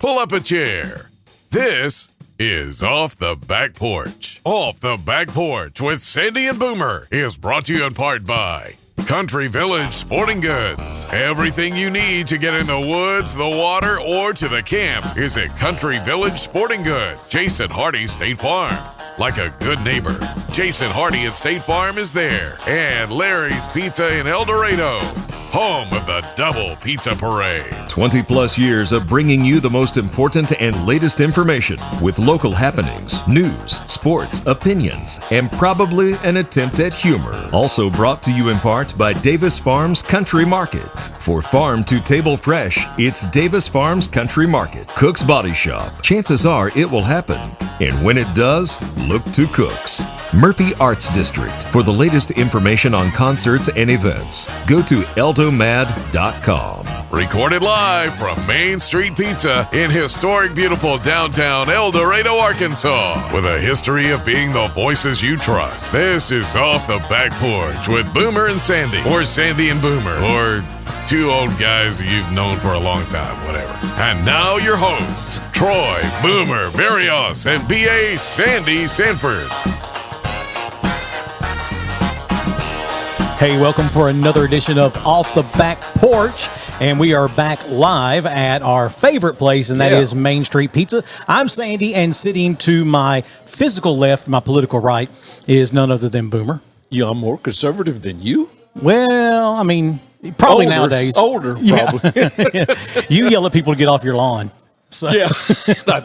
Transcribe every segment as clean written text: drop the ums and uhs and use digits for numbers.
pull up a chair. This is Off the Back Porch. Off the Back Porch with Sandy and Boomer is brought to you in part by Country Village Sporting Goods. Everything you need to get in the woods, the water, or to the camp is at Country Village Sporting Goods. Jason Hardy State Farm. Like a good neighbor, Jason Hardy at State Farm is there. And Larry's Pizza in El Dorado, home of the Double Pizza Parade. 20 plus years of bringing you the most important and latest information with local happenings, news, sports, opinions, and probably an attempt at humor. Also brought to you in part by Davis Farms Country Market. For farm to table fresh, it's Davis Farms Country Market. Cook's Body Shop. Chances are it will happen. And when it does, look to Cook's. Murphy Arts District. For the latest information on concerts and events, go to eldomad.com. Recorded live from Main Street Pizza in historic, beautiful downtown El Dorado, Arkansas. With a history of being the voices you trust. This is Off the Back Porch with Boomer and Sandy. Or Sandy and Boomer. Or two old guys you've known for a long time, whatever. And now your hosts, Troy, Boomer, Barrios, and B.A. Sandy Sanford. Hey, welcome for another edition of Off the Back Porch, and we are back live at our favorite place, and that is Main Street Pizza. I'm Sandy, and sitting to my physical left, my political right, is none other than Boomer. Yeah, I'm more conservative than you. Well, I mean, probably nowadays. Older, probably. Yeah. You yell at people to get off your lawn. So. Yeah, I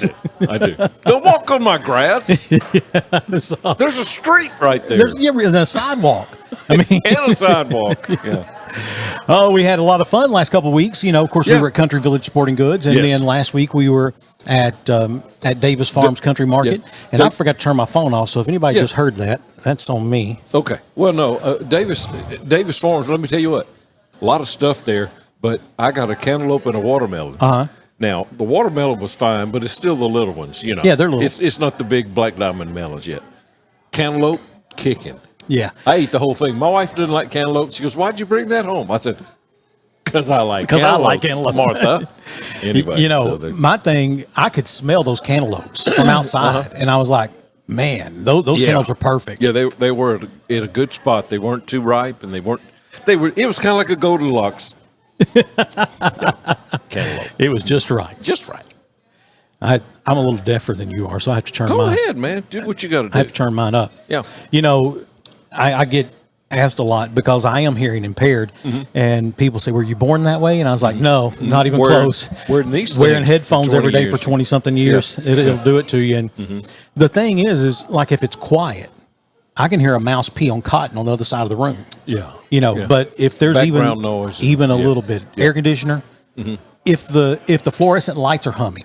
do. Don't walk on my grass. So, there's a street right there. There's a sidewalk. I mean, and a sidewalk. Yeah. Oh, we had a lot of fun last couple of weeks. You know, of course, we were at Country Village Sporting Goods, and then last week we were at Davis Farms Country Market, and I forgot to turn my phone off. So if anybody just heard that, that's on me. Okay. Well, no, Davis Farms. Let me tell you what, a lot of stuff there, but I got a cantaloupe and a watermelon. Now, the watermelon was fine, but it's still the little ones, you know. Yeah, they're little. It's not the big black diamond melons yet. Cantaloupe, kicking. Yeah. I ate the whole thing. My wife didn't like cantaloupe. She goes, "Why'd you bring that home?" I said, because I like cantaloupe, Martha. Anyway. You know, my thing, I could smell those cantaloupes from outside, and I was like, man, those cantaloupes are perfect. Yeah, they were in a good spot. They weren't too ripe, and it was kind of like a Goldilocks. Cantaloupe. It was just right. Just right. I'm a little deafer than you are, so I have to turn mine. Go ahead, man. Do what you got to do. I have to turn mine up. Yeah. You know, I get asked a lot because I am hearing impaired, and people say, "Were you born that way?" And I was like, "No, not even close." Wearing headphones every day for 20-something years, it'll do it to you. And the thing is like if it's quiet, I can hear a mouse pee on cotton on the other side of the room. Yeah. You know, but if there's background noise, even a little bit, air conditioner, if the fluorescent lights are humming,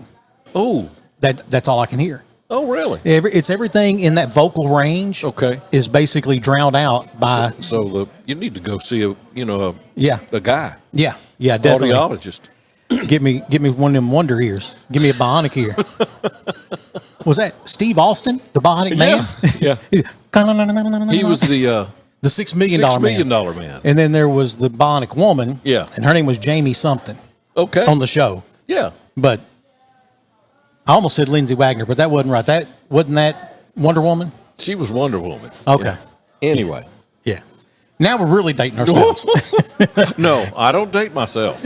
that's all I can hear. Oh, really? It's everything in that vocal range. Okay. Is basically drowned out by. So you need to go see a guy. Yeah, definitely. Audiologist. Get me one of them wonder ears. Give me a bionic ear. Was that Steve Austin, the bionic man? Yeah. He was the $6 million man. And then there was the bionic woman. Yeah. And her name was Jamie something. Okay. On the show. Yeah. But I almost said Lindsay Wagner, but that wasn't right. Wasn't that Wonder Woman? She was Wonder Woman. Okay. Yeah. Anyway. Yeah. Now we're really dating ourselves. No, I don't date myself.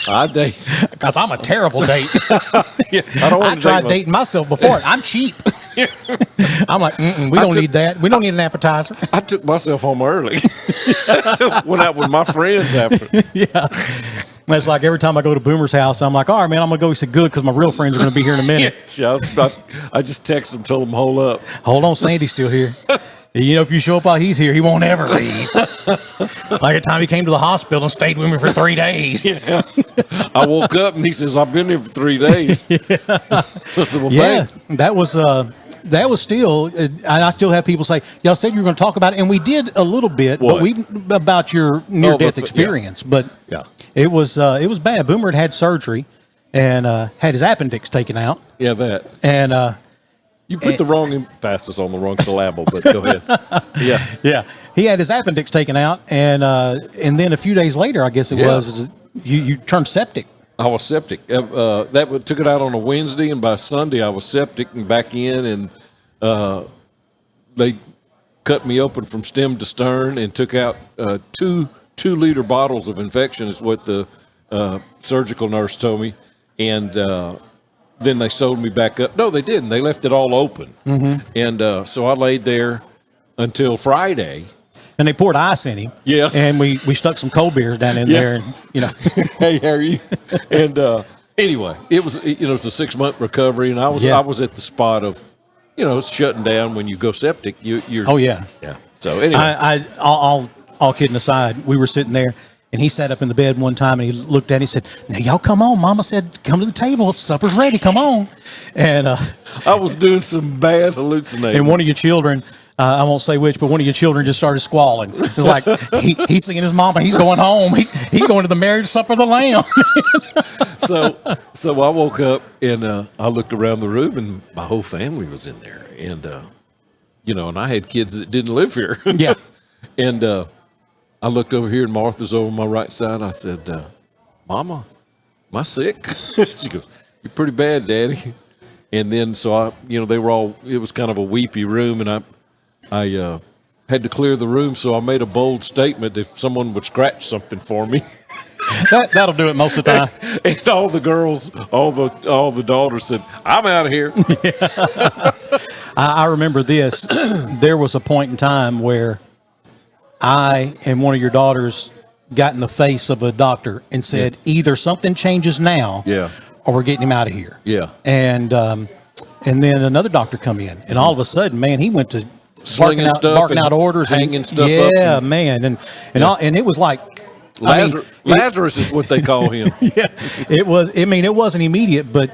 I date because I'm a terrible date. I tried dating myself before. I'm cheap. I'm like, we don't need that. We don't need an appetizer. I took myself home early. Went out with my friends after. Yeah. It's like every time I go to Boomer's house, I'm like, all right, man, I'm going to go. He said, good, because my real friends are going to be here in a minute. I just text them, told them, hold up. Hold on, Sandy's still here. You know, if you show up while he's here, he won't ever leave. Like the time he came to the hospital and stayed with me for 3 days. Yeah. I woke up and he says, I've been here for 3 days. I said, well, thanks. That was still, and I still have people say, y'all said you were going to talk about it, and we did a little bit, what? but about your near-death experience. Yeah. But it was bad. Boomer had surgery and had his appendix taken out. Yeah, that. And you put the wrong emphasis on the wrong syllable, but go ahead. Yeah. He had his appendix taken out, and then a few days later, I guess it was, you turned septic. I was septic. That took it out on a Wednesday, and by Sunday I was septic and back in, and they cut me open from stem to stern and took out 2-liter bottles of infection is what the surgical nurse told me, and then they sewed me back up. No, they didn't. They left it all open, and so I laid there until Friday. And they poured ice in him. Yeah. And we stuck some cold beers down in there. And, Hey, how are you? And anyway, it was a 6-month recovery, and I was at the spot of, shutting down when you go septic. You're oh, yeah. Yeah. So anyway. All kidding aside, we were sitting there, and he sat up in the bed one time, and he looked at it and he said, now, y'all come on. Mama said, come to the table. Supper's ready. Come on. And I was doing some bad hallucinating. And one of your children, I won't say which, but one of your children just started squalling. It's like he's singing his mama. He's going home. He's going to the marriage supper of the Lamb. So I woke up and I looked around the room and my whole family was in there, and and I had kids that didn't live here. Yeah. And I looked over here and Martha's over my right side. I said, "Mama, am I sick?" She goes, "You're pretty bad, Daddy." And then so they were all. It was kind of a weepy room, and I had to clear the room, so I made a bold statement if someone would scratch something for me. That'll do it most of the time. And all the girls, all the daughters said, "I'm out of here." I remember this. There was a point in time where I and one of your daughters got in the face of a doctor and said, either something changes now, or we're getting him out of here. Yeah. And then another doctor come in, and all of a sudden, man, he went to barking out orders, hanging stuff up. Yeah, man, and it was like Lazarus is what they call him. Yeah, it was. I mean, it wasn't immediate, but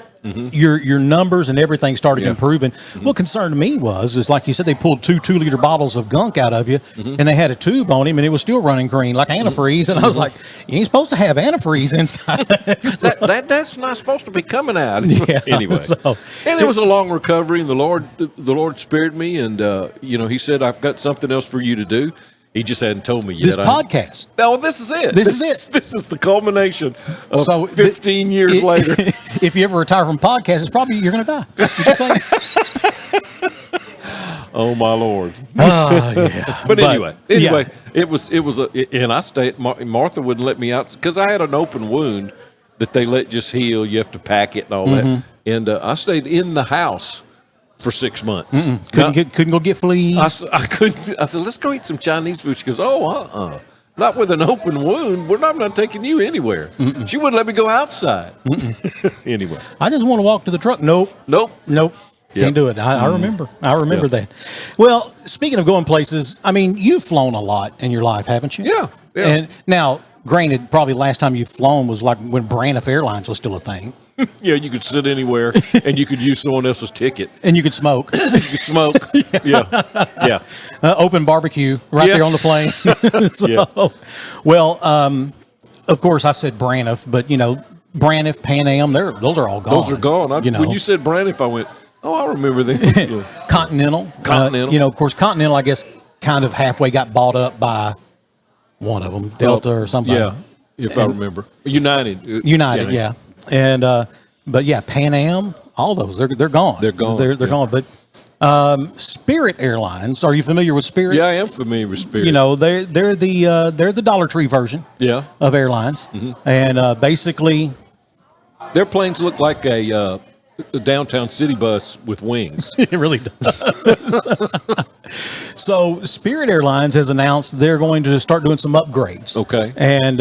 your numbers and everything started improving. What concerned me is like you said, they pulled 2-liter bottles of gunk out of you, and they had a tube on him, and it was still running green like antifreeze. And I was like, you ain't supposed to have antifreeze inside. That's not supposed to be coming out. Yeah, anyway, and it was a long recovery, and the Lord spared me, and He said, "I've got something else for you to do." He just hadn't told me yet. This podcast. No, this is it. This is it. This is the culmination of 15 years later. If you ever retire from podcasts, it's probably you're going to die. Just saying. Oh my Lord. Yeah. But anyway, it was and I stayed. Martha wouldn't let me out because I had an open wound that they let just heal. You have to pack it and all that. And I stayed in the house for 6 months. Couldn't go get fleas. I couldn't. I said, "Let's go eat some Chinese food." She goes, "Oh, not with an open wound. I'm not taking you anywhere." She wouldn't let me go outside. Anyway, I just want to walk to the truck. Nope. Can't do it. I remember. I remember that. Well, speaking of going places, I mean, you've flown a lot in your life, haven't you? Yeah. And now, granted, probably last time you've flown was like when BRYANT Airlines was still a thing. Yeah, you could sit anywhere, and you could use someone else's ticket. And you could smoke. Yeah. Open barbecue right there on the plane. Well, of course, I said BRYANT, but, BRYANT, Pan Am, those are all gone. Those are gone. When you said BRYANT, I went, oh, I remember them. Continental. Of course, Continental, I guess, kind of halfway got bought up by one of them, Delta or something. Yeah, I remember. United, yeah. And but yeah, Pan Am, all those they're gone. They're gone. They're gone. But Spirit Airlines, are you familiar with Spirit? Yeah, I am familiar with Spirit. They're the Dollar Tree version. Of airlines, and basically their planes look like a downtown city bus with wings. It really does. So Spirit Airlines has announced they're going to start doing some upgrades. Okay. And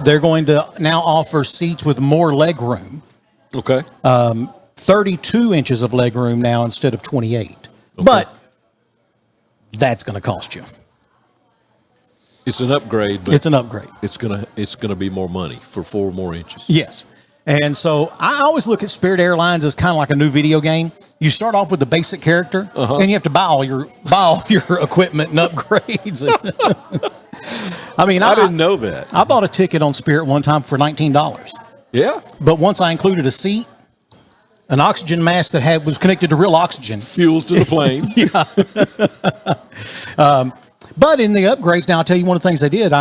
they're going to now offer seats with more leg room. Okay. 32 inches of leg room now instead of 28. Okay. But that's going to cost you. It's an upgrade. But it's an upgrade. It's gonna be more money for 4 more inches. Yes. And so I always look at Spirit Airlines as kind of like a new video game. You start off with the basic character, and you have to buy all your equipment and upgrades. I mean, I didn't know that. I bought a ticket on Spirit one time for $19. Yeah. But once I included a seat, an oxygen mask that was connected to real oxygen. Fuels to the plane. But in the upgrades, now I'll tell you one of the things they did.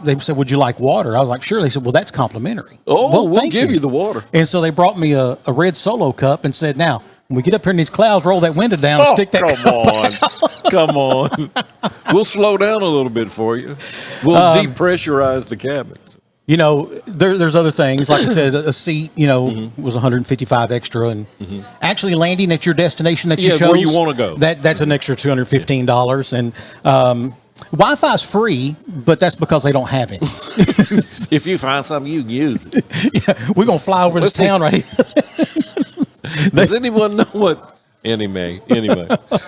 They said, "Would you like water?" I was like, "Sure." They said, "Well, that's complimentary." Oh, well, we'll give you the water. And so they brought me a red Solo cup and said, "Now, when we get up here in these clouds, roll that window down and stick that Come on. We'll slow down a little bit for you. We'll depressurize the cabins. You know, there's other things. Like I said, a seat, was 155 extra, and actually landing at your destination that you chose, where you want to go. That's an extra $215, and Wi-Fi's free, but that's because they don't have it. If you find something, you can use it. Yeah, we're gonna fly over this town right here. Does anyone know what? Anyway.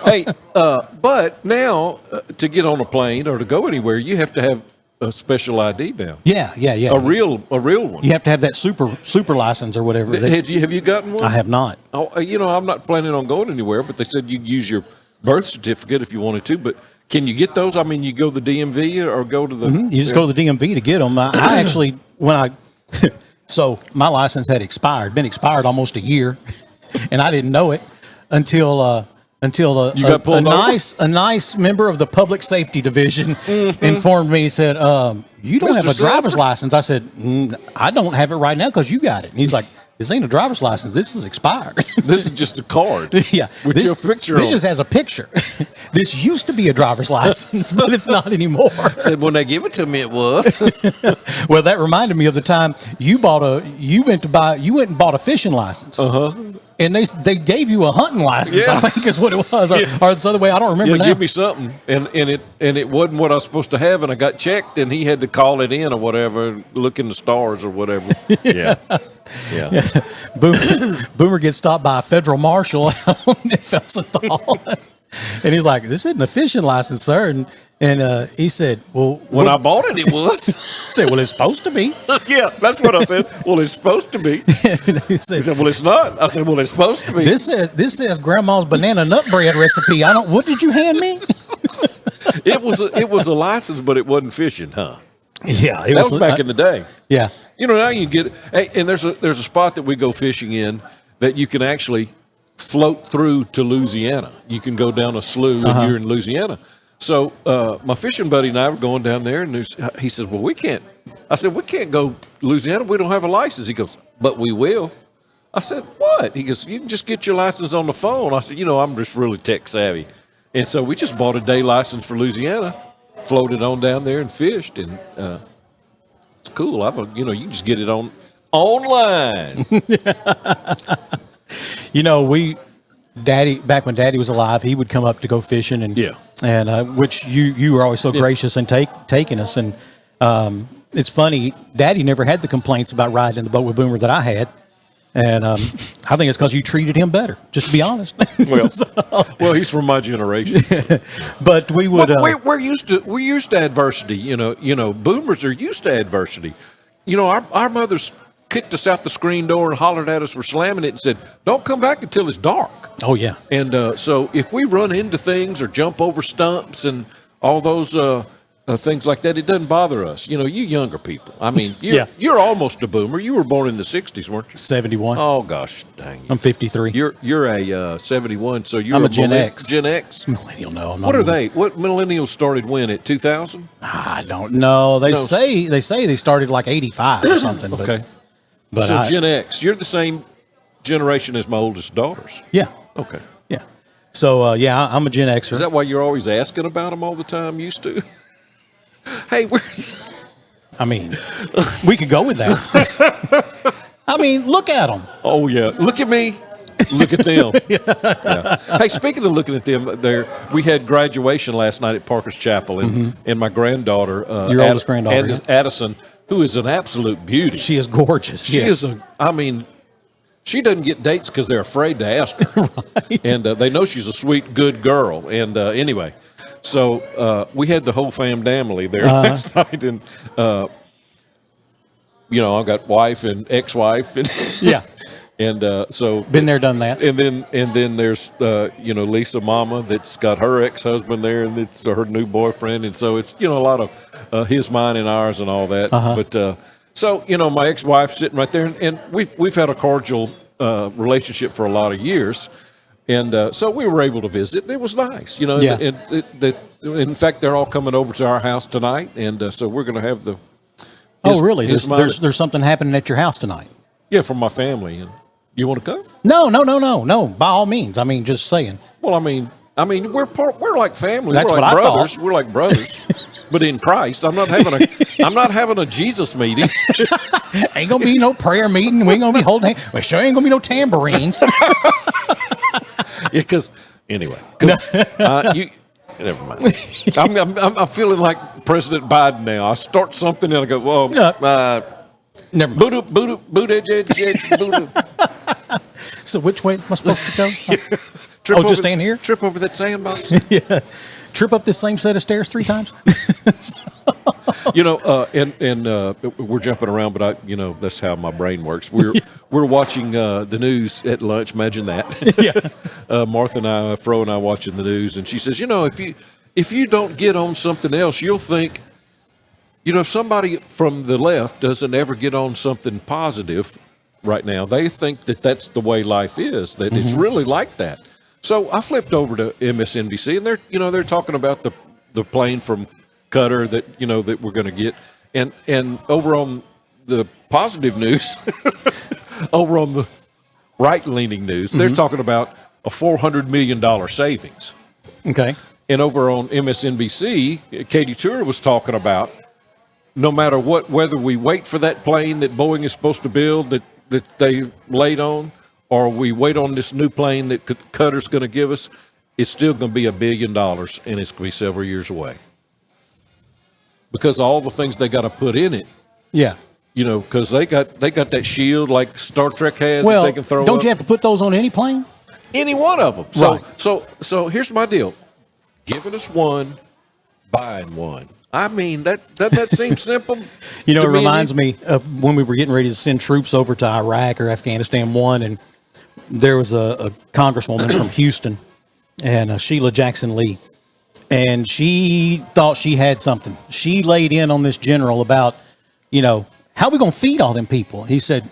Hey, but now to get on a plane or to go anywhere, you have to have a special ID now. Yeah. A real one. You have to have that super license or whatever. Have you gotten one? I have not. Oh, I'm not planning on going anywhere, but they said you can use your birth certificate if you wanted to. But can you get those? I mean, you go to the DMV or go to the. You just go to the DMV to get them. I actually so my license had been expired almost a year, and I didn't know it until a nice member of the public safety division informed me. He said, "You don't have a driver's license." I said, "I don't have it right now because you got it." And he's like, "This ain't a driver's license. This is expired." This is just a card. Yeah, with your picture. This just has a picture. This used to be a driver's license, but it's not anymore. I said when they give it to me, it was. Well, that reminded me of the time you went and bought a fishing license. And they gave you a hunting license, I think is what it was, or this other way. I don't remember now. Give me something, and it wasn't what I was supposed to have, and I got checked, and he had to call it in or whatever, look in the stars or whatever. Yeah. Boomer gets stopped by a federal marshal at Felsenthal, and he's like, "This isn't a fishing license, sir." And he said, "Well, when I bought it, it was." I said, "Well, it's supposed to be." Yeah, that's what I said. Well, it's supposed to be. He said, "Well, it's not." I said, "Well, it's supposed to be." This says Grandma's banana nut bread recipe. What did you hand me? It was a license, but it wasn't fishing, huh? Yeah, that was back in the day. Yeah, now you get and there's a spot that we go fishing in that you can actually float through to Louisiana. You can go down a slough and you're in Louisiana. So my fishing buddy and I were going down there, and he says, "Well, we can't." I said, "We can't go to Louisiana. We don't have a license." He goes, "But we will." I said, "What?" He goes, "You can just get your license on the phone." I said, "I'm just really tech savvy." And so we just bought a day license for Louisiana, floated on down there and fished, and it's cool. You can just get it online. Daddy, back when Daddy was alive, he would come up to go fishing, and which you were always so gracious in taking us. And it's funny, Daddy never had the complaints about riding in the boat with Boomer that I had, and I think it's because you treated him better. Just to be honest. Well, he's from my generation. But we would. We're used to adversity. Boomers are used to adversity. Our mothers kicked us out the screen door and hollered at us for slamming it and said, "Don't come back until it's dark." Oh, yeah. And so if we run into things or jump over stumps and all those things like that, it doesn't bother us. You younger people. I mean, you're almost a boomer. You were born in the 60s, weren't you? 71. Oh, gosh, dang. I'm 53. You're a 71, so you're I'm a Gen X. Gen X? Millennial, no. I'm not. What are they? What millennials started when, at 2000? I don't know. They say they started like 85 or something. Okay. But so Gen X, you're the same generation as my oldest daughters. Yeah. Okay. Yeah. So, I'm a Gen Xer. Is that why you're always asking about them all the time, used to? Hey, I mean, we could go with that. I mean, look at them. Oh, yeah. Look at me. Look at them. Yeah. Hey, speaking of looking at them, we had graduation last night at Parker's Chapel, and my granddaughter, your oldest granddaughter, Addison, who is an absolute beauty. She is gorgeous. She is she doesn't get dates because they're afraid to ask her. Right. And they know she's a sweet, good girl. And anyway, so we had the whole family there last night. And, I've got wife and ex-wife. And yeah. And so been there, done that. And then there's Lisa Mama that's got her ex-husband there, and it's her new boyfriend, and so it's a lot of his, mine, and ours, and all that. But so my ex-wife's sitting right there, and we've had a cordial relationship for a lot of years. And so we were able to visit. It was nice, you know. Yeah. In fact, they're all coming over to our house tonight, and so we're going to have the. Oh, really? There's something happening at your house tonight? Yeah, from my family. And you want to come? No. By all means. I mean, just saying. Well, I mean, we're like family. That's we're like what I brothers. thought. We're like brothers, but in Christ. I'm not having a Jesus meeting. Ain't gonna be no prayer meeting. We ain't gonna be holding hands. Well, sure ain't gonna be no tambourines. Yeah, because anyway, never mind. I'm feeling like President Biden now. I start something and I go, whoa, never mind. Buddha. So which way am I supposed to go? Just stand here? Trip over that sandbox. Yeah. Trip up this same set of stairs 3 times? You know, and we're jumping around, but that's how my brain works. We're watching the news at lunch. Imagine that. Yeah. Martha and I, Fro and I, watching the news, and she says, if you don't get on something else, you'll think, if somebody from the left doesn't ever get on something positive right now, they think that that's the way life is. That it's really like that. So I flipped over to MSNBC, and they're talking about the plane from Qatar that we're going to get, and over on the positive news, over on the right-leaning news, they're talking about a $400 million savings. Okay. And over on MSNBC, Katie Tour was talking about no matter what, whether we wait for that plane that Boeing is supposed to build that they laid on, or we wait on this new plane that Qatar's going to give us, it's still going to be $1 billion, and it's going to be several years away. Because of all the things they got to put in it. Yeah. Because they got that shield like Star Trek has Well, that they can throw don't up. you have to put those on any plane? Any one of them. Right. So here's my deal. Giving us one, buying one. I mean, doesn't that seem simple? It reminds me of when we were getting ready to send troops over to Iraq or Afghanistan 1, and there was a congresswoman from Houston, and Sheila Jackson Lee, and she thought she had something. She laid in on this general about, how are we going to feed all them people? He said,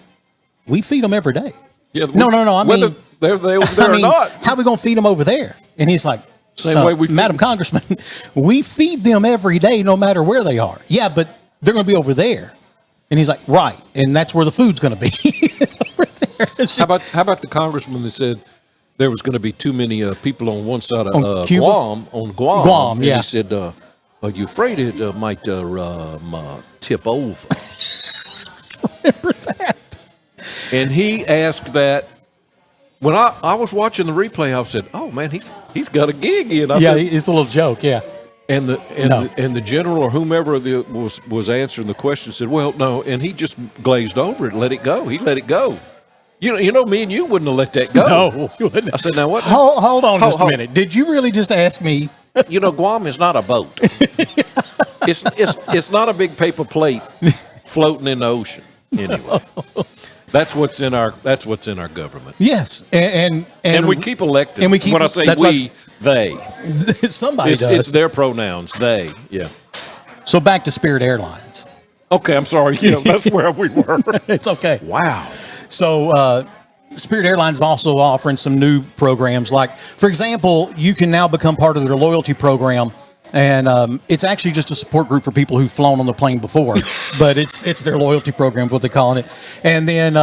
we feed them every day. Yeah, No. I whether mean, they're over there or not. How are we going to feed them over there? And he's like, Same way we feed Madam Congressman, we feed them every day, no matter where they are. Yeah, but they're going to be over there. And he's like, right. And that's where the food's going to be. Over there. How about the congressman that said there was going to be too many people on one side of Guam? Guam, yeah. And he said, are you afraid it might tip over? Remember that? And he asked that. When I was watching the replay, I said, "Oh man, he's got a gig in." It's a little joke, yeah. And the general or whomever was answering the question said, "Well, no," and he just glazed over it, let it go. He let it go. You know, me and you wouldn't have let that go. No, you wouldn't. I said, "Now what? Hold on just a minute. Did you really just ask me?" Guam is not a boat. It's not a big paper plate floating in the ocean. Anyway. That's what's in our government. Yes, and we keep electing. And we keep. When I say we, they. Somebody does. It's their pronouns. They. Yeah. So back to Spirit Airlines. Okay, I'm sorry. That's where we were. It's okay. Wow. So Spirit Airlines is also offering some new programs. Like, for example, you can now become part of their loyalty program. And it's actually just a support group for people who've flown on the plane before, but it's their loyalty program, what they're calling it. And then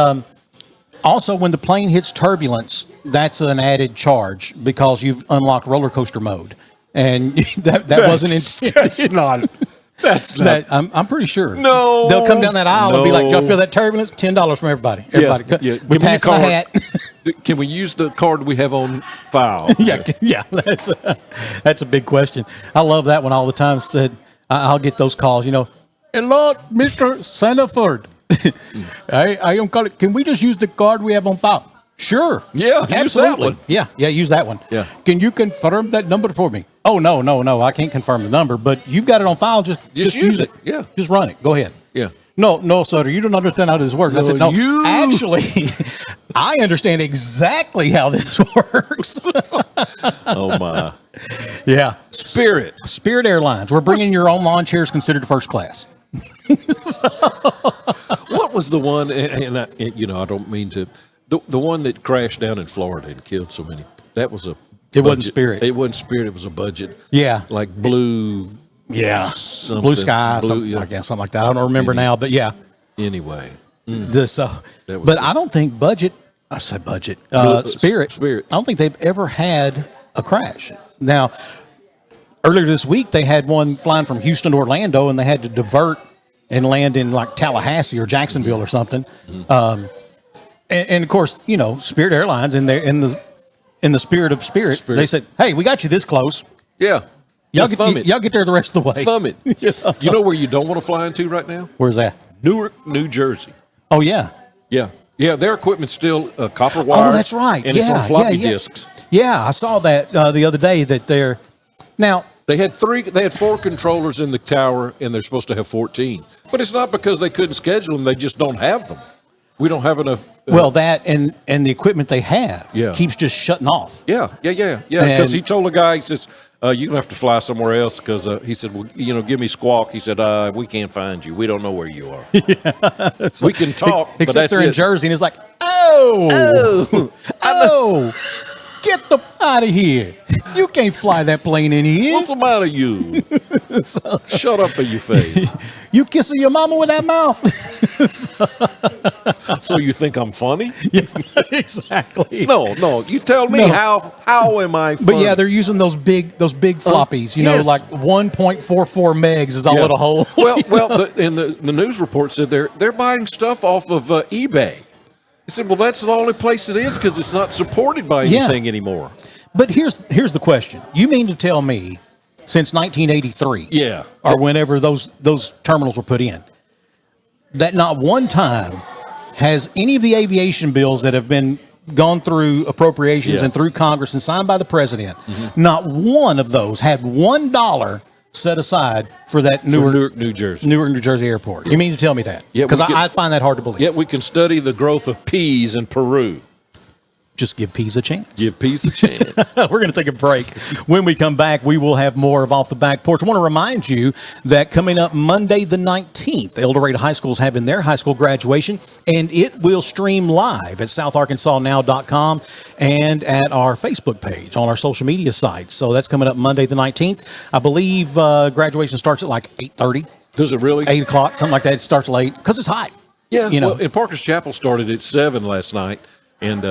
also when the plane hits turbulence, that's an added charge because you've unlocked roller coaster mode, and that wasn't intended. That's not. I'm pretty sure. No, they'll come down that aisle and be like, "Do y'all feel that turbulence? $10 from everybody. Everybody, yeah. We pass my hat." Can we use the card we have on file? Yeah. That's a big question. I love that one all the time. Said I'll get those calls. Hello, Mr. Sanford. I am calling. Can we just use the card we have on file? Sure. Yeah, absolutely. Use that one. Yeah, use that one. Yeah. Can you confirm that number for me? Oh, no. I can't confirm the number, but you've got it on file. Just use it. Yeah. Just run it. Go ahead. Yeah. No, sir, you don't understand how this works. I said, no, actually, I understand exactly how this works. Oh, my. Yeah. Spirit Airlines. We're bringing your own lawn chairs considered first class. What was the one, and I don't mean to, the one that crashed down in Florida and killed so many? That was a. It wasn't Spirit. It wasn't Spirit. It was a budget. Yeah, like Blue. Yeah, Blue Sky, something like that. I don't remember now, but yeah. Anyway, but I don't think budget. I said budget. Spirit. I don't think they've ever had a crash. Now, earlier this week they had one flying from Houston to Orlando, and they had to divert and land in like Tallahassee or Jacksonville or something. And of course, you know, Spirit Airlines in the spirit of Spirit, they said, "Hey, we got you this close." Yeah. Y'all get there the rest of the way. Thumb it. You know where you don't want to fly into right now? Where's that? Newark, New Jersey. Oh, yeah. Yeah, their equipment's still copper wire. Oh, that's right. And it's on floppy disks. Yeah, I saw that the other day that they're now. They had 4 controllers in the tower, and they're supposed to have 14. But it's not because they couldn't schedule them; they just don't have them. We don't have enough. Well, that and the equipment they have keeps just shutting off. Yeah. Because he told the guy, he says, "You're gonna have to fly somewhere else." Because he said, "Well, you know, give me Squawk." He said, "We can't find you. We don't know where you are. We can talk, except they're in Jersey." And it's like, get the out of here! You can't fly that plane in here. What's the matter, you? Shut up in your face. You kissing your mama with that mouth? So you think I'm funny? Yeah, exactly. No. You tell me how am I funny? But yeah, they're using those big floppies. You know, like 1.44 megs is all it'll hold. Well, the news report said they're buying stuff off of eBay. He said, well, that's the only place it is because it's not supported by anything anymore. But here's the question. You mean to tell me since 1983 or whenever those terminals were put in, that not one time has any of the aviation bills that have been gone through appropriations and through Congress and signed by the president, not one of those had $1 set aside for that Newark, New Jersey airport. You mean to tell me that? Yeah, because I find that hard to believe. Yet we can study the growth of peas in Peru. Just give peas a chance. Give peas a chance. We're going to take a break. When we come back, we will have more of Off the Back Porch. I want to remind you that coming up Monday the 19th, El Dorado High School is having their high school graduation, and it will stream live at southarkansasnow.com and at our Facebook page on our social media sites. So that's coming up Monday the 19th. I believe graduation starts at like 8:30. Does it really? 8 o'clock, something like that. It starts late because it's hot. Yeah. Well, and Parker's Chapel started at 7 last night, and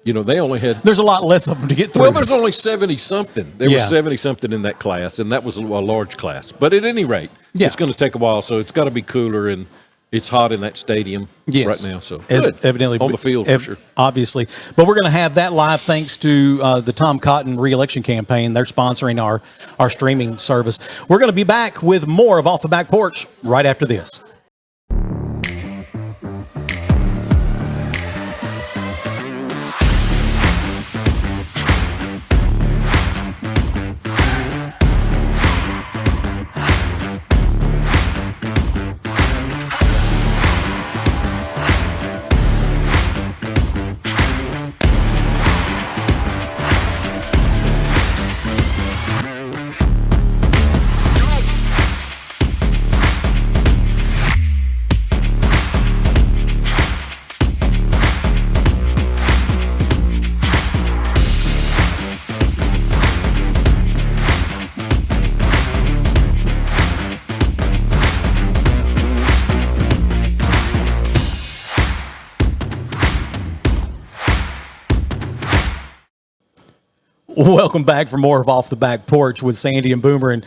you know, they only had... There's a lot less of them to get through. Well, there's only 70-something. There were 70-something in that class, and that was a large class. But at any rate, it's going to take a while, so it's got to be cooler, and it's hot in that stadium right now. So good. Evidently, on the field for sure. Obviously. But we're going to have that live thanks to the Tom Cotton re-election campaign. They're sponsoring our streaming service. We're going to be back with more of Off the Back Porch right after this. Welcome back for more of Off the Back Porch with Sandy and Boomer. And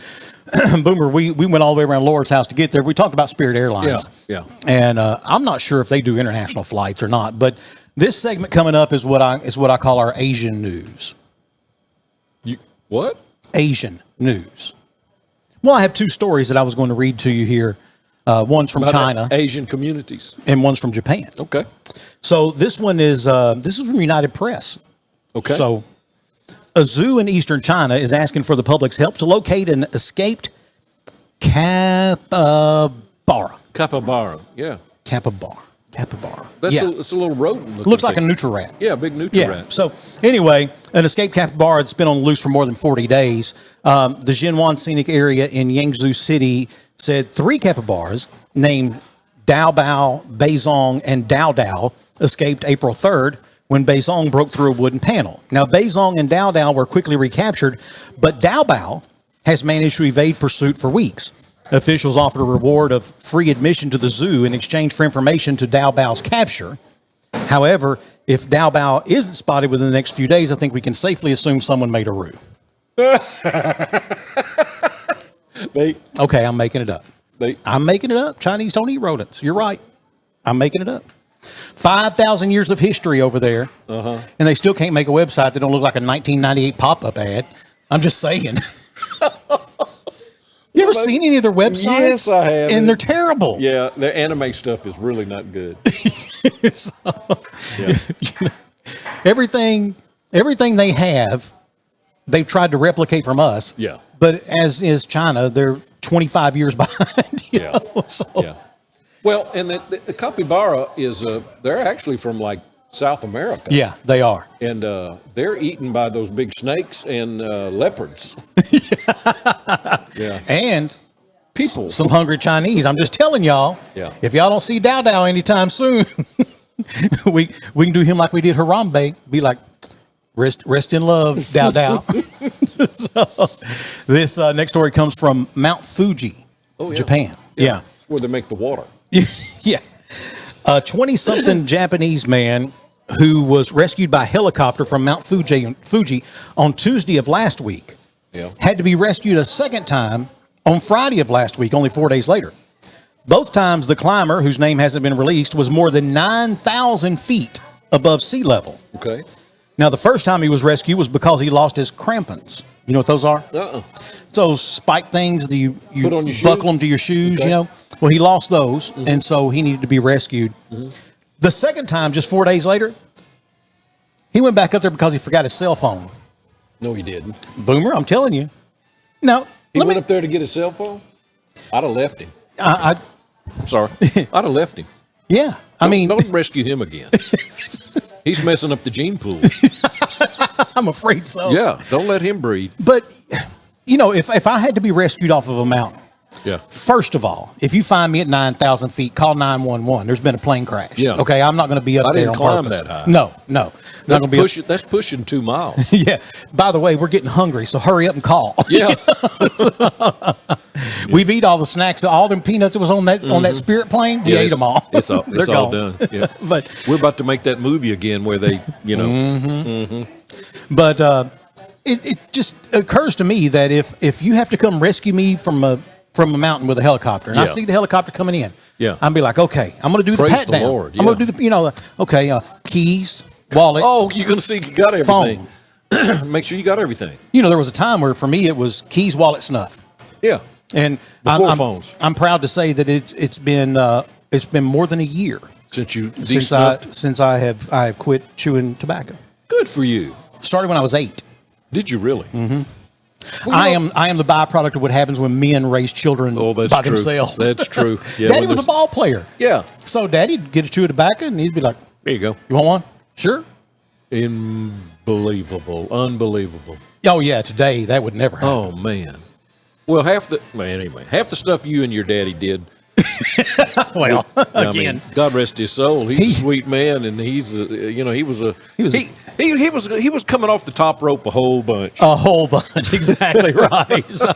Boomer, we went all the way around Laura's house to get there. We talked about Spirit Airlines. Yeah. And I'm not sure if they do international flights or not, but this segment coming up is what I call our Asian news. What? Asian news. Well, I have two stories that I was going to read to you here. One's from China, Asian communities, and one's from Japan. Okay. So this one is from United Press. Okay. So a zoo in eastern China is asking for the public's help to locate an escaped capybara. Capybara, yeah. Capybara. It's a little rodent. Looks like a nutria-rat. Yeah, a big nutria-rat. Yeah. So anyway, an escaped capybara that's been on the loose for more than 40 days. The Jinwan Scenic Area in Yangzhou City said 3 capybaras named Dao Bao, Beizong, and Dao Dao escaped April 3rd when Baizong broke through a wooden panel. Now, Baizong and Dao Dao were quickly recaptured, but Dao Bao has managed to evade pursuit for weeks. Officials offered a reward of free admission to the zoo in exchange for information to Dao Bao's capture. However, if Dao Bao isn't spotted within the next few days, I think we can safely assume someone made a roux. Okay, I'm making it up. I'm making it up. Chinese don't eat rodents. You're right. I'm making it up. 5,000 years of history over there, and they still can't make a website that don't look like a 1998 pop-up ad. I'm just saying. You ever seen any of their websites? Yes, I have. And they're terrible. Yeah, their anime stuff is really not good. So, everything they have, they've tried to replicate from us. Yeah. But as is China, they're 25 years behind. Yeah. So. Yeah. Well, and the capybara is they're actually from like South America. Yeah, they are. And they're eaten by those big snakes and leopards. Yeah. And people. Some hungry Chinese. I'm just telling y'all. Yeah. If y'all don't see Dao Dao anytime soon, we can do him like we did Harambe. Be like, rest in love, Dao Dao. So, this next story comes from Mount Fuji, Japan. Yeah. Where they make the water. Yeah. A 20-something Japanese man who was rescued by helicopter from Mount Fuji on Tuesday of last week had to be rescued a second time on Friday of last week, only 4 days later. Both times, the climber, whose name hasn't been released, was more than 9,000 feet above sea level. Okay. Now, the first time he was rescued was because he lost his crampons. You know what those are? It's those spike things that you put on your buckle shoes? them to your shoes, Okay. you know. Well, he lost those, and so he needed to be rescued. The second time, just 4 days later, he went back up there because he forgot his cell phone. No, he didn't. Boomer, I'm telling you. No, He went up there to get his cell phone? I'd have left him. I'm sorry. I'd have left him. Yeah, I mean, don't rescue him again. He's messing up the gene pool. I'm afraid so. Yeah, don't let him breed. But, you know, if I had to be rescued off of a mountain, first of all, if you find me at 9,000 feet, call 911. There's been a plane crash. Yeah. Okay, I'm not going to be up there on climb purpose. that high. No. Not gonna be That's pushing 2 miles. Yeah. By the way, we're getting hungry, so hurry up and call. Yeah. We've eat all the snacks, all them peanuts that was on that Spirit plane. We ate them all. It's all gone. done. Yeah. But we're about to make that movie again where they, you know. But it just occurs to me that if you have to come rescue me from a mountain with a helicopter, and I see the helicopter coming in, I'm be like, okay, I'm going to do the pat down. Lord, I'm going to do the, keys, wallet. Oh, you're going to see you got everything. Make sure you got everything. You know, there was a time where for me it was keys, wallet, snuff. Yeah. And before phones. I'm proud to say that it's been more than a year since I have quit chewing tobacco. Good for you. Started when I was 8. Did you really? Well, I am the byproduct of what happens when men raise children by themselves. That's true. Yeah, Daddy was a ball player. Yeah. So Daddy'd get a chew of tobacco and he'd be like, "There you go. You want one? Sure." Unbelievable. Oh yeah, today that would never happen. Oh man. Well, half the stuff you and your daddy did. Well, I again, mean, God rest his soul. He's a sweet man, and he was coming off the top rope a whole bunch. Exactly right. So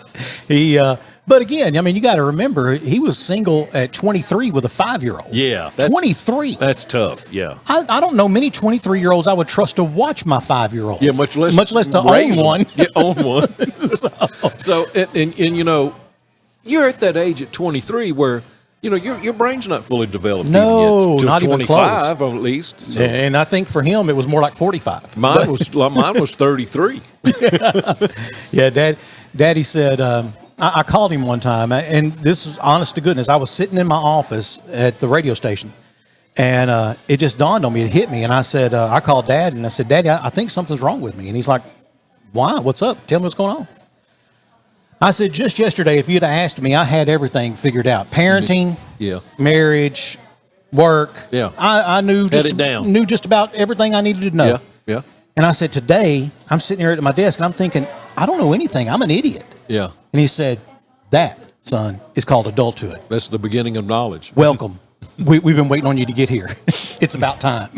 but again, I mean, you got to remember he was single at 23 with a 5-year-old. Yeah, 23. That's tough. Yeah, I don't know many 23-year-olds I would trust to watch my 5-year-old. Yeah, much less to own one. Yeah, own one. so you know, you're at that age at 23 where, you know, your brain's not fully developed. No, even yet, not even close. 25 at least. So. And I think for him it was more like 45. Mine was 33. Yeah, Daddy said. I called him one time, and this is honest to goodness. I was sitting in my office at the radio station, and it just dawned on me. It hit me, and I said, I called Dad, and I said, Daddy, I think something's wrong with me. And he's like, why? What's up? Tell me what's going on. I said, just yesterday, if you'd have asked me, I had everything figured out. Parenting, marriage, work. Yeah. I knew knew just about everything I needed to know. Yeah. And I said, today, I'm sitting here at my desk, and I'm thinking, I don't know anything. I'm an idiot. Yeah. And he said, that, son, is called adulthood. That's the beginning of knowledge. Welcome. we've been waiting on you to get here. It's about time.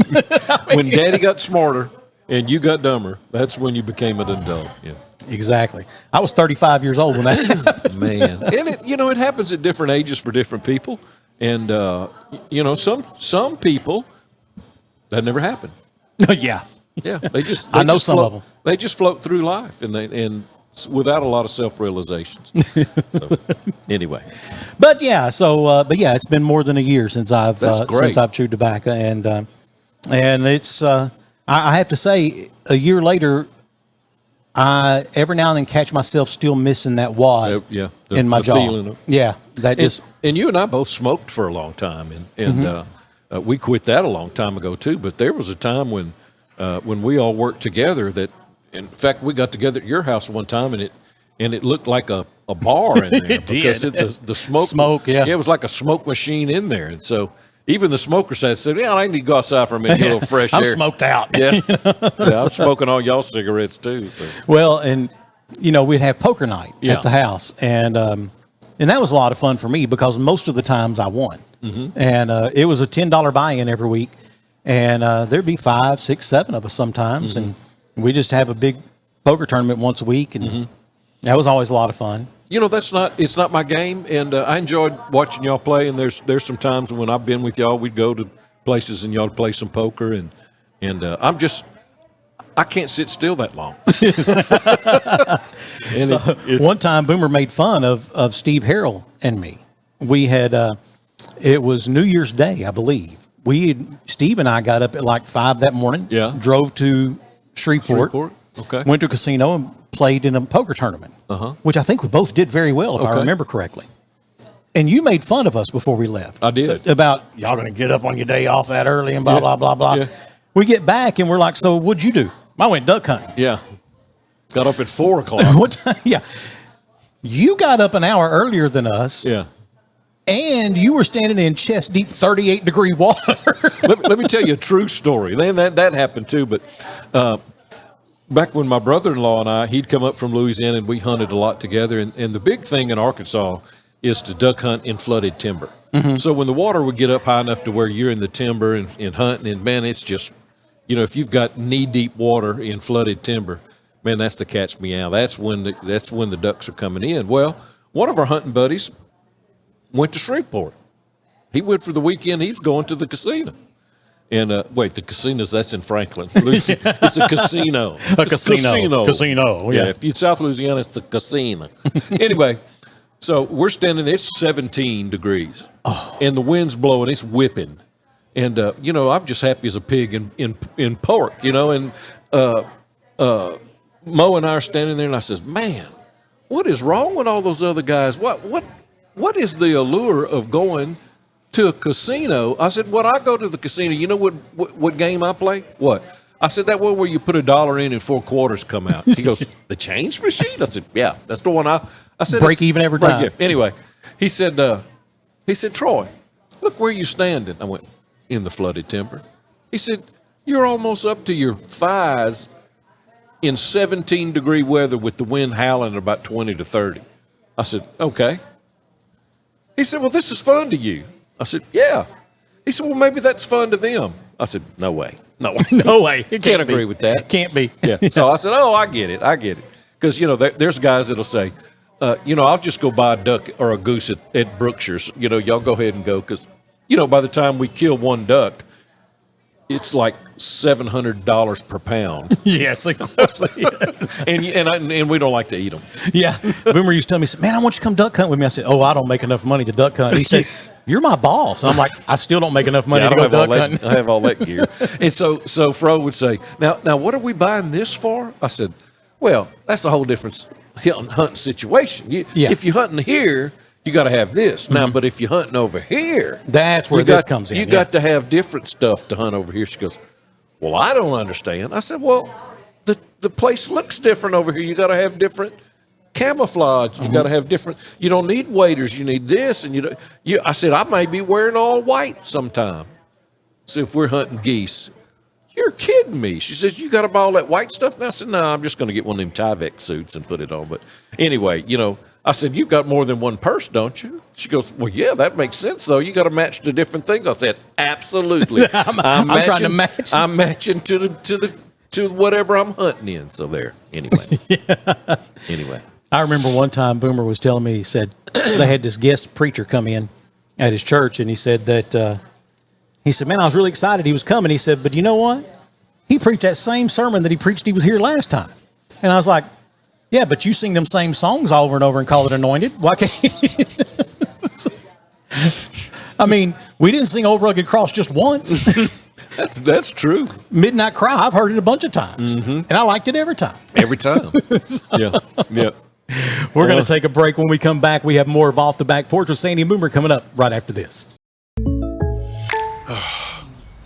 When Daddy got smarter and you got dumber, that's when you became an adult. Yeah. Exactly. I was 35 years old when that happened. Man. And it happens at different ages for different people. And, some people, that never happened. Yeah. Yeah. I know some of them. They just float through life and without a lot of self-realizations. So, anyway. But it's been more than a year since I've chewed tobacco. And it's, I have to say, a year later, I every now and then catch myself still missing that wad in my jaw. Feeling of, and you and I both smoked for a long time, and we quit that a long time ago too. But there was a time when we all worked together. That, in fact, we got together at your house one time, and it looked like a bar in there because the smoke. It was like a smoke machine in there, and so. Even the smokers said, I need to go outside for a minute, get a little fresh air. I'm smoked out. Yeah. I'm smoking all y'all cigarettes too. So. Well, and, we'd have poker night at the house. And that was a lot of fun for me because most of the times I won. Mm-hmm. And it was a $10 buy-in every week. And there'd be 5, 6, 7 of us sometimes. Mm-hmm. And we just have a big poker tournament once a week. And that was always a lot of fun. It's not my game, and I enjoyed watching y'all play. And there's some times when I've been with y'all, we'd go to places and y'all play some poker, and I can't sit still that long. One time, Boomer made fun of Steve Harrell and me. We had it was New Year's Day, I believe. Steve and I got up at like 5 that morning. Yeah, drove to Shreveport. Okay, went to a casino and played in a poker tournament, which I think we both did very well, if I remember correctly. And you made fun of us before we left. I did. About, y'all going to get up on your day off that early and blah, blah, blah, blah. Yeah. We get back and we're like, so what'd you do? I went duck hunting. Yeah. Got up at 4 o'clock. What time? Yeah. You got up an hour earlier than us. Yeah. And you were standing in chest deep 38-degree water. let me tell you a true story. That happened too, but back when my brother-in-law and he'd come up from Louisiana and we hunted a lot together. And the big thing in Arkansas is to duck hunt in flooded timber. Mm-hmm. So when the water would get up high enough to where you're in the timber and hunting, and man, it's just, if you've got knee-deep water in flooded timber, man, that's the catch me out. That's when the ducks are coming in. Well, one of our hunting buddies went to Shreveport. He went for the weekend. He was going to the casino. And the casinos, that's in Franklin. It's a casino. Casino. Yeah. If you're South Louisiana, it's the casino. Anyway, so we're standing there. It's 17 degrees. Oh. And the wind's blowing. It's whipping. And, I'm just happy as a pig in pork, and Mo and I are standing there, and I says, man, what is wrong with all those other guys? What is the allure of going to a casino? I said, when I go to the casino, you know what game I play? What? I said, that one where you put $1 in and 4 quarters come out. He goes, the change machine? I said, yeah, that's the one I said. Break even every time. Anyway, he said, Troy, look where you standing. I went, in the flooded timber. He said, you're almost up to your thighs in 17-degree weather with the wind howling at about 20 to 30. I said, okay. He said, well, this is fun to you. I said, yeah. He said, well, maybe that's fun to them. I said, no way. No way. Can't agree with that. Can't be. Yeah. So I said, oh, I get it. Because, there's guys that'll say, I'll just go buy a duck or a goose at Brookshire's. Y'all go ahead and go. Because, by the time we kill one duck, it's like $700 per pound. Yes, of course. and we don't like to eat them. Yeah. Boomer used to tell me, man, I want you to come duck hunt with me. I said, I don't make enough money to duck hunt. He said, you're my boss. And I'm like, I still don't make enough money to go duck hunting. I have all that gear. And so Fro would say, now what are we buying this for? I said, well, that's a whole different hunting situation. If you're hunting here, you got to have this. Now, but if you're hunting over here, that's where this comes in. You got to have different stuff to hunt over here. She goes, well, I don't understand. I said, well, the place looks different over here. You got to have different camouflage. You got to have different. You don't need waders. You need this, and I said, I may be wearing all white sometime. So if we're hunting geese, you're kidding me. She says, you got to buy all that white stuff. And I said, no, I'm just going to get one of them Tyvek suits and put it on. But anyway, I said, you've got more than one purse, don't you? She goes, well, yeah, that makes sense, though. You got to match to different things. I said, absolutely. I'm trying to match. I'm matching to whatever I'm hunting in. So there. Anyway. I remember one time Boomer was telling me, he said they had this guest preacher come in at his church, and he said that, man, I was really excited he was coming. He said, but you know what? He preached that same sermon that he preached he was here last time. And I was like, yeah, but you sing them same songs over and over and call it anointed. Why can't you? I mean, we didn't sing Old Rugged Cross just once. That's true. Midnight Cry, I've heard it a bunch of times. And I liked it every time. Every time. Yeah. We're going to take a break. When we come back, we have more of Off the Back Porch with Sandy and Boomer coming up right after this.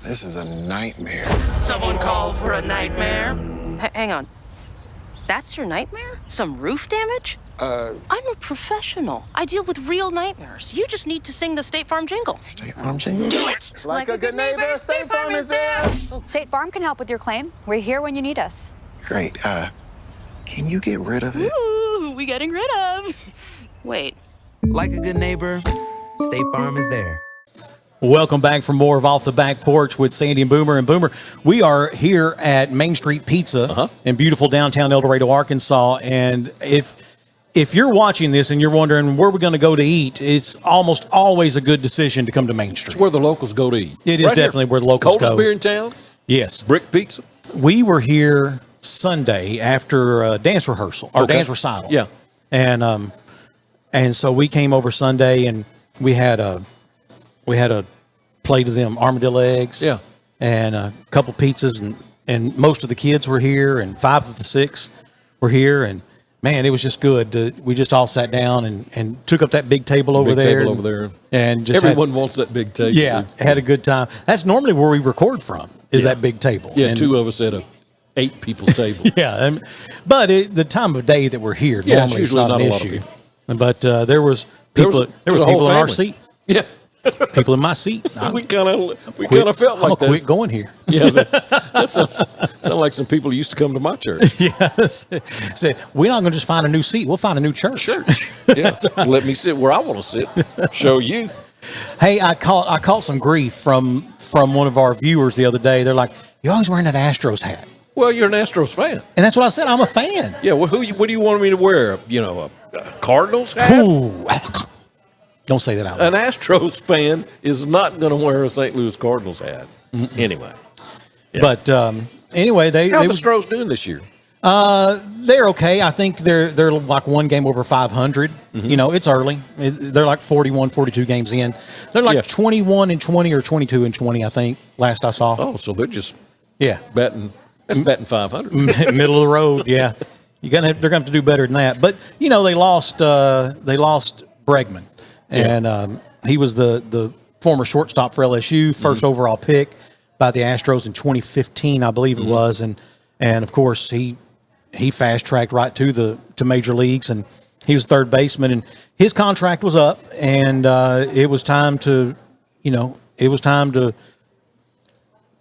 This is a nightmare. Someone call for a nightmare? Hang on. That's your nightmare? Some roof damage? I'm a professional. I deal with real nightmares. You just need to sing the State Farm jingle. State Farm jingle? Do it! Like a good neighbor, State Farm is there. State Farm can help with your claim. We're here when you need us. Great. Can you get rid of it? Ooh, who we getting rid of? Wait. Like a good neighbor, State Farm is there. Welcome back for more of Off the Back Porch with Sandy and Boomer. And Boomer, we are here at Main Street Pizza in beautiful downtown El Dorado, Arkansas. And if you're watching this and you're wondering where we're going to go to eat, it's almost always a good decision to come to Main Street. It's where the locals go to eat. It is definitely where the locals go. Coldest beer in town? Yes. Brick Pizza? We were here Sunday after dance rehearsal, or dance recital. Yeah. And so we came over Sunday and we had a plate of them armadillo eggs. Yeah. And a couple pizzas, and most of the kids were here, and 5 of the 6 were here, and man, it was just good. We just all sat down and took up that big table over there. And just everyone wants that big table. Yeah, had a good time. That's normally where we record from, is that big table. Yeah, and 2 of us at a 8 people table. Yeah, but the time of day that we're here, normally it's not an issue. But there was people in our seat. Yeah. People in my seat. we kind of felt like that. Quit going here. Yeah, that sounds like some people who used to come to my church. Yes. Said, we're not going to just find a new seat. We'll find a new church. Yeah. Right. Let me sit where I want to sit. Show you. Hey, I caught some grief from one of our viewers the other day. They're like, you're always wearing that Astros hat. Well, you're an Astros fan. And that's what I said. I'm a fan. Yeah. Well, what do you want me to wear? You know, a Cardinals hat? Ooh. Don't say that out loud. An Astros fan is not going to wear a St. Louis Cardinals hat. Anyway. Yeah. But anyway, how are the Astros doing this year? They're okay. I think they're like one game over 500. You know, it's early. They're like 41, 42 games in. They're like 21-20 or 22-20, I think, last I saw. Oh, so they're just batting 500. Middle of the road, yeah. They're gonna have to do better than that. But you know, they lost Bregman. And he was the former shortstop for LSU, first overall pick by the Astros in 2015, I believe it was. And of course he fast tracked right to major leagues, and he was third baseman, and his contract was up, and it was time to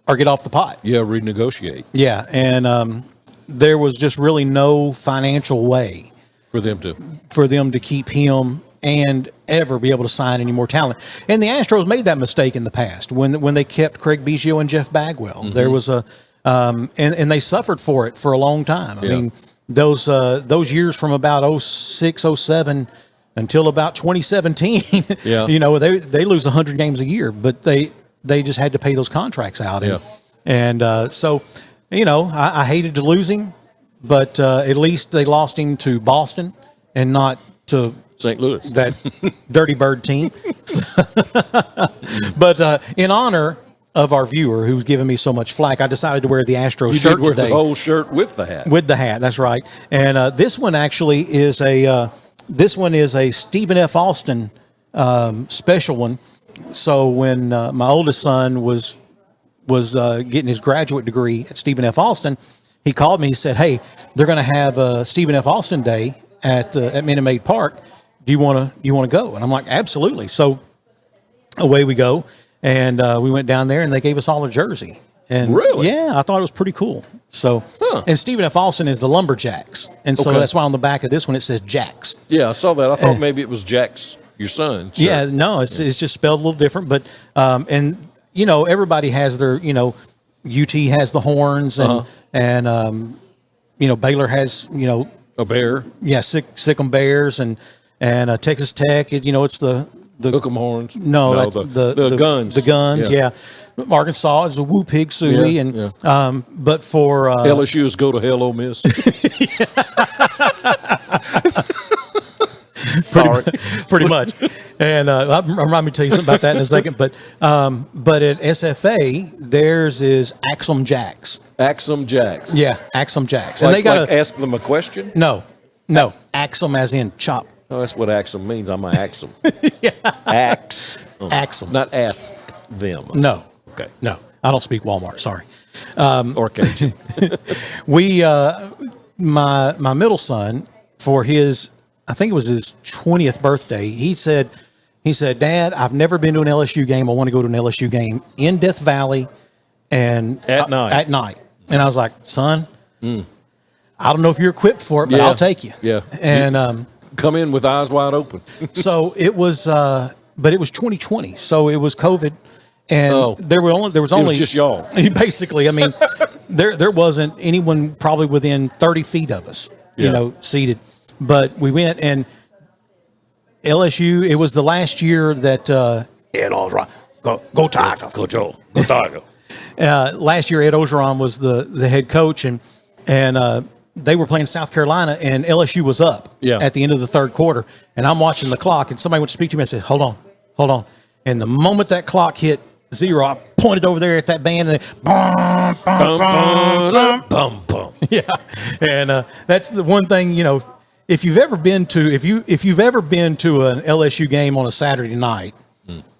or get off the pot. Yeah, renegotiate. Yeah, and there was just really no financial way for them to keep him and ever be able to sign any more talent. And the Astros made that mistake in the past when they kept Craig Biggio and Jeff Bagwell. There was and they suffered for it for a long time. I mean, those years from about 06, 07 until about 2017, you know, they lose 100 games a year, but they just had to pay those contracts out. And so, you know, I hated to lose him, but at least they lost him to Boston and not to St. Louis, that Dirty Bird team. But in honor of our viewer who's given me so much flack, I decided to wear the Astros shirt today. today. The whole shirt with the hat. With the hat, that's right. And this one actually is a Stephen F. Austin special one. So when my oldest son was getting his graduate degree at Stephen F. Austin, he called me. He said, "Hey, they're going to have a Stephen F. Austin Day at Minute Maid Park. Do you want to go?" And I'm like, "Absolutely." So away we go, and we went down there, and they gave us all a jersey. And really, yeah, I thought it was pretty cool. So, and Stephen F. Austin is the Lumberjacks, and so that's why on the back of this one it says Jacks. Yeah, I saw that. I thought maybe it was Jack's, your son. Sure. Yeah, no, it's just spelled a little different, but and everybody has their UT has the horns and Baylor has a bear. Yeah, Sick'em Bears and Texas Tech. It's the Hook'em horns. No, that's the guns. The guns, yeah. Arkansas is a Woo Pig Suey, but for LSU is go to hell, Ole Miss. pretty much. And remind me to tell you something about that in a second. But at SFA, theirs is Axum Jacks. Axum Jacks. Yeah, Axum Jacks. And they got to ask them a question. No, Axum as in chop. Oh, that's what Axum means. I'm a Axum. Axum. Not ask them. No. Okay. No, I don't speak Walmart. Sorry. Or Cajun. My middle son, for his, I think it was his 20th birthday, he said, Dad, I've never been to an LSU game. I want to go to an LSU game in Death Valley and at night. And I was like, son, I don't know if you're equipped for it, but I'll take you. Yeah. And come in with eyes wide open. So it was, but it was 2020, so it was COVID. And there was only just y'all. Basically, I mean, there wasn't anyone probably within 30 feet of us, seated. But we went, and LSU. It was the last year that Ed Ogeron, go Tigers, go Joe, go Tiger. Last year, Ed Ogeron was the head coach, and they were playing South Carolina, and LSU was up at the end of the third quarter. And I'm watching the clock, and somebody went to speak to me. I said, "Hold on." And the moment that clock hit 0, I pointed over there at that band, and bum. Yeah, and that's the one thing, if you've ever been to an LSU game on a Saturday night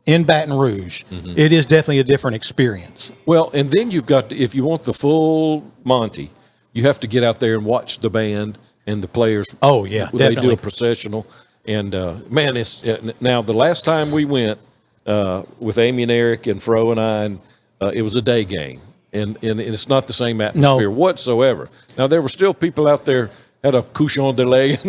in Baton Rouge, it is definitely a different experience. Well, and then you've got if you want the full Monty, you have to get out there and watch the band and the players. Oh yeah, they do a processional, and man, it's now the last time we went. With Amy and Eric and Fro and I, and it was a day game, and it's not the same atmosphere whatsoever. Now there were still people out there had a couchon de lait,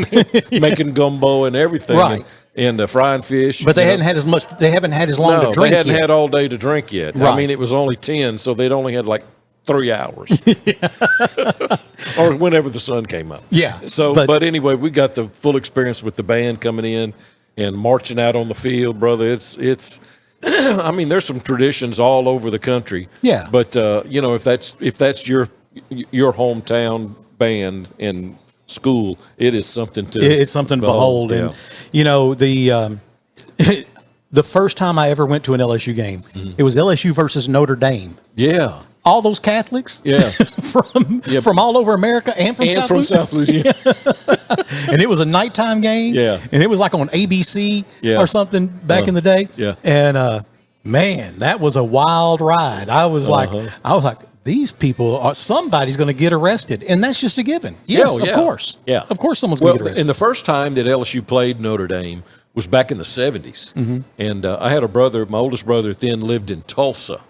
making gumbo and everything, right? And frying fish. But they hadn't had as much. They haven't had as long to drink. They hadn't had all day to drink yet. Right. I mean, it was only 10, so they'd only had like 3 hours, or whenever the sun came up. Yeah. So, but anyway, we got the full experience with the band coming in and marching out on the field, brother. It's. I mean, there's some traditions all over the country. Yeah. But if that's your hometown band and school, it is something to. It's something to behold. Yeah. And the first time I ever went to an LSU game, it was LSU versus Notre Dame. Yeah. All those Catholics, from all over America and from South Louisiana. And it was a nighttime game, and it was like on ABC or something back in the day. Yeah. And man, that was a wild ride. I was like, these people somebody's going to get arrested, and that's just a given. Yes, of course. Yeah, of course, someone's going to get arrested. And the first time that LSU played Notre Dame was back in the 70s, and I had a brother. My oldest brother then lived in Tulsa,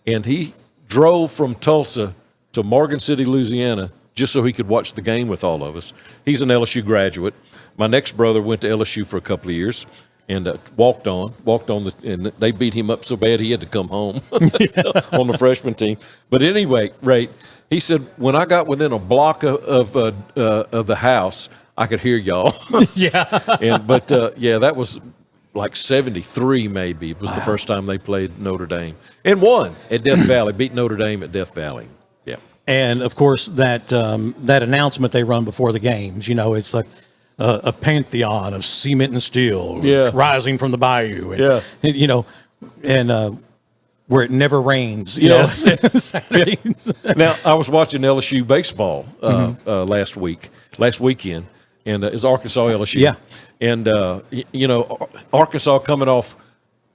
and he drove from Tulsa to Morgan City, Louisiana, just so he could watch the game with all of us. He's an LSU graduate. My next brother went to LSU for a couple of years and walked on and they beat him up so bad he had to come home on the freshman team. But anyway, Ray, he said, when I got within a block of the house, I could hear y'all. That was like 73 maybe was the first time they played Notre Dame and won at Death Valley, beat Notre Dame at Death Valley. Yeah. And of course that announcement they run before the games, it's like a pantheon of cement and steel rising from the bayou. And, and where it never rains, Saturdays. Now I was watching LSU baseball last weekend, and it's Arkansas LSU. Yeah. And, Arkansas coming off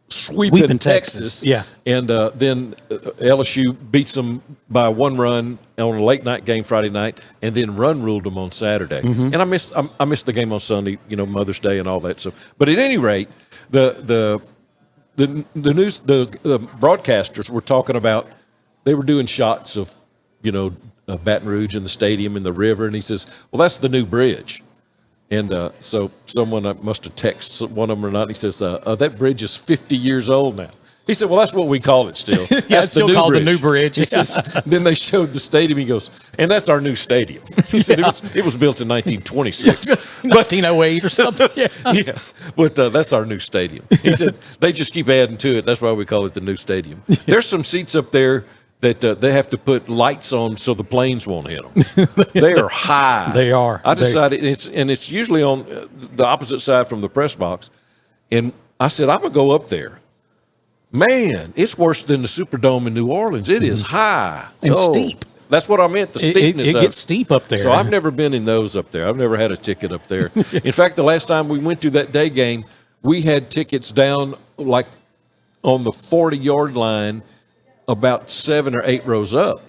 sweeping Texas. Yeah. And then LSU beats them by 1 run on a late night game Friday night, and then run ruled them on Saturday. And I missed the game on Sunday, Mother's Day and all that stuff. But at any rate, the broadcasters were talking about, they were doing shots of, Baton Rouge and the stadium and the river. And he says, well, that's the new bridge. And so someone must have texted one of them or not. He says, that bridge is 50 years old now. He said, well, that's what we call it still. Yeah, that's it's still called the new bridge. He says, then they showed the stadium. He goes, and that's our new stadium. He said it was built in 1926. 1908 or something. Yeah. But that's our new stadium. He said, they just keep adding to it. That's why we call it the new stadium. There's some seats up there that they have to put lights on so the planes won't hit them. They are high. They are. I decided, it's usually on the opposite side from the press box. And I said, I'm going to go up there. Man, it's worse than the Superdome in New Orleans. It is high. And steep. That's what I meant, the steepness It gets steep up there. So I've never been in those up there. I've never had a ticket up there. In fact, the last time we went to that day game, we had tickets down like on the 40-yard line about 7 or 8 rows up.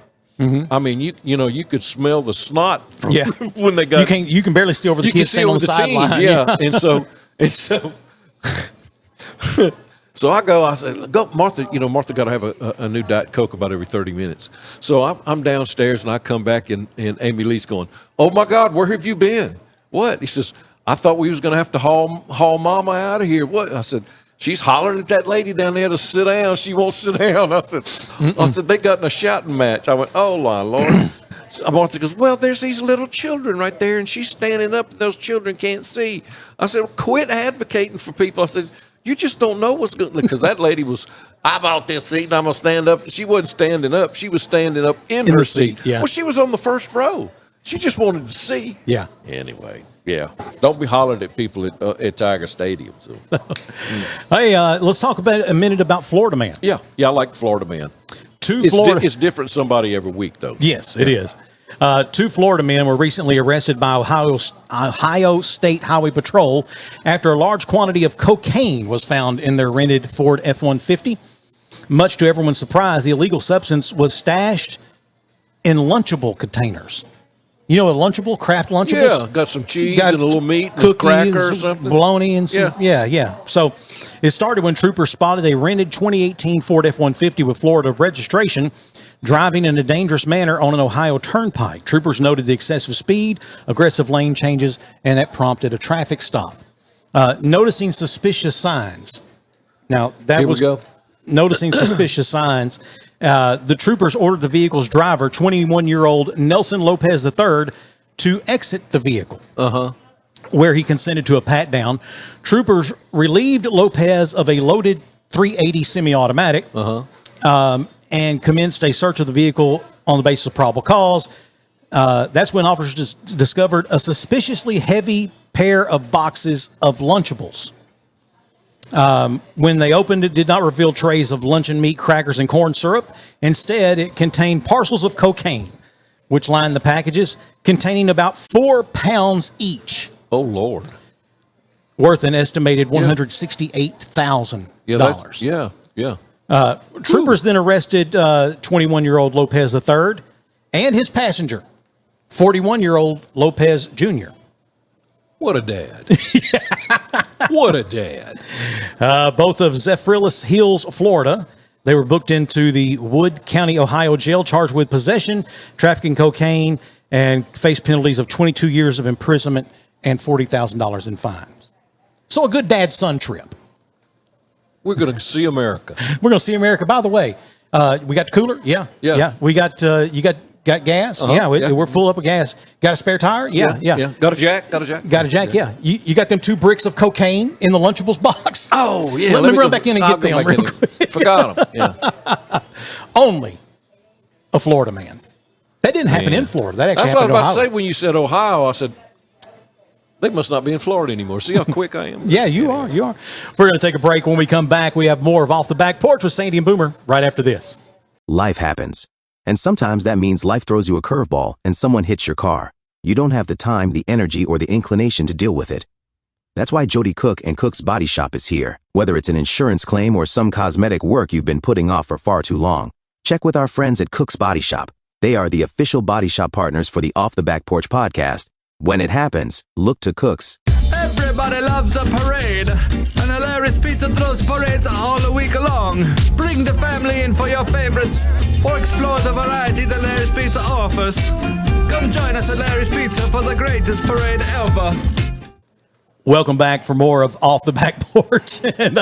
I mean, you could smell the snot from when they got. You can barely see over the kids standing on the sideline. Yeah, and so. So I said, go, Martha, Martha got to have a new Diet Coke about every 30 minutes. So I'm downstairs and I come back and Amy Lee's going, oh my God, where have you been? What? He says, I thought we was going to have to haul Mama out of here. What? I said, she's hollering at that lady down there to sit down. She won't sit down. I said, they got in a shouting match. I went, oh my Lord. Martha goes, well, there's these little children right there and she's standing up and those children can't see. I said, well, quit advocating for people. I said, you just don't know what's going on. Because that lady was, I bought this seat and I'm going to stand up. She wasn't standing up. She was standing up in her seat. Yeah. Well, she was on the first row. She just wanted to see. Yeah. Anyway, yeah. Don't be hollering at people at Tiger Stadium. So. Hey, let's talk about a minute about Florida Man. Yeah, I like Florida Man. It's different somebody every week, though. Yes, it is. 2 Florida men were recently arrested by Ohio State Highway Patrol after a large quantity of cocaine was found in their rented Ford F-150. Much to everyone's surprise, the illegal substance was stashed in Lunchable containers. You know, a Lunchable, Kraft Lunchables? Yeah, got some cheese and a little meat, and a cracker or something. Bologna and some, yeah. So it started when troopers spotted a rented 2018 Ford F-150 with Florida registration driving in a dangerous manner on an Ohio turnpike. Troopers noted the excessive speed, aggressive lane changes, and that prompted a traffic stop. Noticing suspicious signs. Now, noticing suspicious signs. The troopers ordered the vehicle's driver, 21-year-old Nelson Lopez III, to exit the vehicle, where he consented to a pat-down. Troopers relieved Lopez of a loaded .380 semi-automatic and commenced a search of the vehicle on the basis of probable cause. That's when officers discovered a suspiciously heavy pair of boxes of Lunchables. When they opened it, did not reveal trays of luncheon meat, crackers, and corn syrup. Instead, it contained parcels of cocaine, which lined the packages, containing about 4 pounds each. Oh, Lord. Worth an estimated $168,000. Yeah. Troopers then arrested 21-year-old Lopez III and his passenger, 41-year-old Lopez Jr. What a dad. What a dad. Both of Zephyrillus Hills, Florida. They were booked into the Wood County, Ohio jail, charged with possession, trafficking cocaine, and faced penalties of 22 years of imprisonment and $40,000 in fines. So a good dad-son trip. We're going to see America. We're going to see America. By the way, we got the cooler? Yeah. We got, you got gas? We're full up of gas. Got a spare tire? Yeah. Got a jack? Got a jack, yeah. You got them 2 bricks of cocaine in the Lunchables box? Oh, yeah. Let me run back in and get them real quick. Forgot them, yeah. Only a Florida man. That didn't happen in Florida. That actually happened in Ohio. That's what I was about to say when you said Ohio. I said, they must not be in Florida anymore. See how quick I am? Yeah, you are. We're going to take a break. When we come back, we have more of Off the Back Porch with Sandy and Boomer right after this. Life happens. And sometimes that means life throws you a curveball and someone hits your car. You don't have the time, the energy, or the inclination to deal with it. That's why Jody Cook and Cook's Body Shop is here. Whether it's an insurance claim or some cosmetic work you've been putting off for far too long, check with our friends at Cook's Body Shop. They are the official body shop partners for the Off the Back Porch podcast. When it happens, look to Cook's. Every Everybody loves a parade, and Hilarious Pizza throws parades all week long. Bring the family in for your favorites, or explore the variety that Hilarious Pizza offers. Come join us at Hilarious Pizza for the greatest parade ever. Welcome back for more of Off the Back Porch. And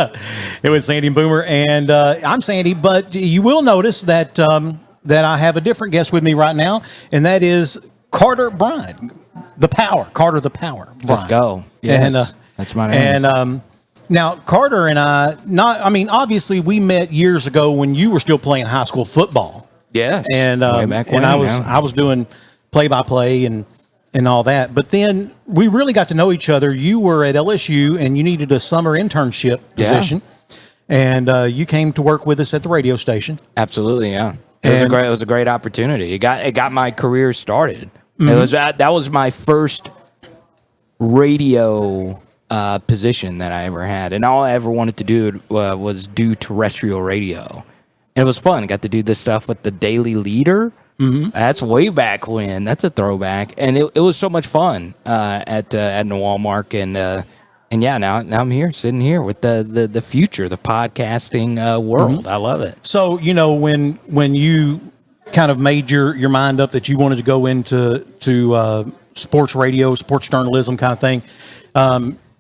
it was Sandy and Boomer, and I'm Sandy. But you will notice that that I have a different guest with me right now, and that is Carter Bryant, the Power. Carter the Power. Bryant. Let's go. Yes, and, that's my name. And now Carter and I, obviously we met years ago when you were still playing high school football. Yes, and I was doing play-by-play and all that. But then we really got to know each other. You were at LSU and you needed a summer internship position. And you came to work with us at the radio station. Absolutely, yeah. It was a great opportunity. It got my career started. Mm-hmm. That was my first radio position that I ever had. And all I ever wanted to do was do terrestrial radio. And it was fun. I got to do this stuff with the Daily Leader. Mm-hmm. That's way back when. That's a throwback, and it was so much fun at the Walmart, and yeah, now I'm here, sitting here with the future, the podcasting world. Mm-hmm. I love it. So when you kind of made your mind up that you wanted to go into sports radio, sports journalism kind of thing,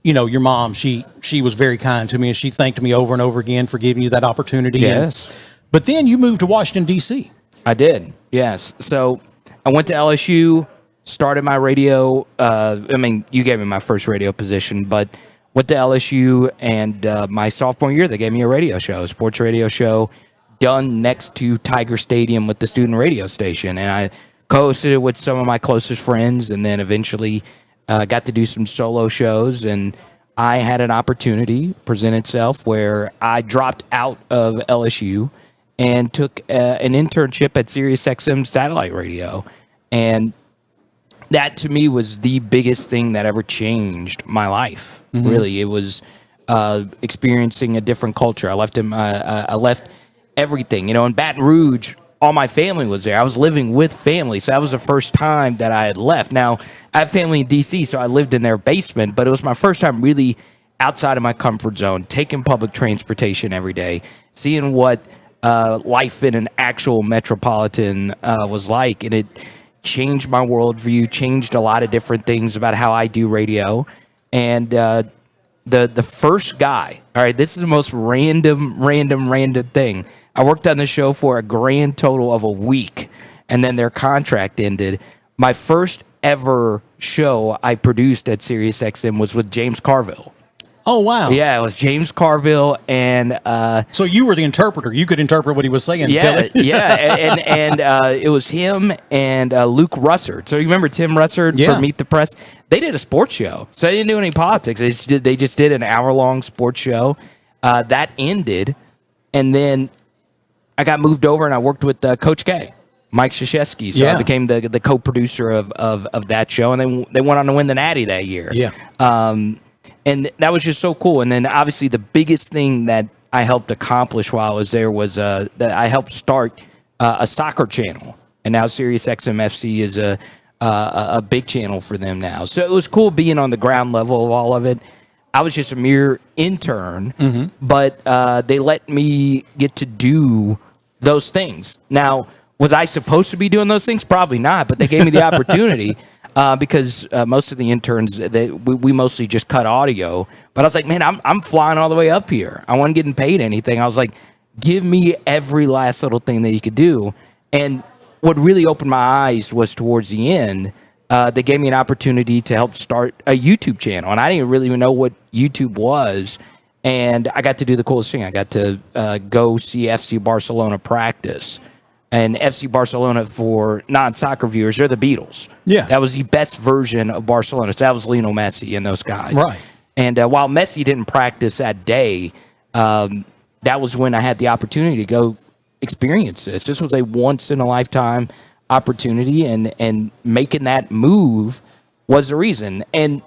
your mom she was very kind to me, and she thanked me over and over again for giving you that opportunity. Yes, but then you moved to Washington D.C. I did, yes. So I went to LSU, started my radio. You gave me my first radio position, but went to LSU, and my sophomore year, they gave me a sports radio show, done next to Tiger Stadium with the student radio station. And I co-hosted it with some of my closest friends, and then eventually got to do some solo shows. And I had an opportunity present itself where I dropped out of LSU and took an internship at SiriusXM satellite radio. And that, to me, was the biggest thing that ever changed my life. Mm-hmm. Really, it was experiencing a different culture. I left everything. In Baton Rouge, all my family was there. I was living with family, so that was the first time that I had left. Now, I have family in D.C., so I lived in their basement, but it was my first time really outside of my comfort zone, taking public transportation every day, seeing what life in an actual metropolitan was like, and it changed my worldview, changed a lot of different things about how I do radio. And the first guy, all right, this is the most random thing. I worked on the show for a grand total of a week, and then their contract ended. My first ever show I produced at SiriusXM was with James Carville. Oh, wow. Yeah, it was James Carville, and so you were the interpreter. You could interpret what he was saying. Yeah, and it was him and Luke Russert. So you remember Tim Russert for Meet the Press? They did a sports show, so they didn't do any politics. They just did an hour-long sports show. That ended, and then I got moved over, and I worked with Coach K, Mike Krzyzewski. So I became the co-producer of that show, and they went on to win the Natty that year. Yeah. And that was just so cool. And then obviously the biggest thing that I helped accomplish while I was there was that I helped start a soccer channel. And now SiriusXM FC is a big channel for them now. So it was cool being on the ground level of all of it. I was just a mere intern, but they let me get to do those things. Now, was I supposed to be doing those things? Probably not, but they gave me the opportunity. Because most of the interns, we mostly just cut audio. But I was like, man, I'm flying all the way up here. I wasn't getting paid anything. I was like, give me every last little thing that you could do. And what really opened my eyes was towards the end, they gave me an opportunity to help start a YouTube channel. And I didn't really even know what YouTube was. And I got to do the coolest thing. I got to go see FC Barcelona practice. And FC Barcelona, for non-soccer viewers, they're the Beatles. Yeah. That was the best version of Barcelona. So that was Lionel Messi and those guys. Right. And while Messi didn't practice that day, that was when I had the opportunity to go experience this. This was a once-in-a-lifetime opportunity, and making that move was the reason. And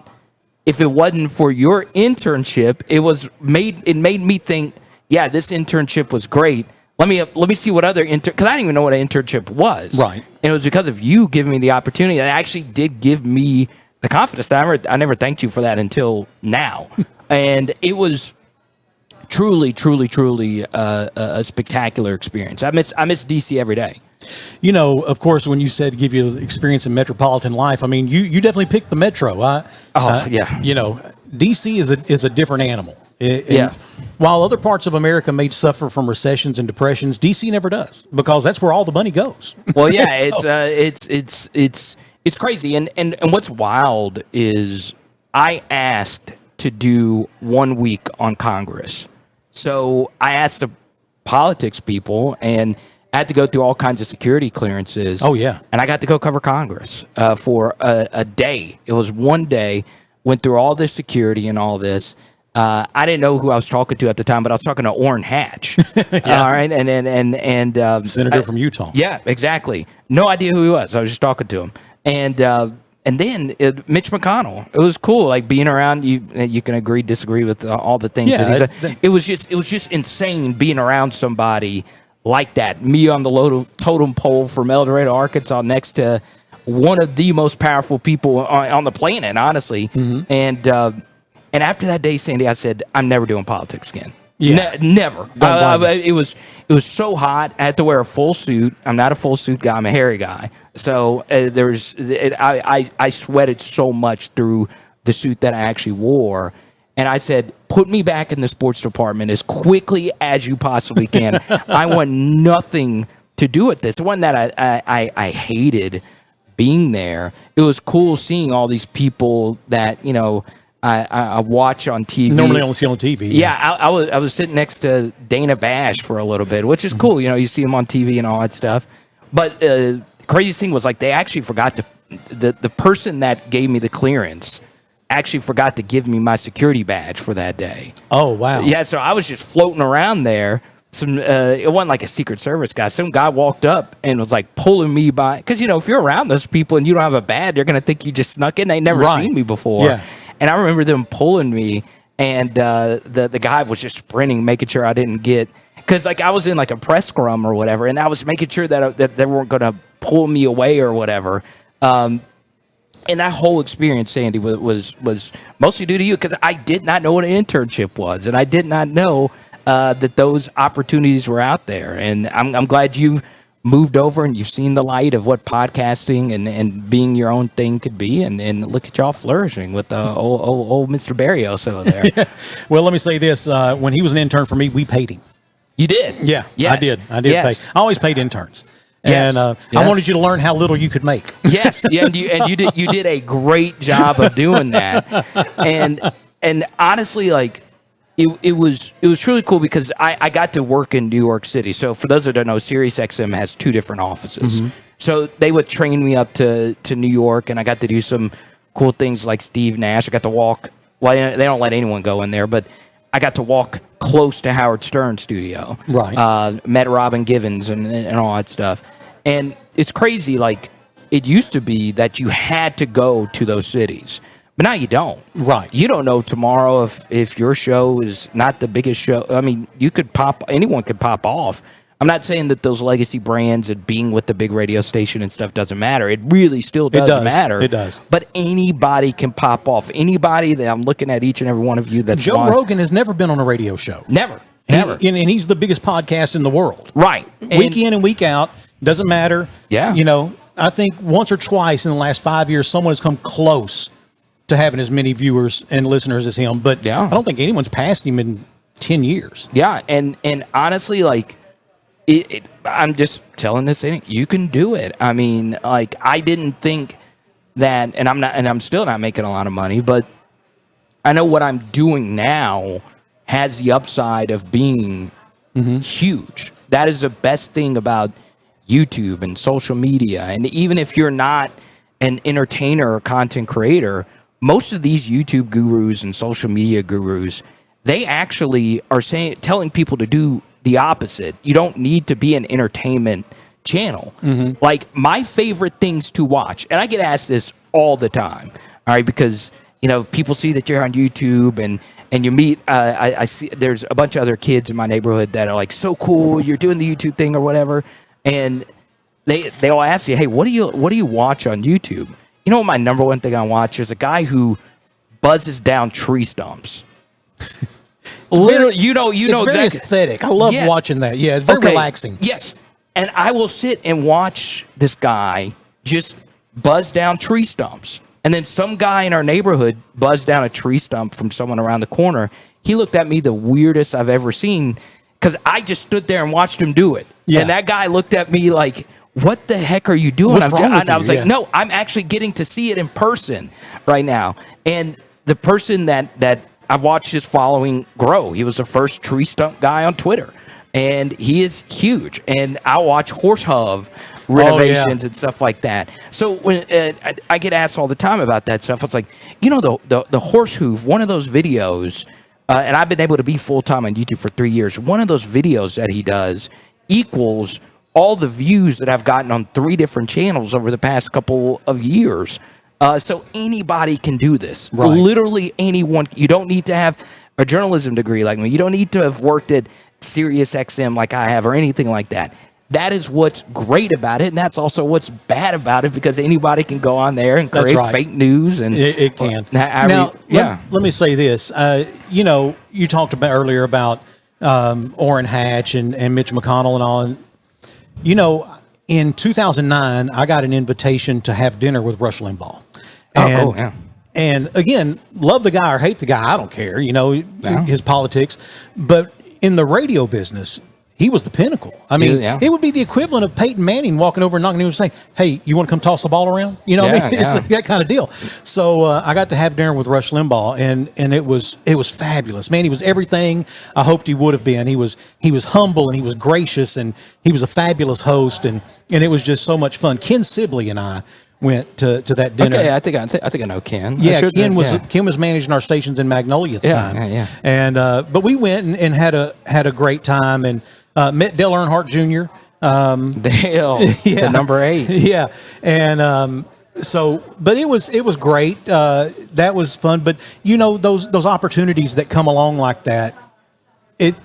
if it wasn't for your internship, it made me think, yeah, this internship was great. Let me see what other because I didn't even know what an internship was. Right. And it was because of you giving me the opportunity that actually did give me the confidence. I never thanked you for that until now. And it was truly a spectacular experience. I miss DC every day. You know, of course, when you said give you experience in metropolitan life, I mean, you definitely picked the metro. Yeah. You know, DC is a different animal. Yeah. While other parts of America may suffer from recessions and depressions, DC never does, because that's where all the money goes. Well, yeah, So- it's crazy. And what's wild is I asked to do 1 week on Congress. So I asked the politics people, and I had to go through all kinds of security clearances. Oh, yeah. And I got to go cover Congress for a day. It was 1 day, went through all this security and all this. I didn't know who I was talking to at the time, but I was talking to Orrin Hatch. All right. And Senator from Utah. Yeah, exactly. No idea who he was. I was just talking to him. And then Mitch McConnell. It was cool, like being around you. You can agree, disagree with all the things. Yeah, that he's it was just insane being around somebody like that. Me on the totem pole from El Dorado, Arkansas, next to one of the most powerful people on the planet, honestly. Mm-hmm. And after that day, Sandy, I said, I'm never doing politics again. Yeah. Never. Don't It was so hot. I had to wear a full suit. I'm not a full suit guy. I'm a hairy guy. So I sweated so much through the suit that I actually wore. And I said, put me back in the sports department as quickly as you possibly can. I want nothing to do with this. The one that I hated being there. It was cool seeing all these people that, I watch on TV. Normally only see on TV. Yeah, I was sitting next to Dana Bash for a little bit, which is cool. You see him on TV and all that stuff. But the craziest thing was, like, they actually forgot the person that gave me the clearance actually forgot to give me my security badge for that day. Oh, wow. Yeah, so I was just floating around there. It wasn't like a Secret Service guy. Some guy walked up and was like pulling me by, because if you're around those people and you don't have a badge, they're gonna think you just snuck in. They never seen me before. Yeah. And I remember them pulling me, and the guy was just sprinting, making sure I didn't get, because like I was in like a press scrum or whatever, and I was making sure that they weren't gonna pull me away or whatever. And that whole experience, Sandy, was mostly due to you, because I did not know what an internship was, and I did not know that those opportunities were out there. And I'm glad you moved over and you've seen the light of what podcasting and being your own thing could be, and look at y'all flourishing with old Mr. Barrios over there. Yeah. Well, let me say this: when he was an intern for me, we paid him. You did? Yeah, Yes. I did Yes. pay. I always paid interns. Yes. And Yes. I wanted you to learn how little you could make. Yes, yeah, and you did a great job of doing that, and honestly, like it was truly cool, because I got to work in New York City. So for those that don't know, SiriusXM has 2 different offices. Mm-hmm. So they would train me up to New York, and I got to do some cool things like Steve Nash. I got to walk. Well, they don't let anyone go in there, but I got to walk close to Howard Stern's studio. Right. Met Robin Givens and all that stuff. And it's crazy, like, it used to be that you had to go to those cities, but now you don't. Right. You don't know tomorrow if your show is not the biggest show. I mean, anyone could pop off. I'm not saying that those legacy brands and being with the big radio station and stuff doesn't matter. It really still does matter. It does. But anybody can pop off. Anybody that I'm looking at, each and every one of you that's Joe Rogan has never been on a radio show. Never. And he's the biggest podcast in the world. Right. Week in and week out. Doesn't matter. Yeah. I think once or twice in the last 5 years, someone has come close to having as many viewers and listeners as him. But I don't think anyone's passed him in 10 years. Yeah. And honestly, like, I'm just telling this thing, you can do it. I mean, like, I didn't think that, and I'm still not making a lot of money, but I know what I'm doing now has the upside of being huge. That is the best thing about YouTube and social media. And even if you're not an entertainer or content creator, most of these YouTube gurus and social media gurus, they actually are telling people to do the opposite. You don't need to be an entertainment channel. Like, my favorite things to watch, and I get asked this all the time, all right, because people see that you're on YouTube and you meet. I see there's a bunch of other kids in my neighborhood that are like, so cool, you're doing the YouTube thing or whatever, and they'll ask you, hey, what do you watch on YouTube? You know what my number one thing I watch is a guy who buzzes down tree stumps. Literally, you know, it's very aesthetic. I love watching that. Yeah, it's very relaxing. Yes, and I will sit and watch this guy just buzz down tree stumps, and then some guy in our neighborhood buzzed down a tree stump from someone around the corner. He looked at me the weirdest I've ever seen because I just stood there and watched him do it, and that guy looked at me like, "What the heck are you doing?" What's wrong with and I was you? like, "No, I'm actually getting to see it in person right now." And the person that I've watched his following grow. He was the first tree stump guy on Twitter, and he is huge. And I watch horse hove renovations and stuff like that. So when I get asked all the time about that stuff, it's like, you know, the horse hoof, one of those videos, and I've been able to be full-time on YouTube for 3 years. One of those videos that he does equals all the views that I've gotten on 3 different channels over the past couple of years. So anybody can do this. Right. Literally anyone. You don't need to have a journalism degree like me. You don't need to have worked at Sirius XM like I have or anything like that. That is what's great about it, and that's also what's bad about it, because anybody can go on there and create fake news. And it can. Let me say this. You know, you talked about earlier about Orrin Hatch and Mitch McConnell and all. And, you know, in 2009, I got an invitation to have dinner with Rush Limbaugh. And, and again, love the guy or hate the guy, I don't care, you know, his politics. But in the radio business, he was the pinnacle. I mean, it would be the equivalent of Peyton Manning walking over and knocking him and saying, "Hey, you want to come toss the ball around?" You know, it's like that kind of deal. So I got to have dinner with Rush Limbaugh, and it was fabulous. Man, he was everything I hoped he would have been. He was humble, and he was gracious, and he was a fabulous host, and it was just so much fun. Ken Sibley and I went to that dinner. Okay, I think I know Ken. Yeah, Ken was managing our stations in Magnolia at the time. And but we went and had a great time, and met Dale Earnhardt Jr. Dale, the number 8. Yeah, and so, but it was great. That was fun. But you know, those opportunities that come along like that,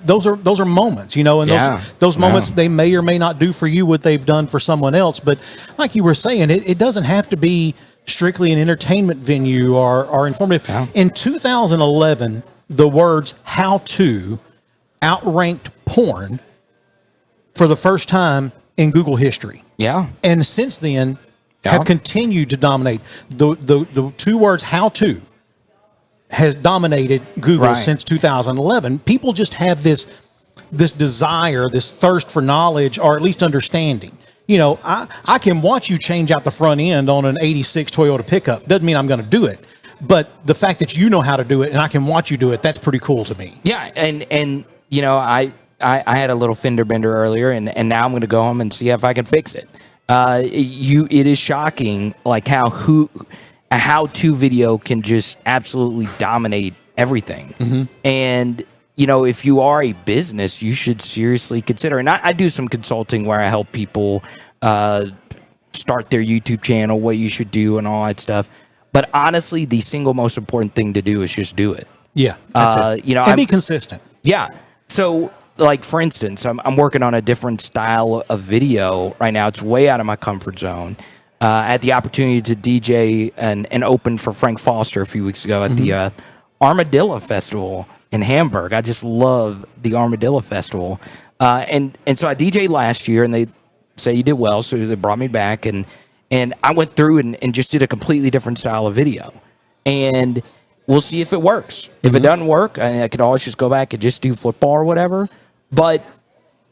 those are moments, you know, and those moments, they may or may not do for you what they've done for someone else. But like you were saying, it doesn't have to be strictly an entertainment venue or informative. Yeah. In 2011, the words "how to" outranked porn for the first time in Google history. Yeah. And since then have continued to dominate. The 2 words "how to" has dominated Google since 2011. People just have this desire, this thirst for knowledge, or at least understanding. You know, I can watch you change out the front end on an 86 Toyota pickup. Doesn't mean I'm going to do it. But the fact that you know how to do it and I can watch you do it, that's pretty cool to me. Yeah, and you know, I had a little fender bender earlier, and now I'm going to go home and see if I can fix it. It is shocking, like how a how-to video can just absolutely dominate everything. Mm-hmm. And you know, if you are a business, you should seriously consider. And I do some consulting where I help people start their YouTube channel, what you should do, and all that stuff. But honestly, the single most important thing to do is just do it. Yeah, that's it. You know, and be consistent. Yeah. So, like for instance, I'm working on a different style of video right now. It's way out of my comfort zone. I had the opportunity to DJ and open for Frank Foster a few weeks ago at the Armadillo Festival in Hamburg. I just love the Armadillo Festival. And so I DJed last year, and they say you did well, so they brought me back, and I went through and just did a completely different style of video. And we'll see if it works. If it doesn't work, I could always just go back and just do football or whatever. But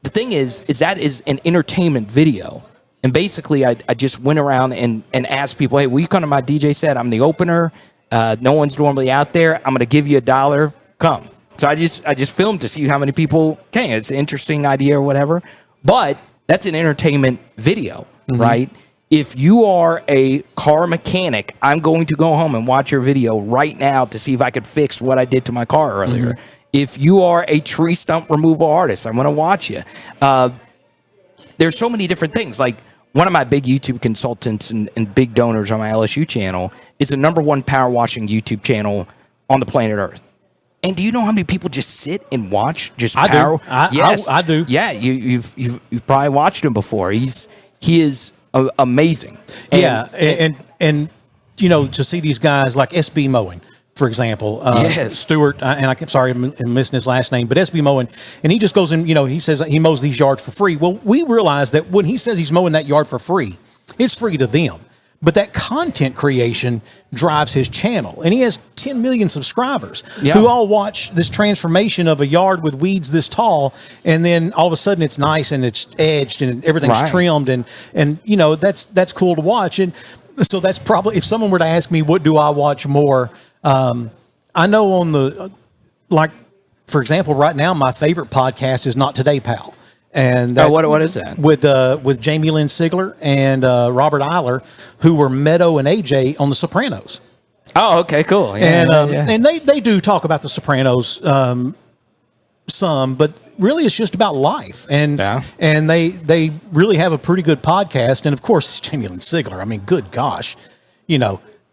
the thing is that is an entertainment video. And basically, I just went around and asked people, hey, will you come to my DJ set? I'm the opener. No one's normally out there. I'm going to give you $1. Come. So I just filmed to see how many people came. It's an interesting idea or whatever. But that's an entertainment video, right? If you are a car mechanic, I'm going to go home and watch your video right now to see if I could fix what I did to my car earlier. If you are a tree stump removal artist, I'm going to watch you. There's so many different things. Like one of my big YouTube consultants and big donors on my LSU channel is the #1 power washing YouTube channel on the planet Earth. And do you know how many people just sit and watch power? Yes, I do. Yeah, you've probably watched him before. He is amazing. And to see these guys like SB Mowing, for example, Stewart, and I'm sorry, I'm missing his last name, but SB Mowing, and he just goes in, he says he mows these yards for free. Well, we realize that when he says he's mowing that yard for free, it's free to them. But that content creation drives his channel. And he has 10 million subscribers who all watch this transformation of a yard with weeds this tall. And then all of a sudden it's nice and it's edged and everything's trimmed. And that's cool to watch. And so that's probably, if someone were to ask me, what do I watch more? I know on for example, right now, my favorite podcast is Not Today, Pal. And what is that? With Jamie Lynn Sigler and Robert Eiler, who were Meadow and AJ on The Sopranos. Oh, okay, cool. And they do talk about The Sopranos some, but really it's just about life. And they really have a pretty good podcast. And of course, Jamie Lynn Sigler. I mean, good gosh,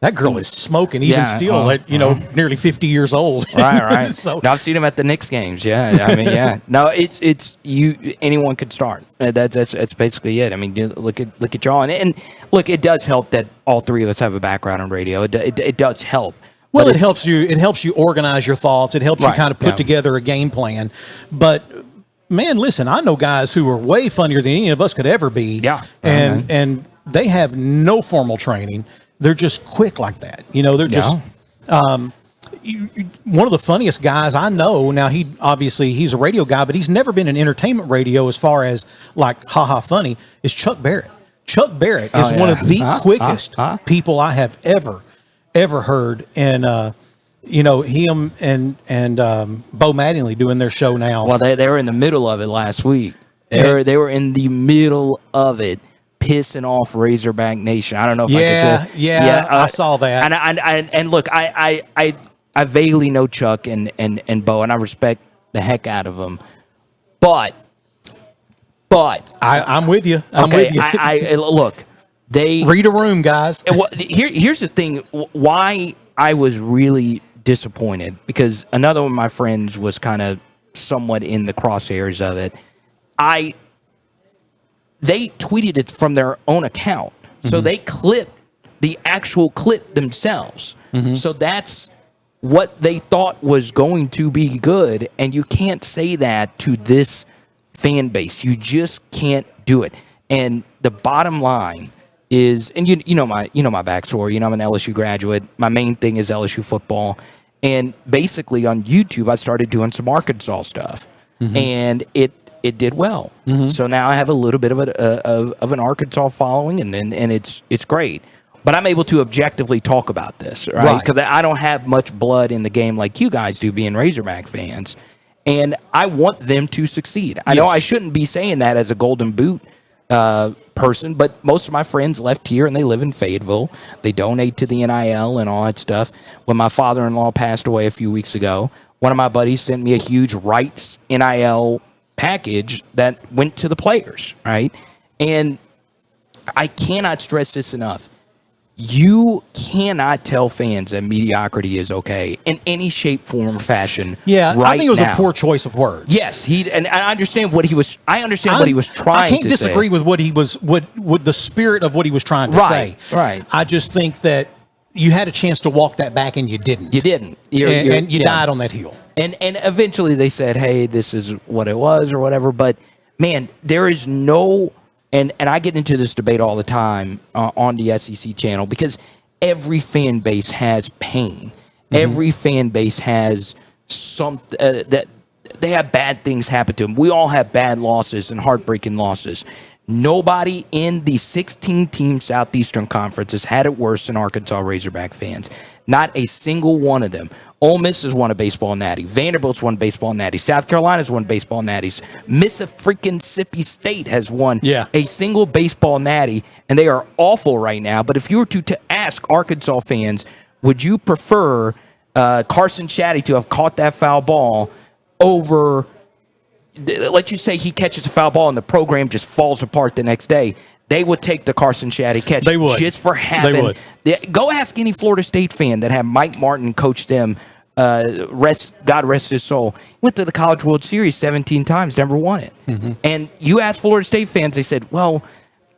that girl is smoking even still at nearly 50 years old. Right. So I've seen him at the Knicks games. Yeah. I mean, No, it's you. Anyone could start. That's basically it. I mean, look at y'all, and look, it does help that all three of us have a background in radio. It does help. Well, it helps you organize your thoughts. It helps you kind of put together a game plan. But man, listen, I know guys who are way funnier than any of us could ever be. Yeah. And they have no formal training. They're just quick like that. They're just one of the funniest guys I know. Now, he's a radio guy, but he's never been in entertainment radio as far as like, haha, funny, is Chuck Barrett. Chuck Barrett is one of the quickest people I have ever heard. And, him and Bo Mattingly doing their show now. Well, they were in the middle of it last week. They were in the middle of it, pissing off Razorback Nation. I don't know if I saw that. And look, I vaguely know Chuck and Bo, and I respect the heck out of them. But I'm with you. With you. Look, they read a room, guys. Here's the thing: why I was really disappointed, because another one of my friends was kind of somewhat in the crosshairs of it. They tweeted it from their own account. So they clipped the actual clip themselves. So that's what they thought was going to be good. And you can't say that to this fan base. You just can't do it. And the bottom line is, and you know my backstory. I'm an LSU graduate. My main thing is LSU football. And basically on YouTube, I started doing some Arkansas stuff. And it did well. So now I have a little bit of an Arkansas following, and it's great. But I'm able to objectively talk about this, right? Because I don't have much blood in the game like you guys do, being Razorback fans. And I want them to succeed. I know I shouldn't be saying that as a Golden Boot person, but most of my friends left here and they live in Fayetteville. They donate to the NIL and all that stuff. When my father-in-law passed away a few weeks ago, one of my buddies sent me a huge rights NIL package that went to the players, right? And I cannot stress this enough. You cannot tell fans that mediocrity is okay in any shape, form, or fashion. Yeah, I think it was a poor choice of words. Yes, and I understand what he was. I understand what he was trying to say. I can't disagree with what he was. What the spirit of what he was trying to say. Right. I just think that you had a chance to walk that back and you didn't. You didn't. And you died on that hill. And eventually they said, hey, this is what it was or whatever. But, man, there is no – and I get into this debate all the time on the SEC channel, because every fan base has pain. Every fan base has something that they have bad things happen to them. We all have bad losses and heartbreaking losses. Nobody in the 16-team Southeastern Conference has had it worse than Arkansas Razorback fans. Not a single one of them. Ole Miss has won a baseball natty. Vanderbilt's won baseball natty. South Carolina's won baseball natties. Mississippi State has won a single baseball natty, and they are awful right now. But if you were to ask Arkansas fans, would you prefer Carson Shaddy to have caught that foul ball over, let's just say he catches a foul ball and the program just falls apart the next day? They would take the Carson Shaddy catch. They would. Just for having. Go ask any Florida State fan that had Mike Martin coach them. God rest his soul. Went to the College World Series 17 times, never won it. And you ask Florida State fans, they said, well,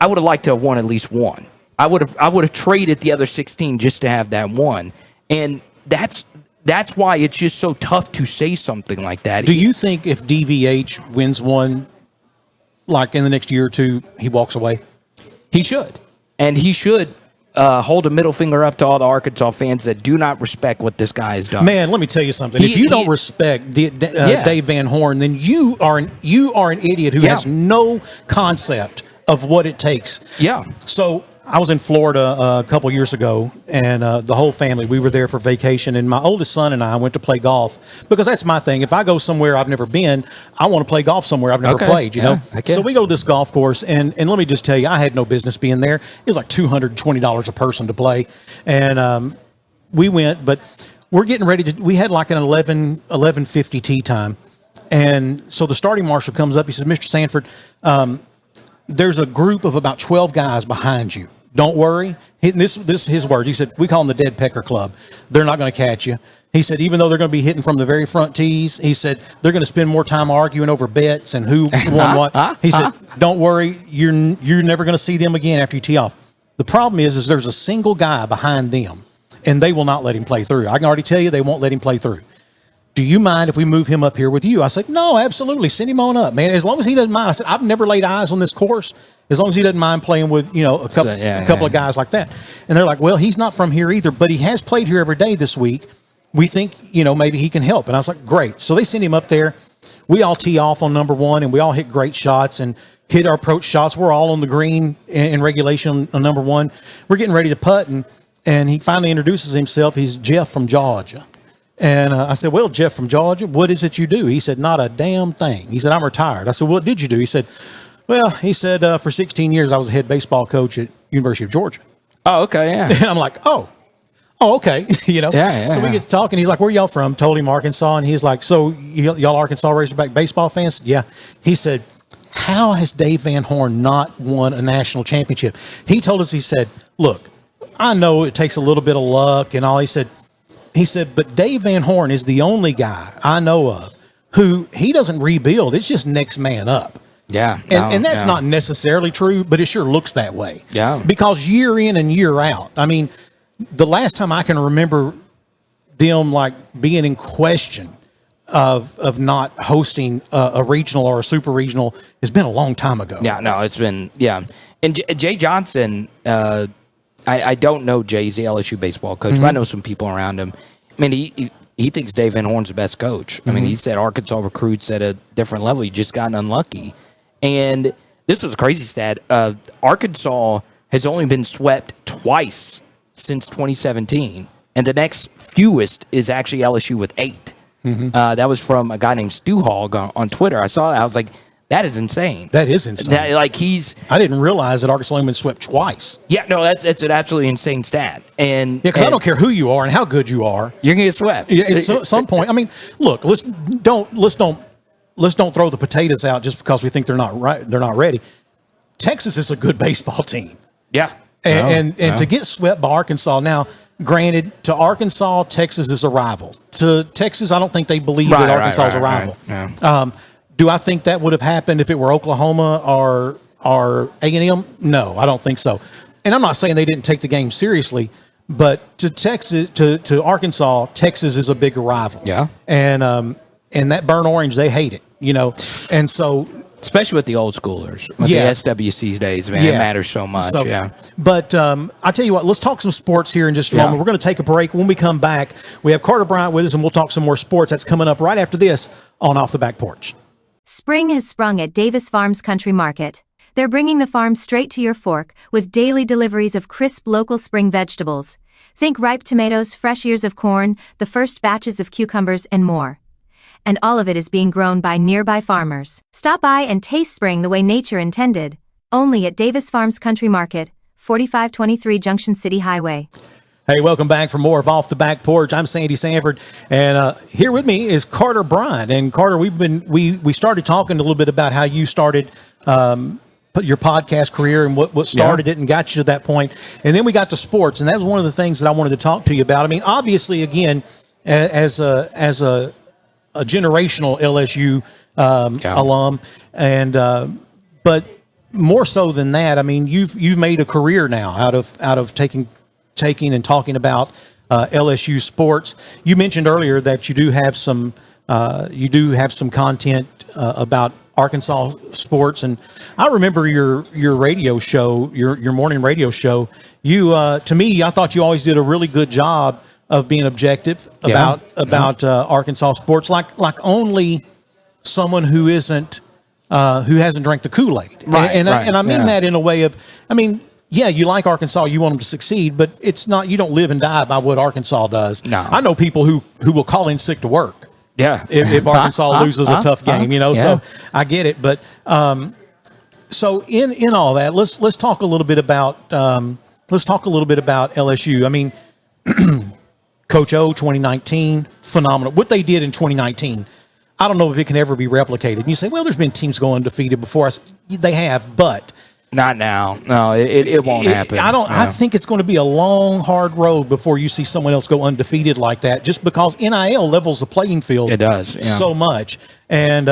I would have liked to have won at least one. I would have traded the other 16 just to have that one. And that's why it's just so tough to say something like that. Do you think if DVH wins one, like in the next year or two, he walks away? He should. And he should hold a middle finger up to all the Arkansas fans that do not respect what this guy has done. Man, let me tell you something. If you don't respect Dave Van Horn, then you are an idiot who has no concept of what it takes. Yeah. So I was in Florida a couple years ago, and the whole family, we were there for vacation, and my oldest son and I went to play golf, because that's my thing. If I go somewhere I've never been, I want to play golf somewhere I've never played, you know? So we go to this golf course, and let me just tell you, I had no business being there. It was like $220 a person to play, and we went, but we're getting ready to, we had like an 11:50 tee time, and so the starting marshal comes up, he says, Mr. Sanford, there's a group of about 12 guys behind you. Don't worry. This is his words. He said, we call them the Dead Pecker Club. They're not going to catch you. He said, even though they're going to be hitting from the very front tees, he said, they're going to spend more time arguing over bets and who won what. He said, don't worry. You're never going to see them again after you tee off. The problem is there's a single guy behind them, and they will not let him play through. I can already tell you they won't let him play through. Do you mind if we move him up here with you? I said, no, absolutely. Send him on up, man. As long as he doesn't mind. I said, I've never laid eyes on this course. As long as he doesn't mind playing with, a couple of guys like that. And they're like, well, he's not from here either, but he has played here every day this week. We think, maybe he can help. And I was like, great. So they send him up there. We all tee off on number one, and we all hit great shots and hit our approach shots. We're all on the green in regulation on number one. We're getting ready to putt, and he finally introduces himself. He's Jeff from Georgia. And I said, well, Jeff from Georgia, what is it you do? He said, not a damn thing. He said, I'm retired. I said, what did you do? He said, for 16 years, I was a head baseball coach at University of Georgia. Oh, okay, yeah. And I'm like, oh, okay. So we get to talking. He's like, where y'all from? Told him Arkansas. And he's like, so y'all Arkansas Razorback baseball fans? Yeah. He said, how has Dave Van Horn not won a national championship? He told us, he said, look, I know it takes a little bit of luck and all. He said, but Dave Van Horn is the only guy I know of who he doesn't rebuild. It's just next man up. Yeah. And that's not necessarily true, but it sure looks that way. Yeah. Because year in and year out, I mean, the last time I can remember them like being in question of not hosting a regional or a super regional has been a long time ago. Yeah, no, it's been, And Jay Johnson, I don't know Jay's the LSU baseball coach, but I know some people around him. I mean, he thinks Dave Van Horn's the best coach. I mean, he said Arkansas recruits at a different level. He just gotten unlucky. And this was a crazy stat. Arkansas has only been swept twice since 2017. And the next fewest is actually LSU with 8. That was from a guy named Stu Hogg on Twitter. I saw that. I was like, that is insane. That is insane. I didn't realize that Arkansas only been swept twice. Yeah, no, it's an absolutely insane stat. And because I don't care who you are and how good you are, you're gonna get swept. Yeah, at some point. I mean, look, let's don't throw the potatoes out just because we think they're not right. They're not ready. Texas is a good baseball team. Yeah, and to get swept by Arkansas now. Granted, to Arkansas, Texas is a rival. To Texas, I don't think they believe that Arkansas is a rival. Yeah. Do I think that would have happened if it were Oklahoma or A&M? No, I don't think so. And I'm not saying they didn't take the game seriously, but to Texas, to Arkansas, Texas is a bigger rival. Yeah. And that burnt orange, they hate it, And so, especially with the old schoolers, with the SWC days, man, it matters so much. But I tell you what, let's talk some sports here in just a moment. We're going to take a break. When we come back, we have Carter Bryant with us, and we'll talk some more sports. That's coming up right after this on Off the Back Porch. Spring has sprung at Davis Farms Country Market. They're bringing the farm straight to your fork with daily deliveries of crisp local spring vegetables. Think ripe tomatoes, fresh ears of corn, the first batches of cucumbers, and more. And all of it is being grown by nearby farmers. Stop by and taste spring the way nature intended. Only at Davis Farms Country Market, 4523 Junction City Highway. Hey, welcome back for more of Off the Back Porch. I'm Sandy Sanford, and here with me is Carter Bryant. And Carter, we started talking a little bit about how you started your podcast career and what started it and got you to that point. And then we got to sports, and that was one of the things that I wanted to talk to you about. I mean, obviously, again, as a generational LSU alum, and but more so than that, I mean, you've made a career now out of taking and talking about LSU sports. You mentioned earlier that you do have some content about Arkansas sports, and I remember your radio show, your morning radio show. You to me, I thought you always did a really good job of being objective about Arkansas sports, like only someone who isn't who hasn't drank the Kool-Aid. And I mean that in a way of, I mean, yeah, you like Arkansas, you want them to succeed, but it's not, you don't live and die by what Arkansas does. No. I know people who will call in sick to work. Yeah. If Arkansas loses a tough game, so I get it. But so in all that, let's talk a little bit about LSU. I mean, Coach O 2019, phenomenal. What they did in 2019, I don't know if it can ever be replicated. And you say, well, there's been teams go undefeated before us. They have, but not now. No, it won't happen. I think it's going to be a long, hard road before you see someone else go undefeated like that, just because NIL levels the playing field. It does so much, and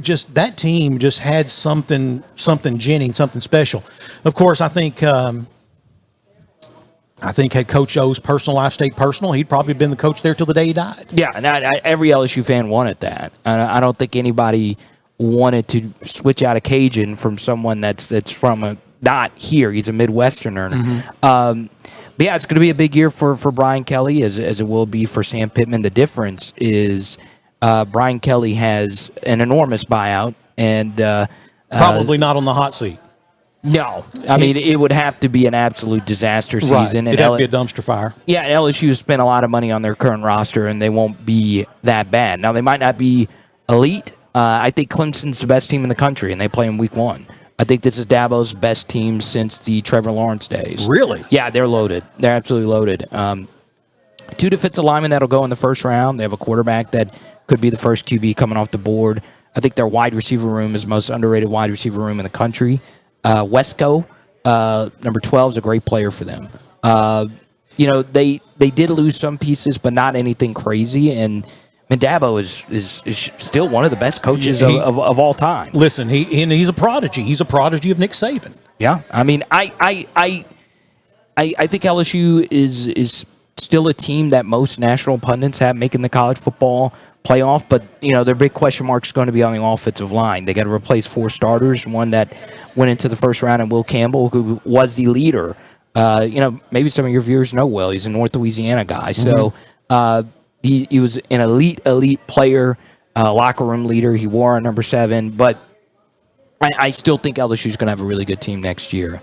just that team just had something Jennings, something special. Of course, I think had Coach O's personal life stayed personal, he'd probably been the coach there till the day he died. Yeah, and every LSU fan wanted that. I don't think anybody wanted to switch out a Cajun from someone that's from not here. He's a Midwesterner. Mm-hmm. But yeah, it's going to be a big year for Brian Kelly, as it will be for Sam Pittman. The difference is Brian Kelly has an enormous buyout, and probably not on the hot seat. No, I mean, it would have to be an absolute disaster season. It'd have to be a dumpster fire. Yeah, LSU spent a lot of money on their current roster, and they won't be that bad. Now, they might not be elite. I think Clemson's the best team in the country, and they play in week 1. I think this is Dabo's best team since the Trevor Lawrence days. Really? Yeah, they're loaded. They're absolutely loaded. 2 defensive linemen that'll go in the first round. They have a quarterback that could be the first QB coming off the board. I think their wide receiver room is the most underrated wide receiver room in the country. Wesco, number 12, is a great player for them. They did lose some pieces, but not anything crazy. And Dabo is still one of the best coaches of all time. Listen, he's a prodigy. He's a prodigy of Nick Saban. Yeah, I mean, I think LSU is still a team that most national pundits have making the college football playoff, but their big question mark is going to be on the offensive line. They got to replace 4 starters, one that went into the first round, and Will Campbell, who was the leader. Maybe some of your viewers know Will. He's a North Louisiana guy, so he was an elite player, locker room leader. He wore a number 7, but I still think LSU is going to have a really good team next year.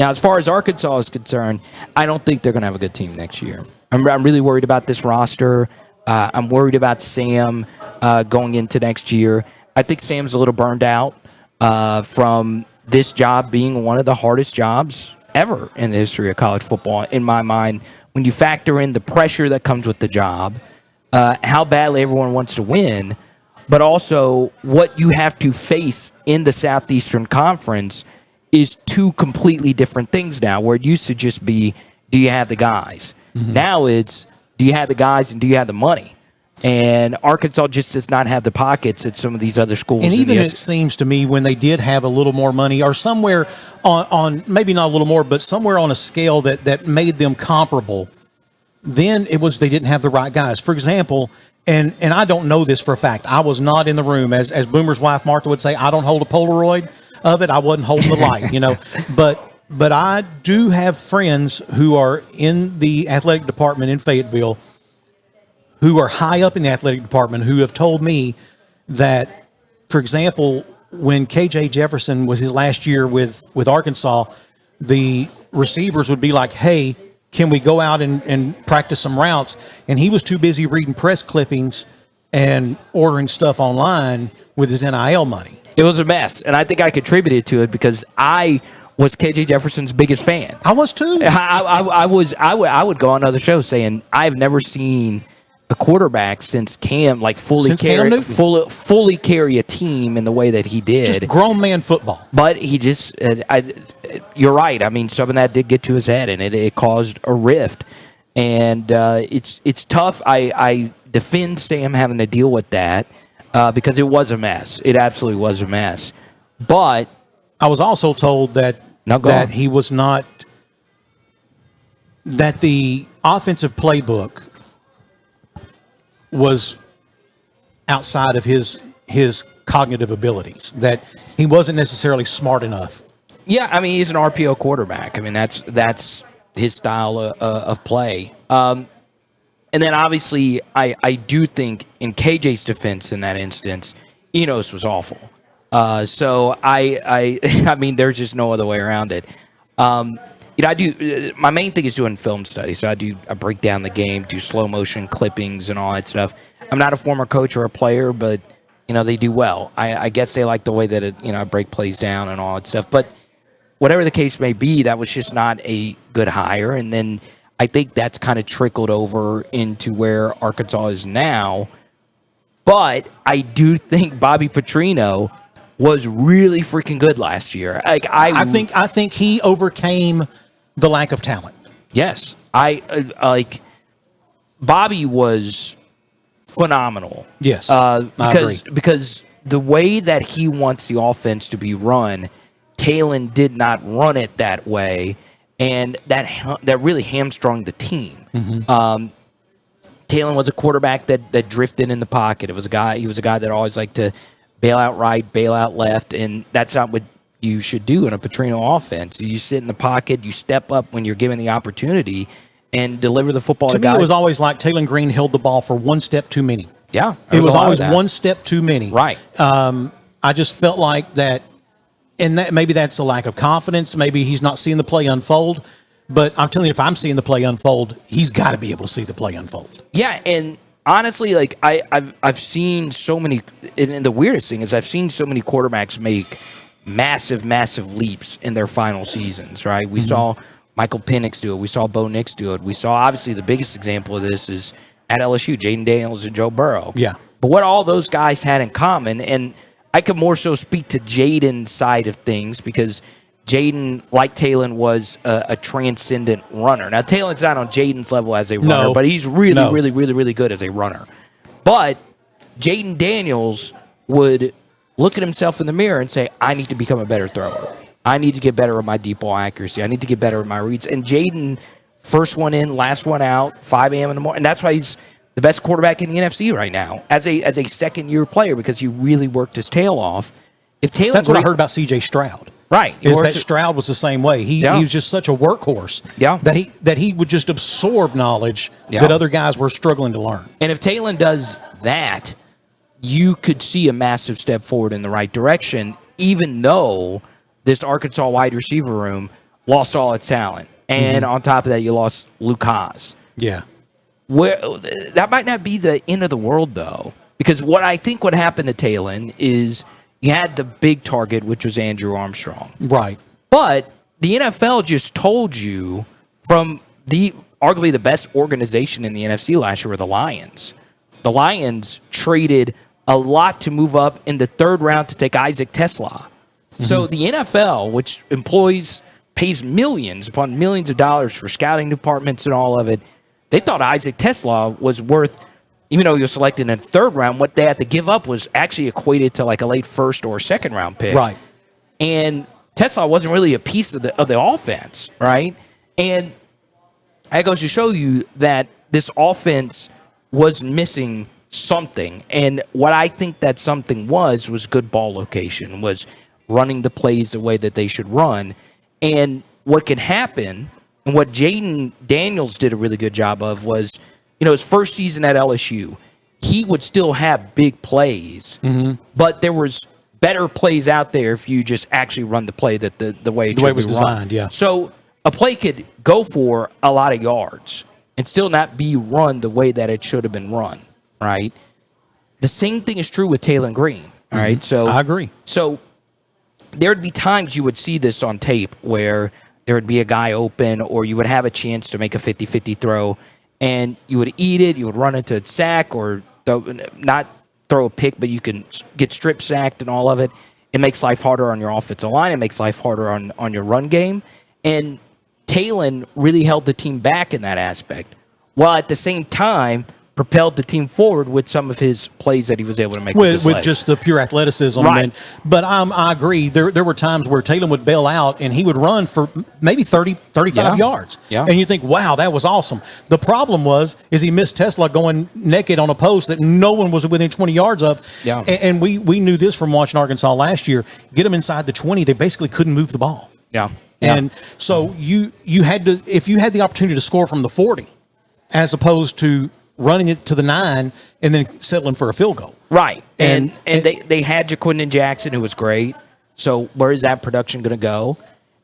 Now, as far as Arkansas is concerned, I don't think they're going to have a good team next year. I'm really worried about this roster. I'm worried about Sam going into next year. I think Sam's a little burned out from this job being one of the hardest jobs ever in the history of college football, in my mind. When you factor in the pressure that comes with the job, how badly everyone wants to win, but also what you have to face in the Southeastern Conference is 2 completely different things now, where it used to just be, do you have the guys? Mm-hmm. Now it's, do you have the guys and do you have the money? And Arkansas just does not have the pockets at some of these other schools. And even it seems to me when they did have a little more money, or somewhere on maybe not a little more, but somewhere on a scale that made them comparable, then it was they didn't have the right guys. For example, and I don't know this for a fact, I was not in the room. As Boomer's wife Martha would say, I don't hold a Polaroid of it. I wasn't holding the light, But I do have friends who are in the athletic department in Fayetteville, who are high up in the athletic department, who have told me that, for example, when KJ Jefferson was his last year with Arkansas, the receivers would be like, hey, can we go out and practice some routes? And he was too busy reading press clippings and ordering stuff online with his NIL money. It was a mess, and I think I contributed to it because I was KJ Jefferson's biggest fan. I was too. I would go on other shows saying I've never seen a quarterback since Cam fully carry a team in the way that he did. Just grown man football. But he just, you're right. I mean, some of that did get to his head, and it caused a rift. And it's tough. I defend Sam having to deal with that because it was a mess. It absolutely was a mess. But I was also told that he was not, that the offensive playbook was outside of his cognitive abilities, that he wasn't necessarily smart enough. Yeah, I mean, he's an RPO quarterback. I mean, that's his style of play. And then obviously, I do think in KJ's defense in that instance, Enos was awful. So I mean, there's just no other way around it. I do. My main thing is doing film study. So I break down the game, do slow motion clippings and all that stuff. I'm not a former coach or a player, but they do well. I guess they like the way that I break plays down and all that stuff. But whatever the case may be, that was just not a good hire. And then I think that's kind of trickled over into where Arkansas is now. But I do think Bobby Petrino was really freaking good last year. I think he overcame the lack of talent. Yes, Bobby was phenomenal. Yes, I agree. Because the way that he wants the offense to be run, Talon did not run it that way, and that really hamstrung the team. Mm-hmm. Talon was a quarterback that drifted in the pocket. He was a guy that always liked to bail out right, bail out left, and that's not what you should do in a Petrino offense. You sit in the pocket, you step up when you're given the opportunity, and deliver the football. To me, it was always like Talon Green held the ball for one step too many. Yeah, it was always one step too many. Right. I just felt like that, and that maybe that's a lack of confidence. Maybe he's not seeing the play unfold. But I'm telling you, if I'm seeing the play unfold, he's got to be able to see the play unfold. Yeah, and honestly, I've seen so many, and the weirdest thing is I've seen so many quarterbacks make massive leaps in their final seasons, right? We saw Michael Penix do it. We saw Bo Nix do it. We saw, obviously, the biggest example of this is at LSU, Jaden Daniels and Joe Burrow. Yeah. But what all those guys had in common, and I could more so speak to Jaden's side of things because Jaden, like Talon, was a transcendent runner. Now, Talon's not on Jaden's level as a runner, but he's really good as a runner. But Jaden Daniels would look at himself in the mirror and say, I need to become a better thrower. I need to get better at my deep ball accuracy. I need to get better at my reads. And Jaden, first one in, last one out, 5 a.m. in the morning. And that's why he's the best quarterback in the NFC right now as a second-year player because he really worked his tail off. That's what I heard about C.J. Stroud. Right. Is that Stroud was the same way. He was just such a workhorse that he would just absorb knowledge that other guys were struggling to learn. And if Talon does that, you could see a massive step forward in the right direction, even though this Arkansas wide receiver room lost all its talent. And on top of that, you lost Luke Haas. Yeah. That might not be the end of the world, though, because what I think would happen to Talon is you had the big target, which was Andrew Armstrong. Right. But the NFL just told you from arguably the best organization in the NFC last year were the Lions. The Lions traded a lot to move up in the third round to take Isaac Tesla. So the NFL, which pays millions upon millions of dollars for scouting departments and all of it, they thought Isaac Tesla was worth, even though he was selected in the third round, what they had to give up was actually equated to like a late first or second round pick. Right. And Tesla wasn't really a piece of the offense, right? And that goes to show you that this offense was missing something. And what I think that something was good ball location, was running the plays the way that they should run. And what can happen, and what Jaden Daniels did a really good job of was, his first season at LSU, he would still have big plays, but there was better plays out there if you just actually run the play that the way it was designed. Yeah. So a play could go for a lot of yards and still not be run the way that it should have been run, right? The same thing is true with Talon Green, all right? So I agree. So there would be times you would see this on tape where there would be a guy open or you would have a chance to make a 50-50 throw, and you would eat it, you would run into a sack or not throw a pick, but you can get strip sacked and all of it. It makes life harder on your offensive line. It makes life harder on your run game. And Talon really held the team back in that aspect, while at the same time propelled the team forward with some of his plays that he was able to make with just the pure athleticism. Right. But I agree. There were times where Taylor would bail out and he would run for maybe 30, 35 yards. Yeah. And you think, wow, that was awesome. The problem is he missed Tesla going naked on a post that no one was within 20 yards of. Yeah. And we knew this from watching Arkansas last year. Get them inside the 20, they basically couldn't move the ball. Yeah. And so you had to, if you had the opportunity to score from the 40, as opposed to running it to the 9 and then settling for a field goal. Right. And they had Jaquindon Jackson, who was great. So where is that production going to go?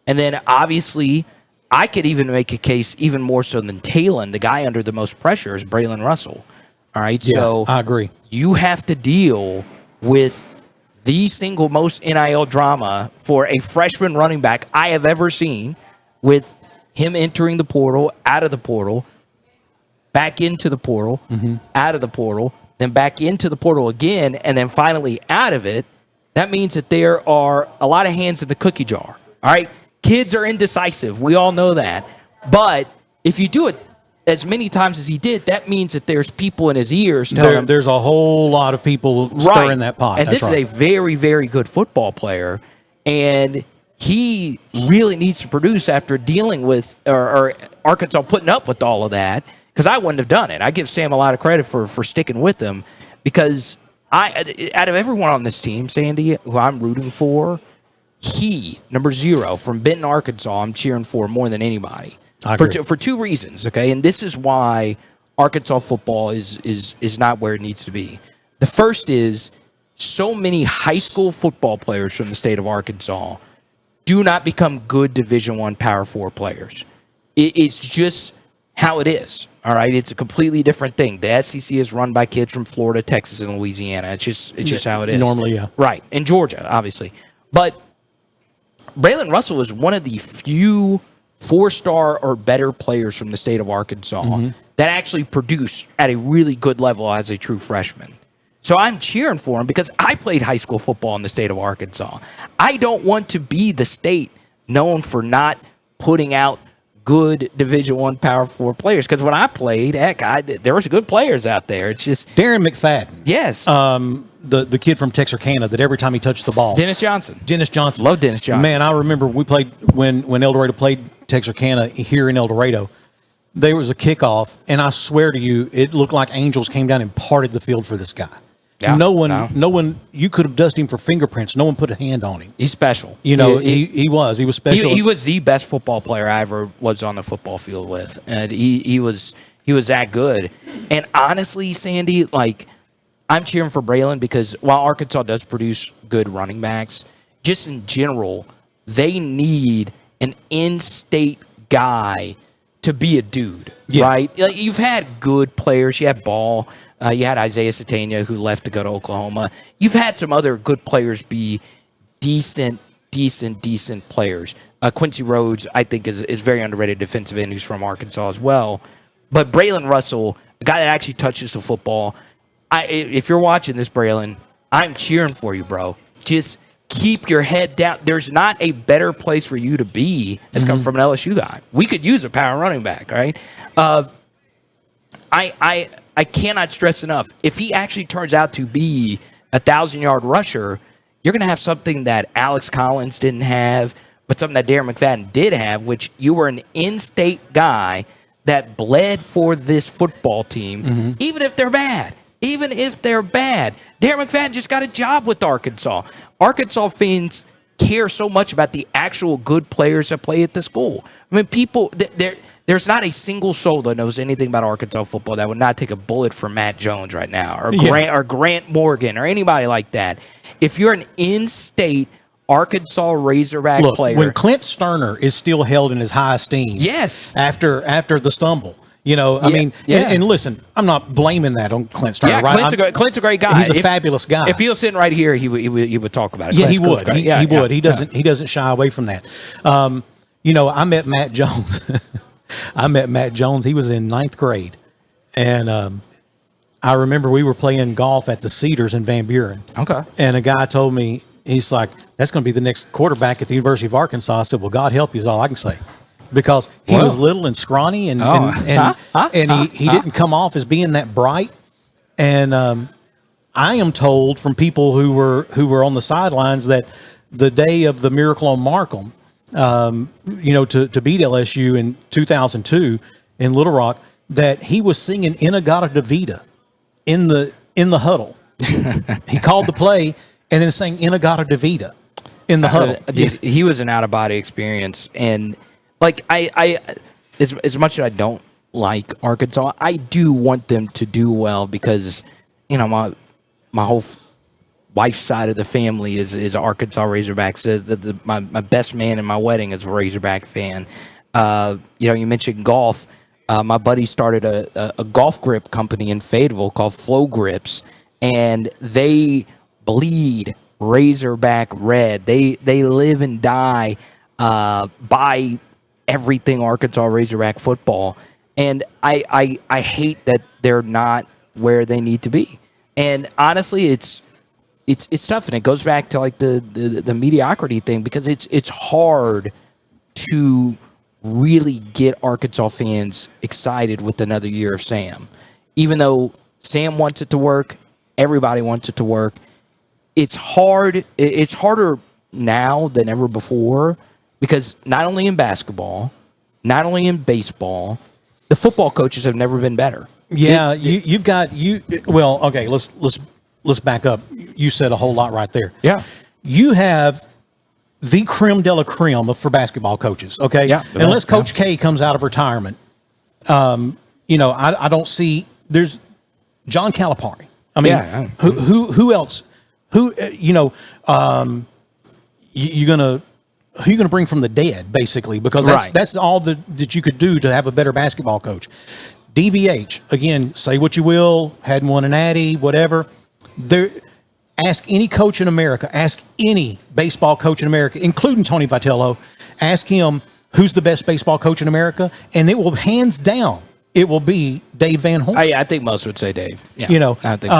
And then obviously I could even make a case even more so than Talon. The guy under the most pressure is Braylon Russell. All right. Yeah, so I agree. You have to deal with the single most NIL drama for a freshman running back I have ever seen, with him entering the portal, out of the portal, back into the portal, out of the portal, then back into the portal again, and then finally out of it. That means that there are a lot of hands in the cookie jar. All right? Kids are indecisive. We all know that. But if you do it as many times as he did, that means that there's people in his ears telling him. There's a whole lot of people stirring that pot. And this is a very, very good football player. And he really needs to produce after dealing with or Arkansas putting up with all of that. Because I wouldn't have done it. I give Sam a lot of credit for sticking with him, because out of everyone on this team, Sandy, who I'm rooting for, he, number 0 from Benton, Arkansas, I'm cheering for more than anybody. For 2 reasons, okay? And this is why Arkansas football is not where it needs to be. The first is so many high school football players from the state of Arkansas do not become good Division I Power 4 players. It's just how it is. All right, it's a completely different thing. The SEC is run by kids from Florida, Texas, and Louisiana. It's just how it is. Normally, yeah. Right, and Georgia, obviously. But Braylon Russell is one of the few 4-star or better players from the state of Arkansas that actually produce at a really good level as a true freshman. So I'm cheering for him because I played high school football in the state of Arkansas. I don't want to be the state known for not putting out good Division I Power 4 players, because when I played, there was good players out there. It's just Darren McFadden. Yes. The kid from Texarkana that every time he touched the ball. Dennis Johnson. Love Dennis Johnson. Man, I remember we played when El Dorado played Texarkana here in El Dorado. There was a kickoff, and I swear to you, it looked like angels came down and parted the field for this guy. Yeah, no one, you could have dusted him for fingerprints. No one put a hand on him. He's special. He was special. He was the best football player I ever was on the football field with. And he was that good. And honestly, Sandy, like, I'm cheering for Braylon because while Arkansas does produce good running backs, just in general, they need an in-state guy to be a dude, right? Like, you've had good players. You had Ball. You had Isaiah Satania, who left to go to Oklahoma. You've had some other good players be decent players. Quincy Rhodes, I think, is very underrated defensive end who's from Arkansas as well. But Braylon Russell, a guy that actually touches the football, if you're watching this, Braylon, I'm cheering for you, bro. Just keep your head down. There's not a better place for you to be as coming from an LSU guy. We could use a power running back, right? I cannot stress enough, if he actually turns out to be a 1,000-yard rusher, you're going to have something that Alex Collins didn't have, but something that Darren McFadden did have, which you were an in-state guy that bled for this football team, even if they're bad. Even if they're bad. Darren McFadden just got a job with Arkansas. Arkansas fans care so much about the actual good players that play at the school. I mean, people, there's not a single soul that knows anything about Arkansas football that would not take a bullet for Matt Jones right now, or Grant Morgan, or anybody like that. If you're an in-state Arkansas Razorback player, when Clint Sterner is still held in his high esteem, after the stumble, I mean, and listen, I'm not blaming that on Clint Sterner. Right? Clint's a great guy. He's a fabulous guy. If he was sitting right here, he would talk about it. Yeah, he would. He would. He doesn't shy away from that. I met Matt Jones. He was in 9th grade, and I remember we were playing golf at the Cedars in Van Buren. Okay. And a guy told me, he's like, "That's going to be the next quarterback at the University of Arkansas." I said, "Well, God help you," is all I can say. because he was little and scrawny, and he didn't come off as being that bright. And I am told from people who were on the sidelines that the day of the Miracle on Markham, to beat LSU in 2002 in Little Rock, that he was singing Inagata Davida in the huddle. He called the play and then sang Inagata Davida in the huddle. Dude, he was an out of body experience, and like I as much as I don't like Arkansas, I do want them to do well because my whole wife's side of the family is Arkansas Razorbacks. My best man in my wedding is a Razorback fan. You mentioned golf. My buddy started a golf grip company in Fayetteville called Flow Grips, and they bleed Razorback red. They live and die by everything Arkansas Razorback football, and I hate that they're not where they need to be. And honestly, it's tough, and it goes back to like the mediocrity thing, because it's hard to really get Arkansas fans excited with another year of Sam. Even though Sam wants it to work, everybody wants it to work. It's hard. It's harder now than ever before, because not only in basketball, not only in baseball, the football coaches have never been better. Yeah, you've got. Well, okay, let's back up. You said a whole lot right there. Yeah. You have the creme de la creme for basketball coaches, okay? Yeah. Unless Coach K comes out of retirement, I don't see. There's John Calipari. I mean, who else? Who you're gonna bring from the dead, basically, because that's all that you could do to have a better basketball coach. DVH, again, say what you will, hadn't won an Addy, whatever. Ask any coach in America, ask any baseball coach in America, including Tony Vitello, ask him who's the best baseball coach in America, and it will, hands down, it will be Dave Van Horn. I think most would say Dave. Yeah, I think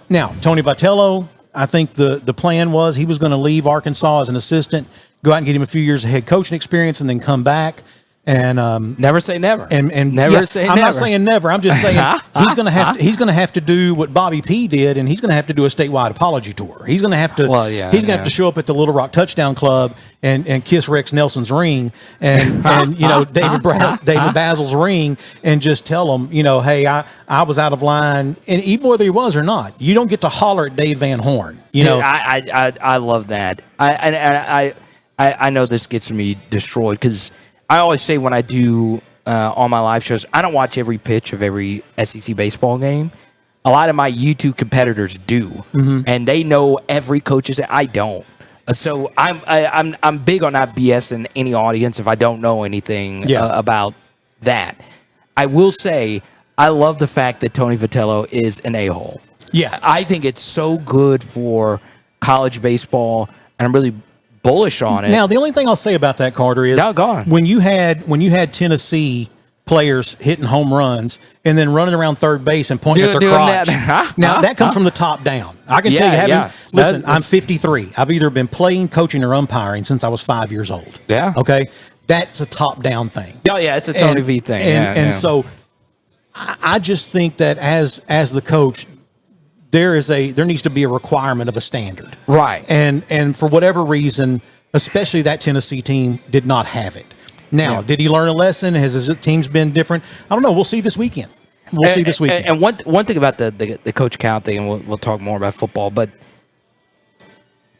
now, Tony Vitello, I think the plan was he was going to leave Arkansas as an assistant, go out and get him a few years of head coaching experience, and then come back. And never say never. And never say I'm never. not saying never. I'm just saying he's going to have to do what Bobby P did, and he's going to have to do a statewide apology tour. He's going to have to. Well, yeah, he's going to have to show up at the Little Rock Touchdown Club and kiss Rex Nelson's ring and David Basil's ring, and just tell him, hey, I was out of line, and even whether he was or not, you don't get to holler at Dave Van Horn. Dude, I love that. I know this gets me destroyed, because I always say when I do on my live shows, I don't watch every pitch of every SEC baseball game. A lot of my YouTube competitors do, and they know every coach's. I don't. So I'm big on not BSing any audience if I don't know anything about that. I will say I love the fact that Tony Vitello is an a-hole. Yeah, I think it's so good for college baseball, and I'm really bullish on it. Now, the only thing I'll say about that, Carter, is when you had Tennessee players hitting home runs and then running around third base and pointing at their crotch. Now, that comes from the top down. I can tell you, listen, I'm 53. I've either been playing, coaching, or umpiring since I was 5 years old. Yeah. Okay? That's a top-down thing. Oh, yeah, it's a Tony V thing. And so I just think that as the coach, there needs to be a requirement of a standard. Right. And for whatever reason, especially that Tennessee team did not have it. Now, did he learn a lesson? Has his teams been different? I don't know. We'll see this weekend. And one thing about the Coach Cal thing, and we'll talk more about football, but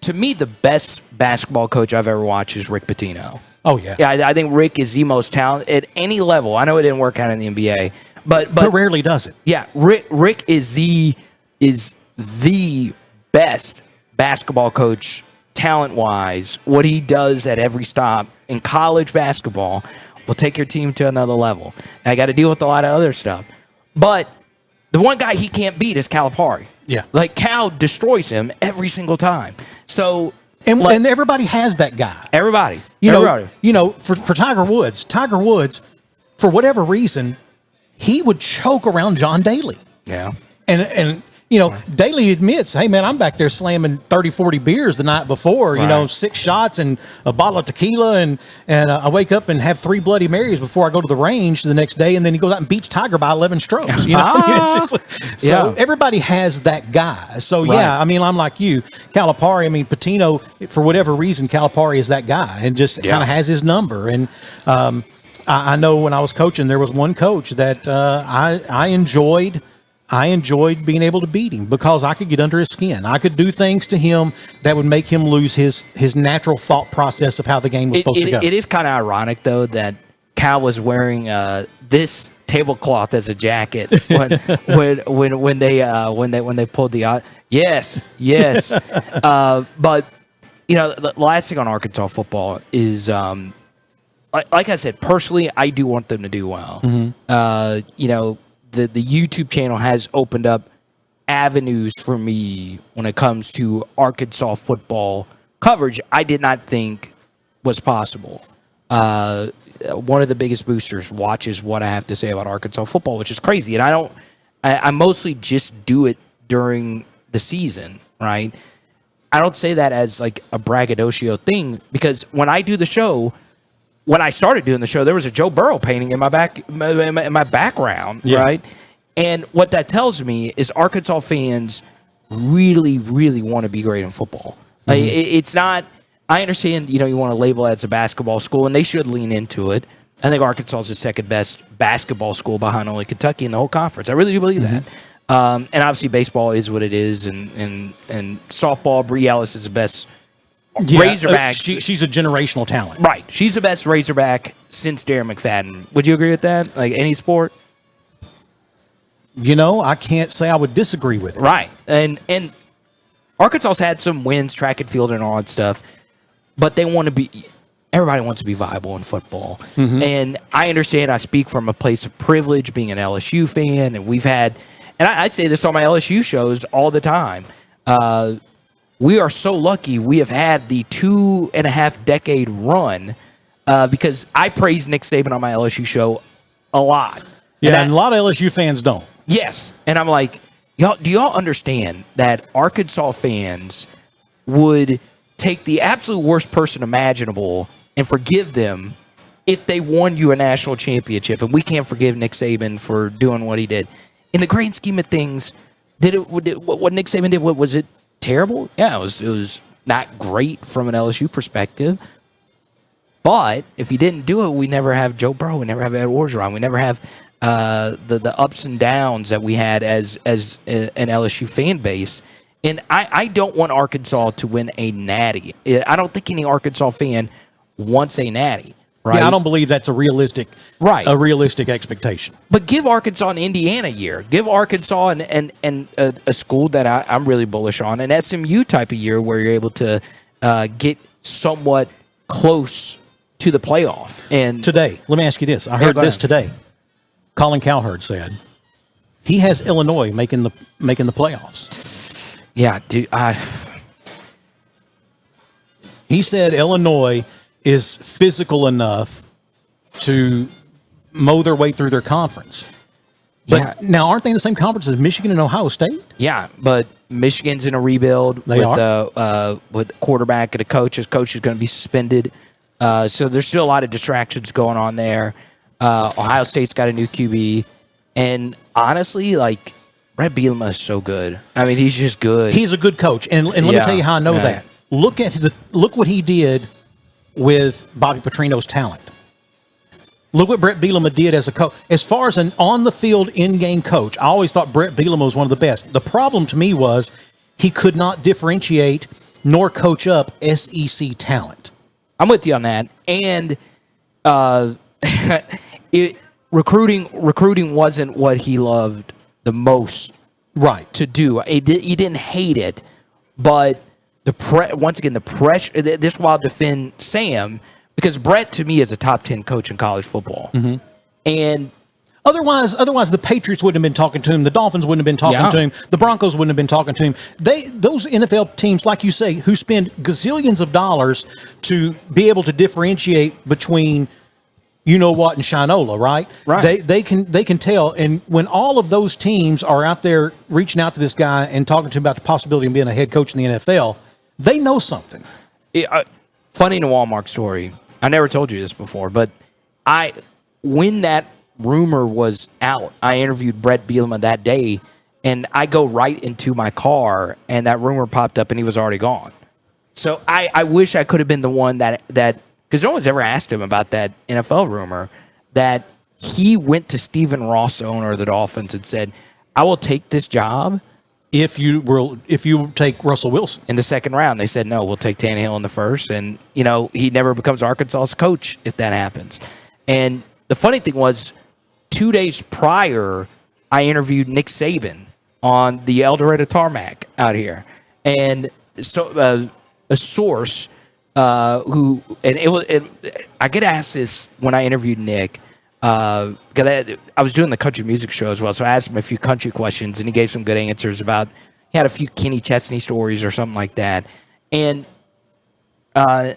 to me, the best basketball coach I've ever watched is Rick Pitino. Oh, yeah. Yeah, I think Rick is the most talented at any level. I know it didn't work out in the NBA, but rarely does it. Yeah, Rick is the best basketball coach, talent-wise. What he does at every stop in college basketball will take your team to another level. Now, I got to deal with a lot of other stuff. But the one guy he can't beat is Calipari. Yeah. Like, Cal destroys him every single time. So... And everybody has that guy. Everybody. For Tiger Woods, for whatever reason, he would choke around John Daly. Yeah. And Daly admits, hey, man, I'm back there slamming 30, 40 beers the night before, 6 shots and a bottle of tequila. And I wake up and have 3 Bloody Marys before I go to the range the next day. And then he goes out and beats Tiger by 11 strokes. So everybody has that guy. So, I'm like you. Calipari, Patino, for whatever reason, Calipari is that guy and just kind of has his number. And I know when I was coaching, there was one coach that I enjoyed being able to beat him because I could get under his skin. I could do things to him that would make him lose his natural thought process of how the game was supposed to go. It is kind of ironic, though, that Cal was wearing this tablecloth as a jacket when they pulled the yes. But the last thing on Arkansas football is like I said, personally, I do want them to do well. Mm-hmm. The YouTube channel has opened up avenues for me when it comes to Arkansas football coverage I did not think was possible. One of the biggest boosters watches what I have to say about Arkansas football, which is crazy. And I mostly just do it during the season, right? I don't say that as like a braggadocio thing because when I do the show, when I started doing the show, there was a Joe Burrow painting in my background, right? And what that tells me is Arkansas fans really, really want to be great in football. Mm-hmm. Like, it's not. I understand, you want to label it as a basketball school, and they should lean into it. I think Arkansas is the second best basketball school behind only Kentucky in the whole conference. I really do believe that. And obviously, baseball is what it is, and softball. Bree Ellis is the best. Razorback. She's a generational talent. Right. She's the best Razorback since Darren McFadden. Would you agree with that? Like any sport? I can't say I would disagree with it. Right. And Arkansas's had some wins, track and field and all that stuff, but everybody wants to be viable in football. Mm-hmm. And I understand I speak from a place of privilege being an LSU fan, and we've had, and I say this on my LSU shows all the time, we are so lucky we have had the 2.5 decade run because I praise Nick Saban on my LSU show a lot. Yeah, and a lot of LSU fans don't. Yes. And I'm like, do y'all understand that Arkansas fans would take the absolute worst person imaginable and forgive them if they won you a national championship? And we can't forgive Nick Saban for doing what he did. In the grand scheme of things, what Nick Saban did, was it terrible? Yeah, it was not great from an LSU perspective. But if he didn't do it, we never have Joe Burrow, we never have Ed Orgeron, we never have the ups and downs that we had as an LSU fan base. And I don't want Arkansas to win a natty. I don't think any Arkansas fan wants a natty. Right? Yeah, I don't believe that's a realistic expectation. But give Arkansas an Indiana year. Give Arkansas and a school that I'm really bullish on, an SMU type of year where you're able to get somewhat close to the playoff. And today, let me ask you this. I heard this today. Colin Cowherd said he has Illinois making the playoffs. Yeah, dude. He said Illinois is physical enough to mow their way through their conference. But now, aren't they in the same conference as Michigan and Ohio State? Yeah, but Michigan's in a rebuild with quarterback and a coach. His coach is going to be suspended. So there's still a lot of distractions going on there. Ohio State's got a new QB. And honestly, like, Brett Bielema is so good. I mean, he's just good. He's a good coach. And let me tell you how I know that. Look what he did with Bobby Petrino's talent. Look what Brett Bielema did as a coach. As far as an on-the-field, in-game coach, I always thought Brett Bielema was one of the best. The problem to me was he could not differentiate nor coach up SEC talent. I'm with you on that. And recruiting wasn't what he loved the most to do. He didn't hate it, but once again, the pressure. This is why I'll defend Sam, because Brett, to me, is a top 10 coach in college football. Mm-hmm. And otherwise, the Patriots wouldn't have been talking to him. The Dolphins wouldn't have been talking to him. The Broncos wouldn't have been talking to him. Those NFL teams, like you say, who spend gazillions of dollars to be able to differentiate between you know what, and Shinola, right? Right. They can tell. And when all of those teams are out there reaching out to this guy and talking to him about the possibility of being a head coach in the NFL, they know something. Funny in a Walmart story. I never told you this before, but when that rumor was out, I interviewed Brett Bielema that day, and I go right into my car, and that rumor popped up, and he was already gone. So I wish I could have been the one that because no one's ever asked him about that NFL rumor, that he went to Stephen Ross, the owner of the Dolphins, and said, I will take this job if you take Russell Wilson. In the second round. They said, no, we'll take Tannehill in the first. And, he never becomes Arkansas's coach if that happens. And the funny thing was, 2 days prior, I interviewed Nick Saban on the El Dorado tarmac out here. And so a source I get asked this when I interviewed Nick, because I was doing the country music show as well, so I asked him a few country questions, and he gave some good answers about, he had a few Kenny Chesney stories or something like that. And I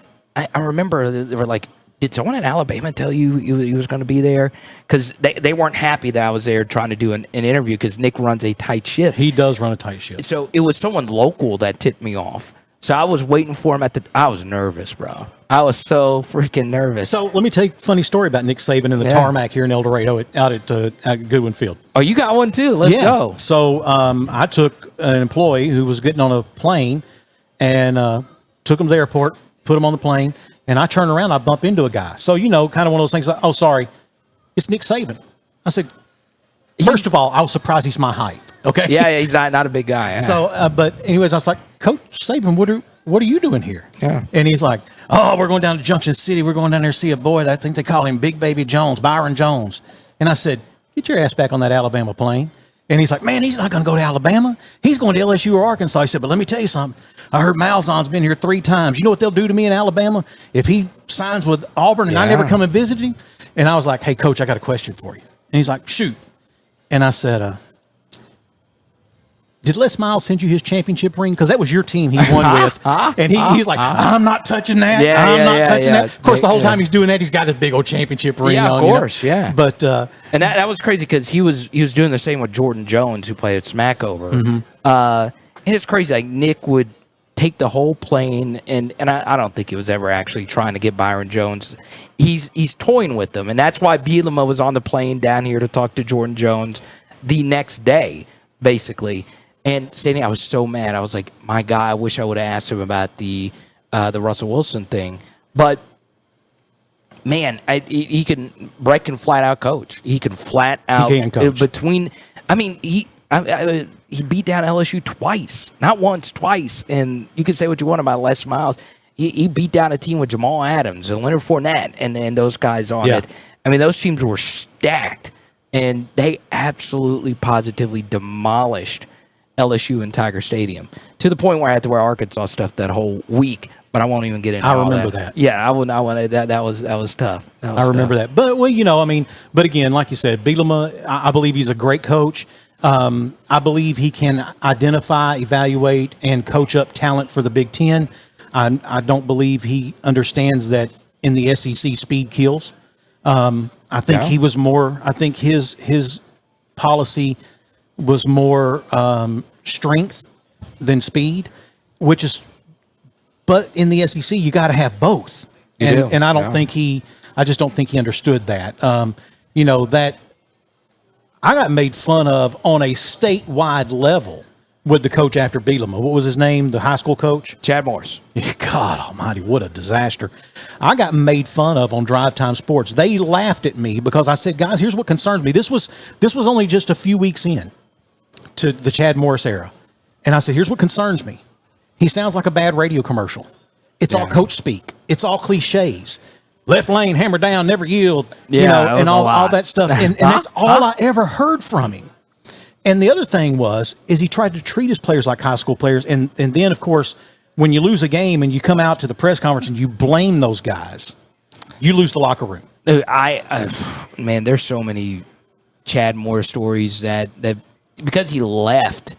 remember they were like, did someone in Alabama tell you he was going to be there? Because they weren't happy that I was there trying to do an interview, because Nick runs a tight ship. He does run a tight ship. So it was someone local that tipped me off. So I was waiting for him I was nervous, bro. I was so freaking nervous. So let me tell you a funny story about Nick Saban and the tarmac here in El Dorado out at Goodwin Field. Oh, you got one too? Let's go. So I took an employee who was getting on a plane and took him to the airport, put him on the plane, and I turn around, I bump into a guy. So, kind of one of those things like, oh, sorry, it's Nick Saban. I said, first of all, I was surprised he's my height. Okay. Yeah, he's not a big guy. Yeah. So, but anyways, I was like, Coach Saban, what are you doing here? Yeah. And he's like, oh, we're going down to Junction City. We're going down there to see a boy. I think they call him Big Baby Jones, Byron Jones. And I said, get your ass back on that Alabama plane. And he's like, man, he's not going to go to Alabama. He's going to LSU or Arkansas. He said, but let me tell you something. I heard Malzahn's been here 3 times. You know what they'll do to me in Alabama if he signs with Auburn and I never come and visit him? And I was like, hey, Coach, I got a question for you. And he's like, shoot. And I said, did Les Miles send you his championship ring? Because that was your team he won with. And he's like, I'm not touching that. I'm not touching that. Of course, the whole time he's doing that, he's got his big old championship ring on. Yeah, of course, yeah. But and that was crazy because he was doing the same with Jordan Jones, who played at Smackover. Mm-hmm. And it's crazy. Like, Nick would take the whole plane, and I don't think he was ever actually trying to get Byron Jones. He's toying with them, and that's why Bielema was on the plane down here to talk to Jordan Jones the next day, basically. And Sandy, I was so mad. I was like, my God, I wish I would have asked him about the Russell Wilson thing. But, man, Brett can flat out coach. He can flat out. He can coach. He beat down LSU twice. Not once, twice. And you can say what you want about Les Miles. He beat down a team with Jamal Adams and Leonard Fournette and those guys on it. I mean, those teams were stacked. And they absolutely, positively demolished LSU in Tiger Stadium to the point where I had to wear Arkansas stuff that whole week, but I won't even get into I all remember that. Yeah, I wanted that. That was tough. I remember that. But, but again, like you said, Bielema, I believe he's a great coach. I believe he can identify, evaluate, and coach up talent for the Big Ten. I don't believe he understands that in the SEC speed kills. I think he was more, I think his policy was more strength than speed, but in the SEC, you got to have both. And I don't think I just don't think he understood that. That I got made fun of on a statewide level with the coach after Bielema. What was his name? The high school coach? Chad Morris. God almighty, what a disaster. I got made fun of on Drive Time Sports. They laughed at me because I said, guys, here's what concerns me. This was only just a few weeks in to the Chad Morris era. And I said, here's what concerns me. He sounds like a bad radio commercial. It's all coach speak. It's all cliches. Left lane, hammer down, never yield, and all that stuff. And that's all I ever heard from him. And the other thing is he tried to treat his players like high school players. And then, of course, when you lose a game and you come out to the press conference and you blame those guys, you lose the locker room. Man, there's so many Chad Morris stories that because he left,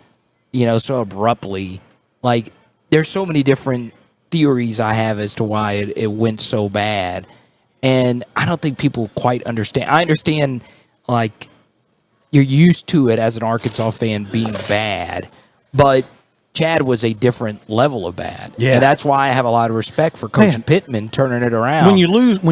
so abruptly, like there's so many different theories I have as to why it went so bad. And I don't think people quite understand. I understand, like, you're used to it as an Arkansas fan being bad, but Chad was a different level of bad. Yeah. And that's why I have a lot of respect for Coach Pittman turning it around. When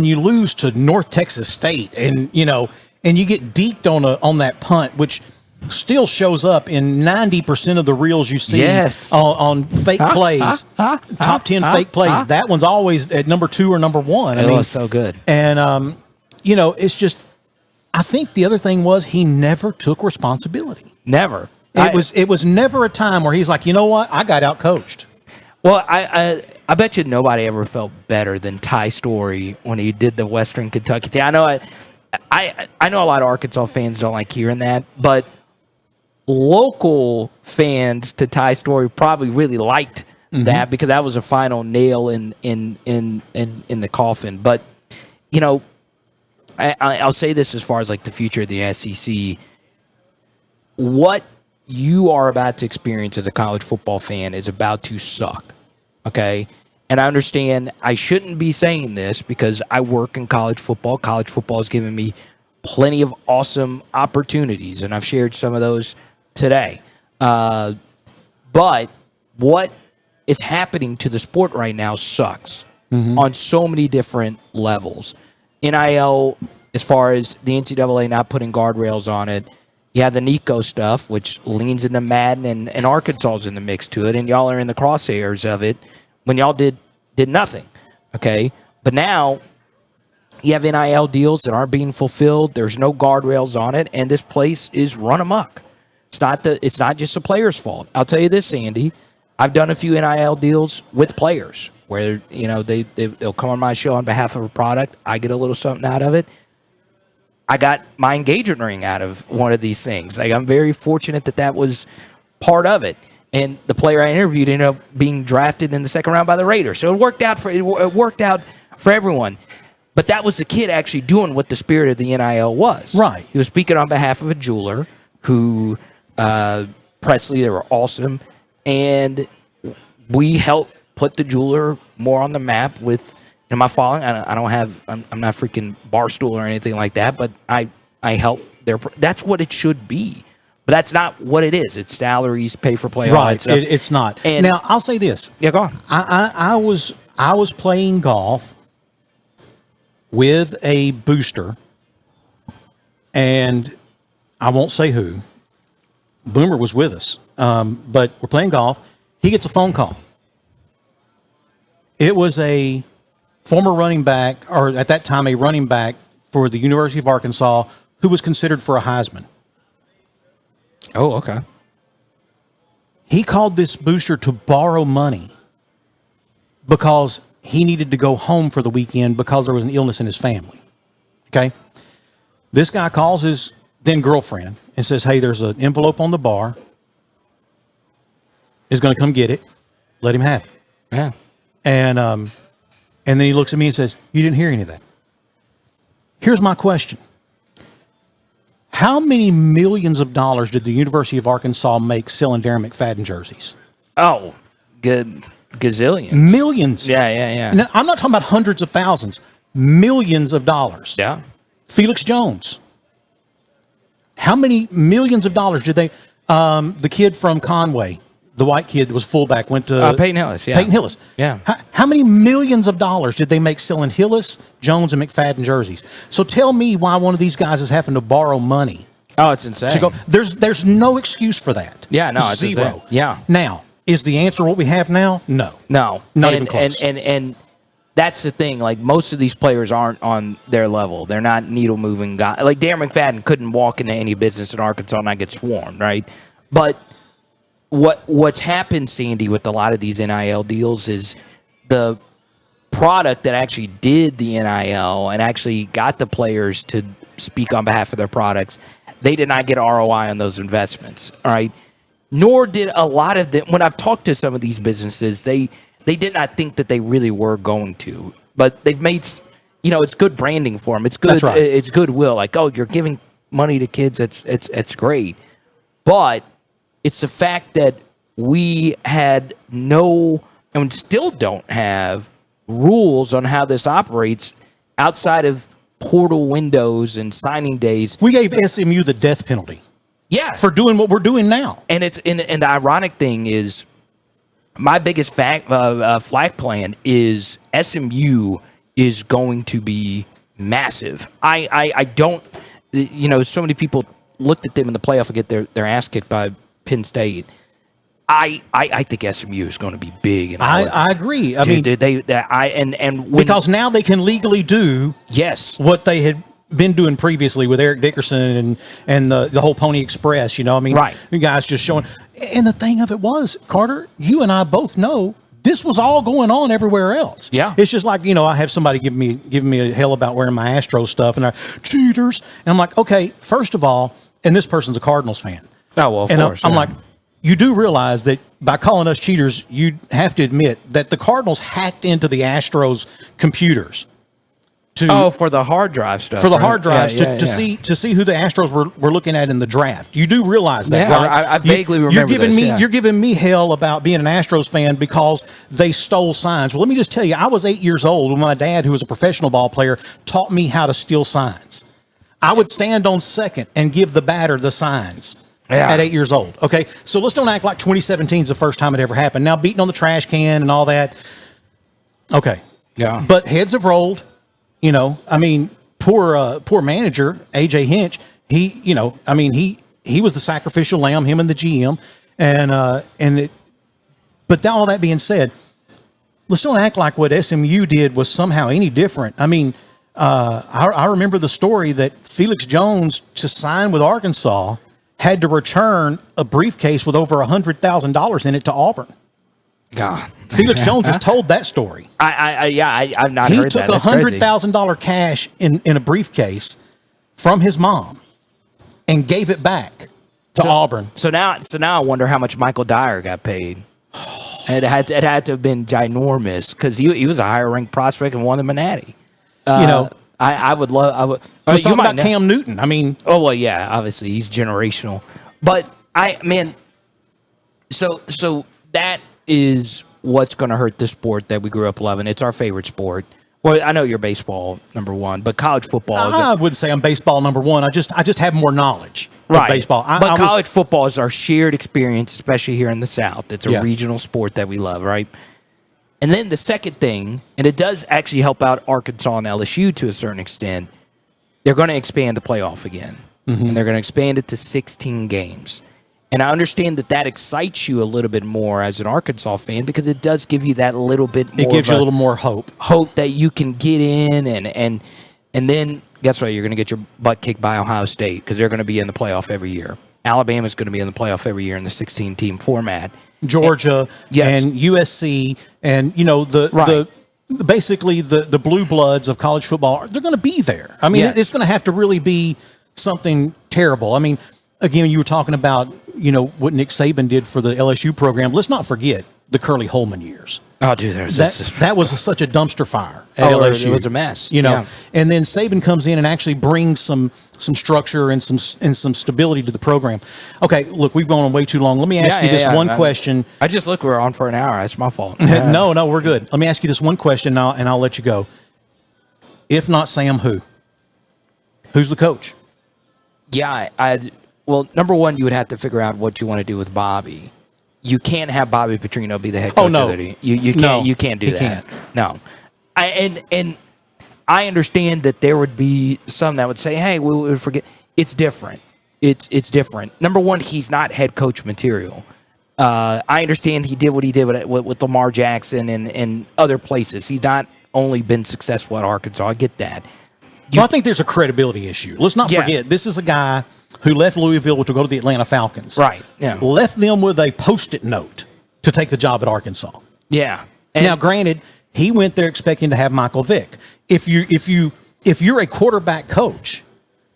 you lose to North Texas State and you get deked on that punt, which still shows up in 90% of the reels you see on fake plays, top 10 fake plays. That one's always at number 2 or number 1. It was so good. And, it's just, I think the other thing was he never took responsibility. Never. It was never a time where he's like, you know what, I got out coached. Well, I bet you nobody ever felt better than Ty Story when he did the Western Kentucky thing. I know a lot of Arkansas fans don't like hearing that, but local fans to Ty Story probably really liked that because that was a final nail in the coffin. But I'll say this as far as like the future of the SEC. What you are about to experience as a college football fan is about to suck. Okay? And I understand I shouldn't be saying this because I work in college football. College football has given me plenty of awesome opportunities, and I've shared some of those today. But what is happening to the sport right now sucks on so many different levels. NIL, as far as the NCAA not putting guardrails on it, you have the Nico stuff, which leans into Madden, and Arkansas's in the mix to it, and y'all are in the crosshairs of it when y'all did nothing, okay? But now you have NIL deals that aren't being fulfilled. There's no guardrails on it, and this place is run amok. It's not just the players' fault. I'll tell you this, Andy. I've done a few NIL deals with players where they'll come on my show on behalf of a product. I get a little something out of it. I got my engagement ring out of one of these things. Like, I'm very fortunate that was part of it. And the player I interviewed ended up being drafted in the second round by the Raiders. So it worked out for everyone. But that was the kid actually doing what the spirit of the NIL was. Right. He was speaking on behalf of a jeweler who, Presley, they were awesome. And we helped put the jeweler more on the map with my following. I'm not freaking Barstool or anything like that, but I help that's what it should be. But that's not what it is. It's salaries, pay for play. Right. It's not. And now I'll say this. Yeah, go on. I was playing golf with a booster, and I won't say who. Boomer was with us, but we're playing golf. He gets a phone call. It was a former running back, or at that time a running back for the University of Arkansas, who was considered for a Heisman. Oh, okay. He called this booster to borrow money because he needed to go home for the weekend because there was an illness in his family. Okay? This guy calls his then girlfriend and says, hey, there's an envelope on the bar. Is going to come get it. Let him have it. Yeah. And then he looks at me and says, you didn't hear any of that. Here's my question. How many millions of dollars did the University of Arkansas make selling Darren McFadden jerseys? Oh, good gazillions. Millions. Yeah. Now, I'm not talking about hundreds of thousands. Millions of dollars. Yeah. Felix Jones. How many millions of dollars did they? The kid from Conway, the white kid that was fullback, went to Peyton Hillis. Yeah. Peyton Hillis. Yeah. How many millions of dollars did they make selling Hillis, Jones, and McFadden jerseys? So tell me why one of these guys is having to borrow money. Oh, it's insane. To go. There's no excuse for that. Yeah, no, it's zero. Insane. Yeah. Now, is the answer what we have now? No. No. Not even close. And that's the thing. Like, most of these players aren't on their level. They're not needle moving guys. Like, Darren McFadden couldn't walk into any business in Arkansas and not get swarmed, right? But what's happened, Sandy, with a lot of these NIL deals is the product that actually did the NIL and actually got the players to speak on behalf of their products, they did not get ROI on those investments, all right? Nor did a lot of them. When I've talked to some of these businesses, they did not think that they really were going to. But they've made, it's good branding for them. It's good. That's right. It's goodwill. Like, oh, you're giving money to kids. It's great. But it's the fact that we had no, and still don't have, rules on how this operates outside of portal windows and signing days. We gave SMU the death penalty. Yeah. For doing what we're doing now. And the ironic thing is, my biggest flag plan is SMU is going to be massive. I don't, so many people looked at them in the playoff and get their ass kicked by Penn State. I think SMU is going to be big. And I agree. Because now they can legally do what they had been doing previously with Eric Dickerson and the whole Pony Express. Right. You guys just showing. And the thing of it was, Carter, you and I both know this was all going on everywhere else. Yeah. It's just like, I have somebody giving me a hell about wearing my Astros stuff and they're cheaters. And I'm like, okay, first of all, and this person's a Cardinals fan. Oh, well, of course. I'm like, you do realize that by calling us cheaters, you have to admit that the Cardinals hacked into the Astros computers. For the hard drive stuff. For the hard drives to see who the Astros were looking at in the draft. You do realize that, right? I vaguely remember You're giving me hell about being an Astros fan because they stole signs. Well, let me just tell you, I was 8 years old when my dad, who was a professional ball player, taught me how to steal signs. I would stand on second and give the batter the signs at 8 years old. Okay, so let's don't act like 2017 is the first time it ever happened. Now, beating on the trash can and all that. Okay. Yeah. But heads have rolled. Poor manager, AJ Hinch, he was the sacrificial lamb, him and the GM. But all that being said, let's don't act like what SMU did was somehow any different. I remember the story that Felix Jones, to sign with Arkansas, had to return a briefcase with over $100,000 in it to Auburn. God. Felix Jones has told that story. I've not heard that. He took $100,000 cash in a briefcase from his mom and gave it back to Auburn. So now I wonder how much Michael Dyer got paid. It had to have been ginormous because he was a higher ranked prospect and won the Manatee. I would love. Let's talk about Cam Newton. Obviously he's generational, but so that is what's going to hurt the sport that we grew up loving. It's our favorite sport. Well, I know you're baseball number one, but college football. I wouldn't say I'm baseball number one. I just have more knowledge of baseball. College football is our shared experience, especially here in the South. It's a regional sport that we love, right? And then the second thing, and it does actually help out Arkansas and LSU to a certain extent, they're going to expand the playoff again. Mm-hmm. And they're going to expand it to 16 games. And I understand that excites you a little bit more as an Arkansas fan because it does give you that little bit more. It gives you a little more hope. Hope that you can get in and then guess what? You're going to get your butt kicked by Ohio State because they're going to be in the playoff every year. Alabama's going to be in the playoff every year in the 16-team format. Georgia and USC and basically the blue bloods of college football, they're going to be there. It's going to have to really be something terrible. Again, you were talking about, what Nick Saban did for the LSU program. Let's not forget the Curly Holman years. Oh, dude, that was such a dumpster fire at LSU. It was a mess. And then Saban comes in and actually brings some structure and some stability to the program. Okay, look, we've gone on way too long. Let me ask you this one question. I just look, we're on for an hour. That's my fault. No, we're good. Let me ask you this one question and I'll let you go. If not Sam, who? Who's the coach? Yeah, well, number one, you would have to figure out what you want to do with Bobby. You can't have Bobby Petrino be the head coach. Oh, no. You can't. No, you can't do that. Can't. No. And I understand that there would be some that would say, "Hey, we would forget." It's different. It's different. Number one, he's not head coach material. I understand he did what he did with Lamar Jackson and other places. He's not only been successful at Arkansas. I get that. I think there's a credibility issue. Let's not forget, this is a guy who left Louisville to go to the Atlanta Falcons. Right. Yeah. Left them with a Post-it note to take the job at Arkansas. Yeah. Now, granted, he went there expecting to have Michael Vick. If you're a quarterback coach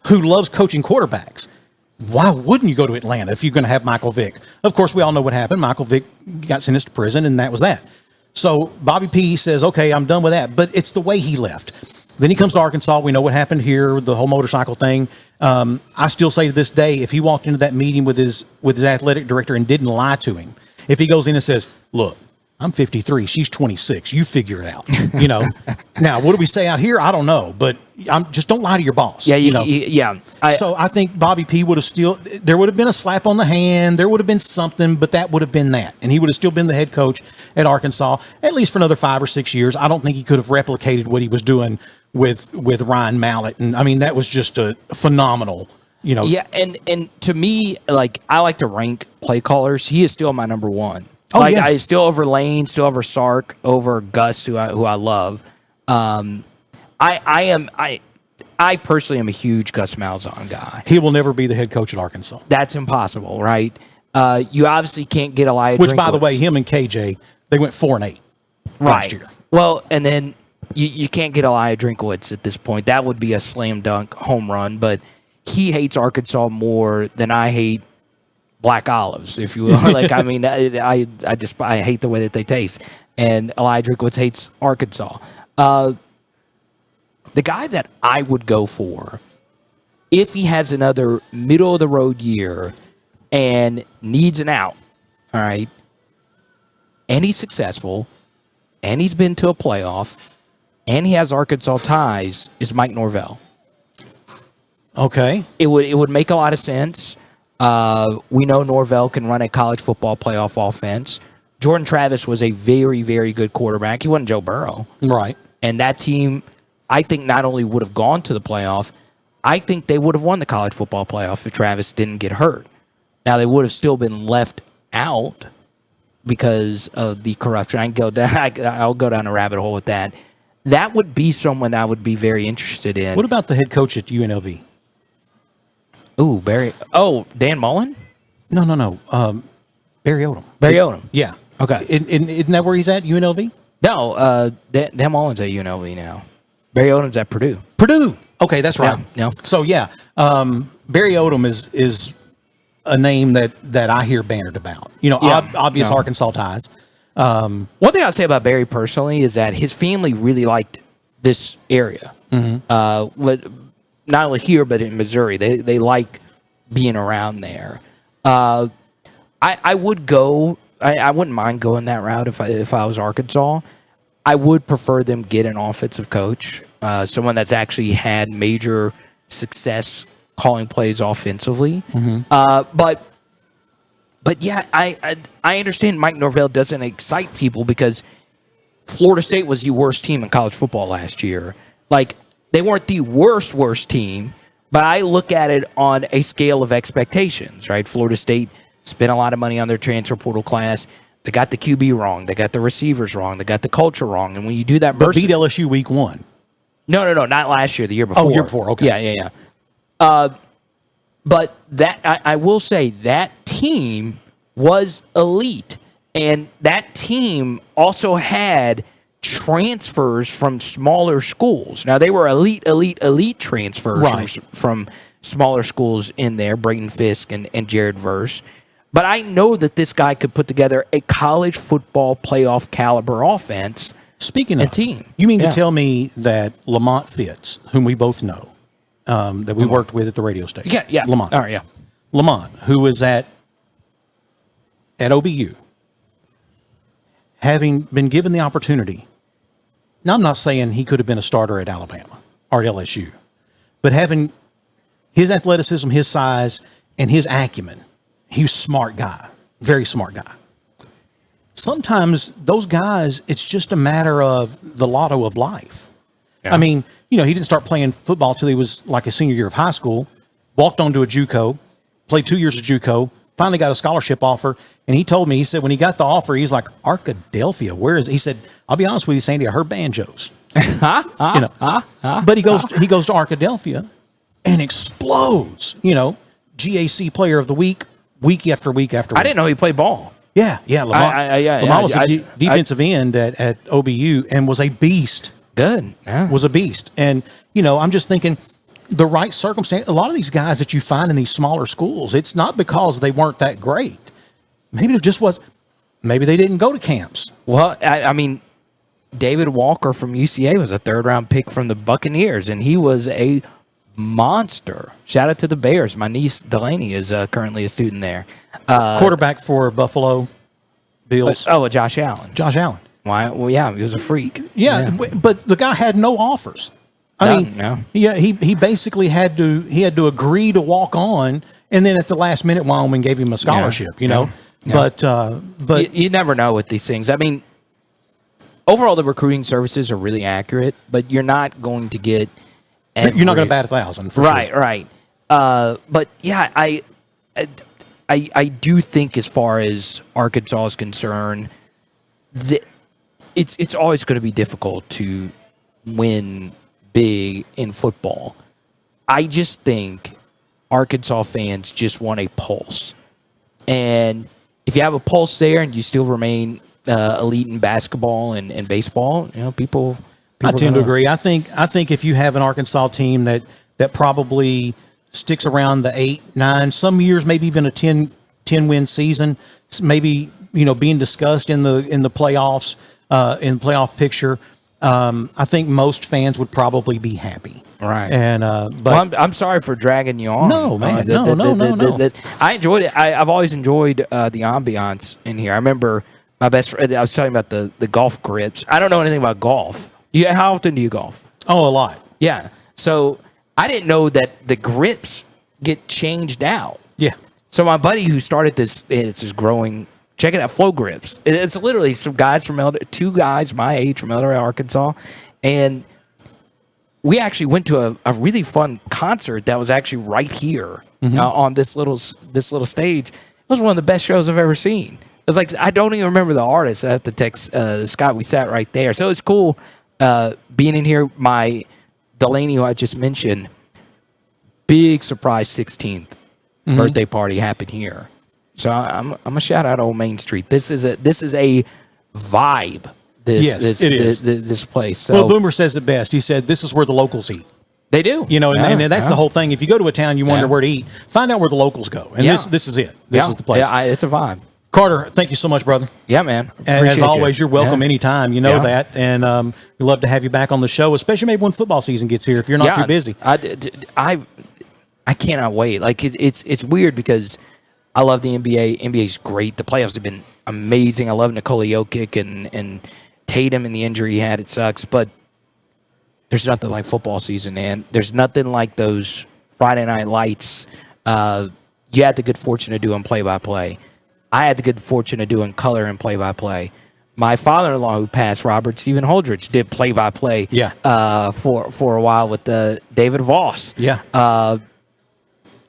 who loves coaching quarterbacks, why wouldn't you go to Atlanta if you're going to have Michael Vick? Of course, we all know what happened. Michael Vick got sentenced to prison, and that was that. So Bobby P says, okay, I'm done with that. But it's the way he left. Then he comes to Arkansas. We know what happened here, the whole motorcycle thing. I still say to this day, if he walked into that meeting with his athletic director and didn't lie to him, if he goes in and says, look, I'm 53. She's 26. You figure it out. Now, what do we say out here? I don't know, but just don't lie to your boss. Yeah, So I think Bobby P would have there would have been a slap on the hand. There would have been something, but that would have been that. And he would have still been the head coach at Arkansas, at least for another 5 or 6 years. I don't think he could have replicated what he was doing with Ryan Mallett. And I mean, that was just a phenomenal, Yeah, and to me, I like to rank play callers. He is still my number one. I still over Lane, still over Sark, over Gus, who I love. I personally am a huge Gus Malzahn guy. He will never be the head coach at Arkansas. That's impossible, right? You obviously can't get Elijah Which, Drinkwitz. by the way, him and KJ, they went 4-8 last year. Well, and then you can't get Elijah Drinkwitz at this point. That would be a slam dunk home run, but he hates Arkansas more than I hate black olives, if you will. I hate the way that they taste. And Elijah Drinkwitz hates Arkansas. The guy that I would go for, if he has another middle of the road year and needs an out, all right, and he's successful, and he's been to a playoff, and he has Arkansas ties, is Mike Norvell. Okay. It would make a lot of sense. We know Norvell can run a college football playoff offense. Jordan Travis was a very, very good quarterback. He wasn't Joe Burrow. Right. And that team, I think, not only would have gone to the playoff, I think they would have won the college football playoff if Travis didn't get hurt. Now, they would have still been left out because of the corruption. I'll go down a rabbit hole with that. That would be someone I would be very interested in. What about the head coach at UNLV? Ooh, Dan Mullen? No. Barry Odom. Barry Odom. Yeah. Okay. Isn't that where he's at, UNLV? No, Dan Mullen's at UNLV now. Barry Odom's at Purdue. Purdue. Okay, that's right. Yeah. So, Barry Odom is a name that I hear bannered about. Obvious Arkansas ties. One thing I'll say about Barry personally is that his family really liked this area. Mm-hmm. Not only here, but in Missouri. They like being around there. I would go. I wouldn't mind going that route if I was Arkansas. I would prefer them get an offensive coach, someone that's actually had major success calling plays offensively. Mm-hmm. But yeah, I understand Mike Norvell doesn't excite people because Florida State was the worst team in college football last year. They weren't the worst team, but I look at it on a scale of expectations, right? Florida State spent a lot of money on their transfer portal class. They got the QB wrong. They got the receivers wrong. They got the culture wrong. And when you do that, but beat LSU week 1. No, not last year. The year before. Oh, year before. Okay. Yeah. But that I will say that team was elite, and that team also had transfers from smaller schools. Now, they were elite transfers from smaller schools in there, Brayton Fisk and Jared Verse. But I know that this guy could put together a college football playoff caliber offense. Speaking of team, you mean to tell me that Lamont Fitz, whom we both know, that we worked with at the radio station. Yeah. Lamont. All right, yeah. Lamont, who was at OBU, having been given the opportunity. Now, I'm not saying he could have been a starter at Alabama or LSU, but having his athleticism, his size, and his acumen, he was a smart guy, very smart guy. Sometimes those guys, it's just a matter of the lotto of life. Yeah. I mean, he didn't start playing football till he was like a senior year of high school, walked on to a JUCO, played 2 years of JUCO, finally got a scholarship offer. And he told me, he said, when he got the offer, he's like, Arkadelphia, where is it? He said, I'll be honest with you, Sandy, I heard banjos. But he goes to Arkadelphia and explodes, GAC player of the week after week after week. I didn't know he played ball. Yeah. Lamont was a defensive end at OBU and was a beast. Good. Yeah. Was a beast. And, I'm just thinking the right circumstance, a lot of these guys that you find in these smaller schools, it's not because they weren't that great. Maybe it just was, maybe they didn't go to camps. Well, I mean, David Walker from UCA was a 3rd-round pick from the Buccaneers, and he was a monster. Shout out to the Bears. My niece Delaney is currently a student there. Quarterback for Buffalo. Bills. Josh Allen. Josh Allen. Why? Well, yeah, he was a freak. Yeah, but the guy had no offers. He basically had to agree to walk on, and then at the last minute, Wyoming gave him a scholarship. But you never know with these things. I mean, overall, the recruiting services are really accurate, but you're not going to get. You're not going to bat 1,000, for sure. Right. But yeah, I do think as far as Arkansas is concerned, it's always going to be difficult to win big in football. I just think Arkansas fans just want a pulse. And if you have a pulse there and you still remain elite in basketball and baseball, people I tend to agree. I think if you have an Arkansas team that probably sticks around the 8, 9, some years maybe even a 10 win season, maybe being discussed in the playoffs, in the playoff picture, I think most fans would probably be happy. Right. And but I'm sorry for dragging you on. No, man. No. I enjoyed it. I've always enjoyed the ambiance in here. I remember my best friend. I was talking about the golf grips. I don't know anything about golf. How often do you golf? Oh, a lot. Yeah. So I didn't know that the grips get changed out. Yeah. So my buddy who started this, it's just growing. Check it out, Flow Grips. It's literally some guys two guys my age from El Dorado, Arkansas, and we actually went to a really fun concert that was actually right here on this little stage. It was one of the best shows I've ever seen. It was like, I don't even remember the artist. I have to text Scott. We sat right there, so it's cool being in here. My Delaney, who I just mentioned, big surprise 16th birthday party happened here. So I'm a shout out Old Main Street. This is a vibe. This place. So, well, Boomer says it best. He said, "This is where the locals eat." They do, and that's the whole thing. If you go to a town, you wonder where to eat. Find out where the locals go, and this is it. This is the place. Yeah, it's a vibe. Carter, thank you so much, brother. Yeah, man. And as always, you're welcome anytime. You know that, and we'd love to have you back on the show, especially maybe when football season gets here. If you're not too busy, I cannot wait. Like it's weird because I love the NBA. NBA's great. The playoffs have been amazing. I love Nikola Jokic and Tatum and the injury he had. It sucks, but there's nothing like football season, man. There's nothing like those Friday night lights. You had the good fortune of doing play-by-play. I had the good fortune of doing color and play-by-play. My father-in-law, who passed, Robert Stephen Holdridge, did play-by-play for a while with David Voss. Yeah.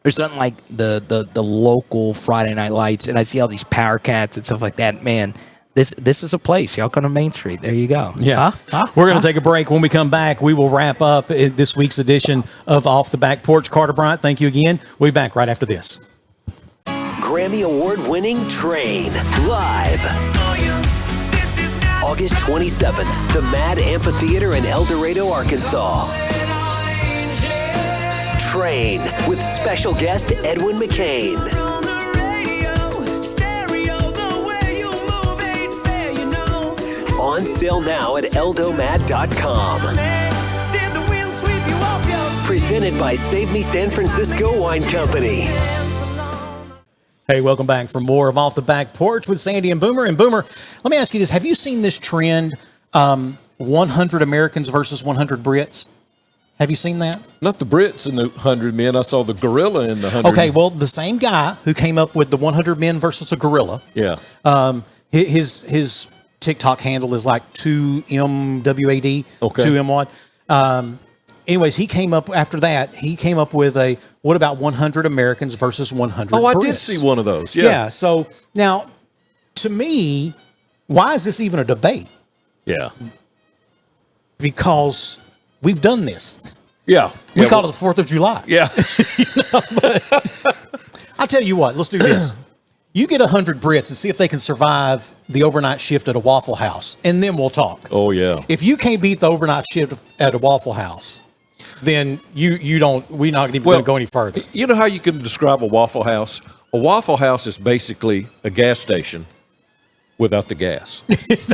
There's something like the local Friday night lights, and I see all these power cats and stuff like that. Man, this is a place. Y'all come to Main Street. There you go. Yeah. We're going to take a break. When we come back, we will wrap up this week's edition of Off the Back Porch. Carter Bryant, thank you again. We'll be back right after this. Grammy Award-winning Train, live. August 27th, the Mad Amphitheater in El Dorado, Arkansas. Train with special guest Edwin McCain. On sale now at eldomad.com. Presented by Save Me San Francisco Wine Company. Hey, welcome back for more of Off the Back Porch with Sandy and Boomer. And Boomer, let me ask you this. Have you seen this trend, 100 Americans versus 100 Brits? Have you seen that? Not the Brits in the 100 men. I saw the gorilla in the 100 Okay, well, the same guy who came up with the 100 men versus a gorilla. Yeah. His TikTok handle is like 2MWAD. Okay. 2MWAD. Anyways, he came up after that. He came up with what about 100 Americans versus 100 Brits? Oh, I did see one of those. Yeah. So now, to me, why is this even a debate? Yeah. Because we've done this. Yeah. We call it the 4th of July. Yeah. I'll tell you what, let's do this. You get 100 Brits and see if they can survive the overnight shift at a Waffle House, and then we'll talk. Oh, yeah. If you can't beat the overnight shift at a Waffle House, then we're not even going to go any further. You know how you can describe a Waffle House? A Waffle House is basically a gas station without the gas.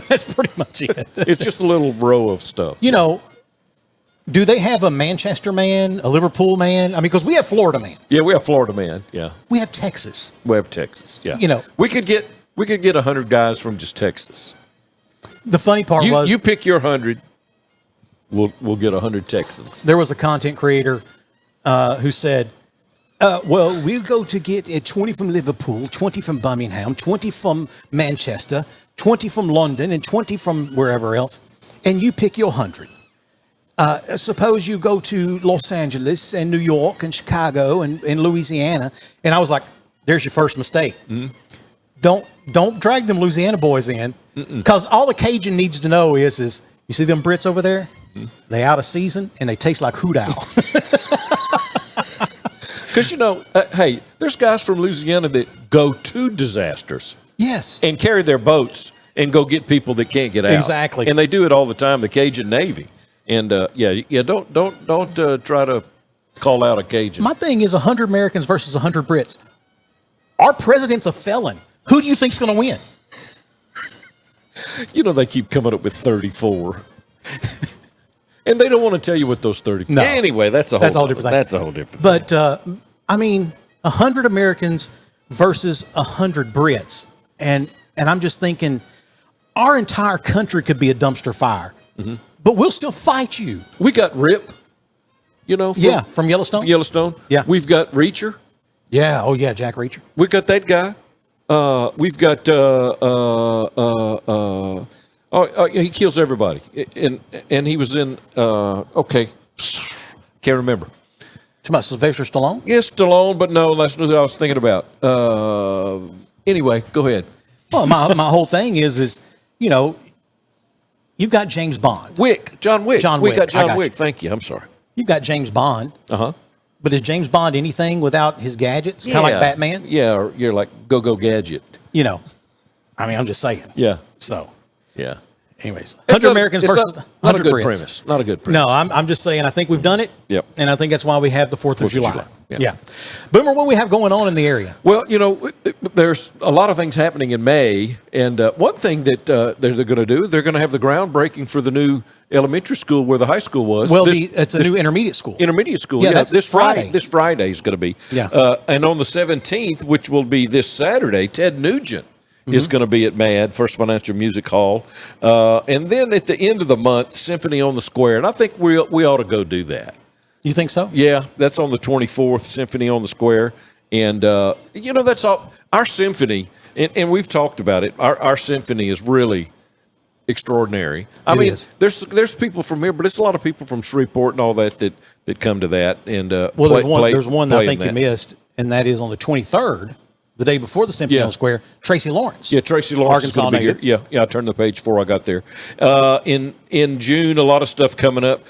That's pretty much it. It's just a little row of stuff. You know, do they have a Manchester man, a Liverpool man? I mean, because we have Florida man. Yeah, we have Florida man. Yeah. We have Texas. We have Texas. Yeah. You know, we could get We could get 100 guys from just Texas. The funny part was you pick your 100. We'll get 100 Texans. There was a content creator who said, well, we'll go to get 20 from Liverpool, 20 from Birmingham, 20 from Manchester, 20 from London, and 20 from wherever else, and you pick your 100. Suppose you go to Los Angeles and New York and Chicago and Louisiana, and I was like, there's your first mistake. Mm-hmm. Don't drag them Louisiana boys in, because all the Cajun needs to know is you see them Brits over there? Mm-hmm. They out of season and they taste like hoot owl. Because, hey, there's guys from Louisiana that go to disasters. Yes. And carry their boats and go get people that can't get out. Exactly. And they do it all the time, the Cajun Navy. And, don't try to call out a Cajun. My thing is 100 Americans versus 100 Brits. Our president's a felon. Who do you think's going to win? They keep coming up with 34. And they don't want to tell you what those 34. No. Anyway, that's a whole different thing. That's a whole different thing. But 100 Americans versus 100 Brits, and I'm just thinking, our entire country could be a dumpster fire, but we'll still fight you. We got Rip, from Yellowstone. Yellowstone. Yeah, we've got Reacher. Yeah, oh yeah, Jack Reacher. We've got that guy. We've got he kills everybody, and he was in can't remember. Talking about Sylvester Stallone? Yes, Stallone, but no, that's not who I was thinking about. Anyway, go ahead. Well, my whole thing is you've got James Bond, John Wick. We got John Wick. You. Thank you. I'm sorry. You've got James Bond. But is James Bond anything without his gadgets? Yeah. Kind of like Batman? Yeah, or you're like go gadget. I'm just saying. Yeah. So. Yeah. Anyways, 100 Americans versus 100 Brits. Premise. Not a good premise. No, I'm just saying I think we've done it. Yep. And I think that's why we have the 4th of July. Yeah. Boomer, what do we have going on in the area? Well, there's a lot of things happening in May. And one thing that they're going to do, they're going to have the groundbreaking for the new elementary school where the high school was. Well, it's a new intermediate school. Intermediate school, yeah. That's this Friday. This Friday is going to be. Yeah. And on the 17th, which will be this Saturday, Ted Nugent is going to be at MAD, First Financial Music Hall. And then at the end of the month, Symphony on the Square. And I think we ought to go do that. You think so? Yeah, that's on the 24th, Symphony on the Square. And, that's all. Our symphony, and we've talked about it, our symphony is really extraordinary. I mean, there's people from here, but it's a lot of people from Shreveport and all that come to that. And there's one that I think you missed, and that is on the 23rd. The day before the Symphony on the Square, Tracy Lawrence. Yeah, Tracy Lawrence is going to be here. Yeah, I turned the page before I got there. In June, a lot of stuff coming up.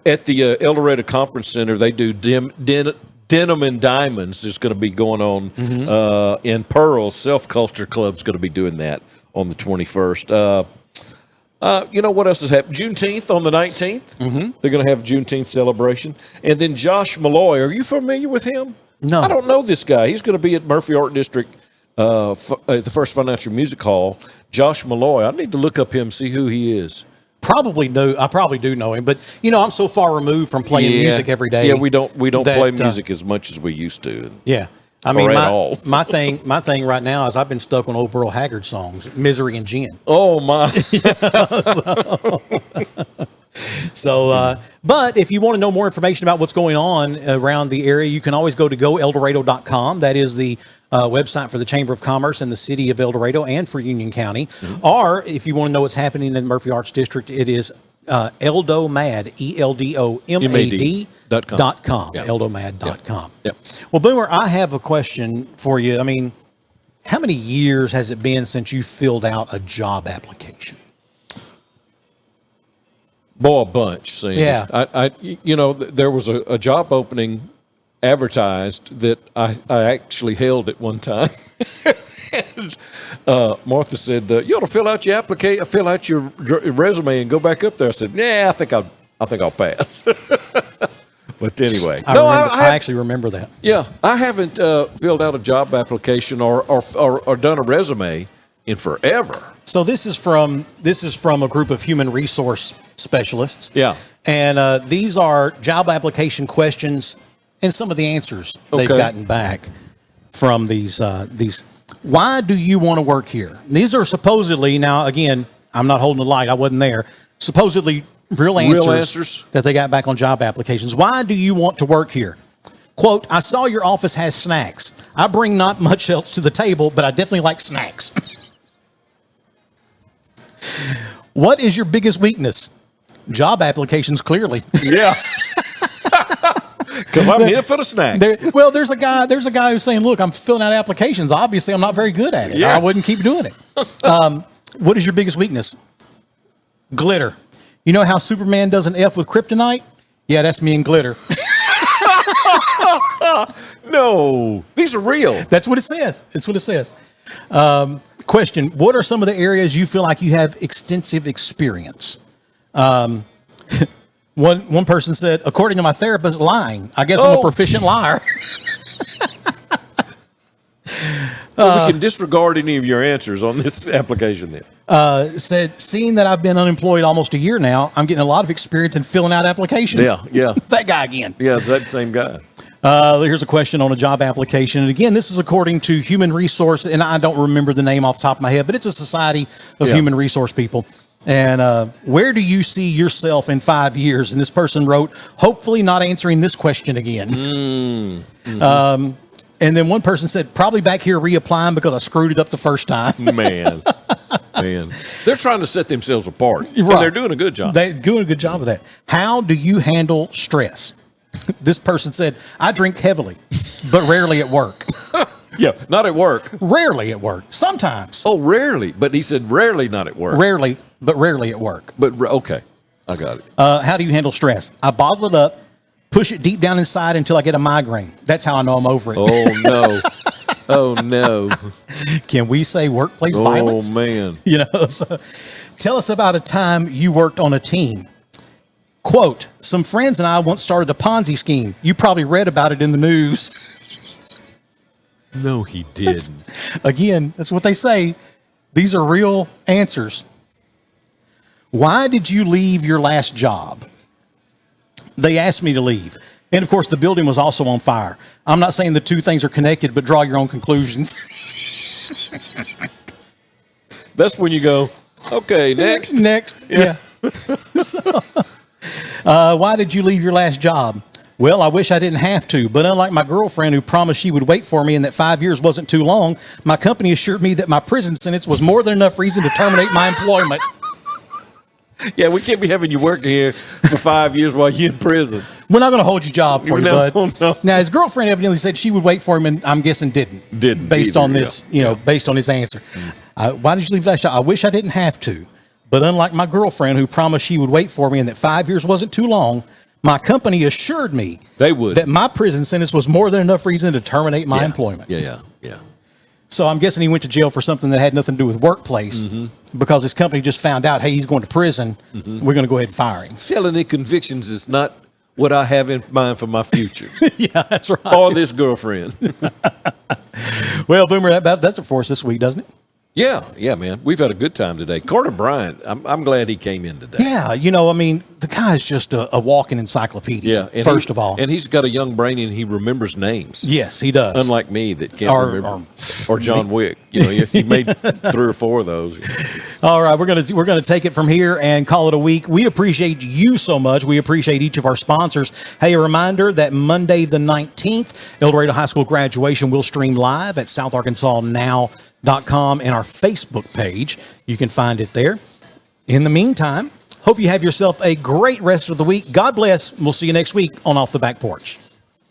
At the El Dorado Conference Center, they do Denim and Diamonds is going to be going on in Pearls. Self Culture Club's going to be doing that on the 21st. What else has happened? Juneteenth on the 19th. They're going to have a Juneteenth celebration. And then Josh Malloy, are you familiar with him? No. I don't know this guy. He's going to be at Murphy Art District at the First Financial Music Hall. Josh Malloy. I need to look up him, see who he is. I probably do know him, but I'm so far removed from playing music every day. Yeah, we don't play music as much as we used to. Yeah. I mean, my thing right now is I've been stuck on old Burl Haggard songs, Misery and Gin. Oh my. But if you want to know more information about what's going on around the area, you can always go to goeldorado.com. That is the website for the Chamber of Commerce in the city of El Dorado and for Union County. Or if you want to know what's happening in Murphy Arts District, it is eldomad, ELDOMAD.com. eldomad.com. Yep. Well, Boomer, I have a question for you. I mean, how many years has it been since you filled out a job application? Boy, a bunch, Sandy. Yeah. There was a job opening advertised that I actually held at one time. And, Martha said, "You ought to fill out your application, fill out your resume, and go back up there." I said, "Yeah, I think I'll pass." But anyway, I actually remember that. Yeah, I haven't filled out a job application or done a resume in forever. So this is from a group of human resource specialists. Yeah. And these are job application questions and some of the answers they've gotten back from these Why do you want to work here? These are supposedly, now again, I'm not holding the light, I wasn't there, supposedly real answers that they got back on job applications. Why do you want to work here? Quote, I saw your office has snacks. I bring not much else to the table, but I definitely like snacks. What is your biggest weakness? Job applications, clearly. Yeah. Because I'm here for the snacks. There's a guy who's saying, look, I'm filling out applications. Obviously, I'm not very good at it. Yeah. I wouldn't keep doing it. What is your biggest weakness? Glitter. You know how Superman does an F with kryptonite? Yeah, that's me and glitter. No, these are real. That's what it says. That's what it says. Question, what are some of the areas you feel like you have extensive experience? One person said, according to my therapist, lying. I guess I'm a proficient liar. So we can disregard any of your answers on this application then. Said, seeing that I've been unemployed almost a year now, I'm getting a lot of experience in filling out applications. Yeah. It's that guy again. Yeah, it's that same guy. Here's a question on a job application. And again, this is according to Human Resource, and I don't remember the name off the top of my head, but it's a society of human resource people. And where do you see yourself in 5 years? And this person wrote, hopefully not answering this question again. Mm-hmm. And then one person said, probably back here reapplying because I screwed it up the first time. Man. They're trying to set themselves apart. Right. And they're doing a good job. They're doing a good job of that. How do you handle stress? This person said, I drink heavily, but rarely at work. Yeah, not at work. Rarely at work. Sometimes. Oh, rarely. But he said rarely not at work. Rarely, but rarely at work. But okay, I got it. How do you handle stress? I bottle it up, push it deep down inside until I get a migraine. That's how I know I'm over it. Oh, no. Oh, no. Can we say workplace violence? Oh, man. You know, so tell us about a time you worked on a team. Quote, some friends and I once started a Ponzi scheme. You probably read about it in the news. No, he didn't. That's what they say. These are real answers. Why did you leave your last job? They asked me to leave. And of course, the building was also on fire. I'm not saying the two things are connected, but draw your own conclusions. That's when you go, okay, next. Next. Yeah. Why did you leave your last job? Well, I wish I didn't have to, but unlike my girlfriend who promised she would wait for me and that 5 years wasn't too long, my company assured me that my prison sentence was more than enough reason to terminate my employment. Yeah, we can't be having you working here for 5 years while you're in prison. We're not going to hold your job for you, bud. No. Now, his girlfriend evidently said she would wait for him, and I'm guessing didn't. Based on this, based on his answer. Why did you leave last job? I wish I didn't have to. But unlike my girlfriend who promised she would wait for me and that 5 years wasn't too long, my company assured me that my prison sentence was more than enough reason to terminate my employment. Yeah. So I'm guessing he went to jail for something that had nothing to do with workplace because his company just found out, hey, he's going to prison. We're going to go ahead and fire him. Felony convictions is not what I have in mind for my future. Yeah, that's right. Or this girlfriend. Well, Boomer, that's it for us this week, doesn't it? Yeah, man. We've had a good time today. Carter Bryant, I'm glad he came in today. Yeah, the guy's just a walking encyclopedia, first of all. And he's got a young brain and he remembers names. Yes, he does. Unlike me that can't remember. Or John Wick. He made 3 or 4 of those. All right, we're gonna take it from here and call it a week. We appreciate you so much. We appreciate each of our sponsors. Hey, a reminder that Monday the 19th, El Dorado High School graduation will stream live at SouthArkansasNow.com and our Facebook page. You can find it there. In the meantime, hope you have yourself a great rest of the week. God bless. We'll see you next week on Off the Back Porch.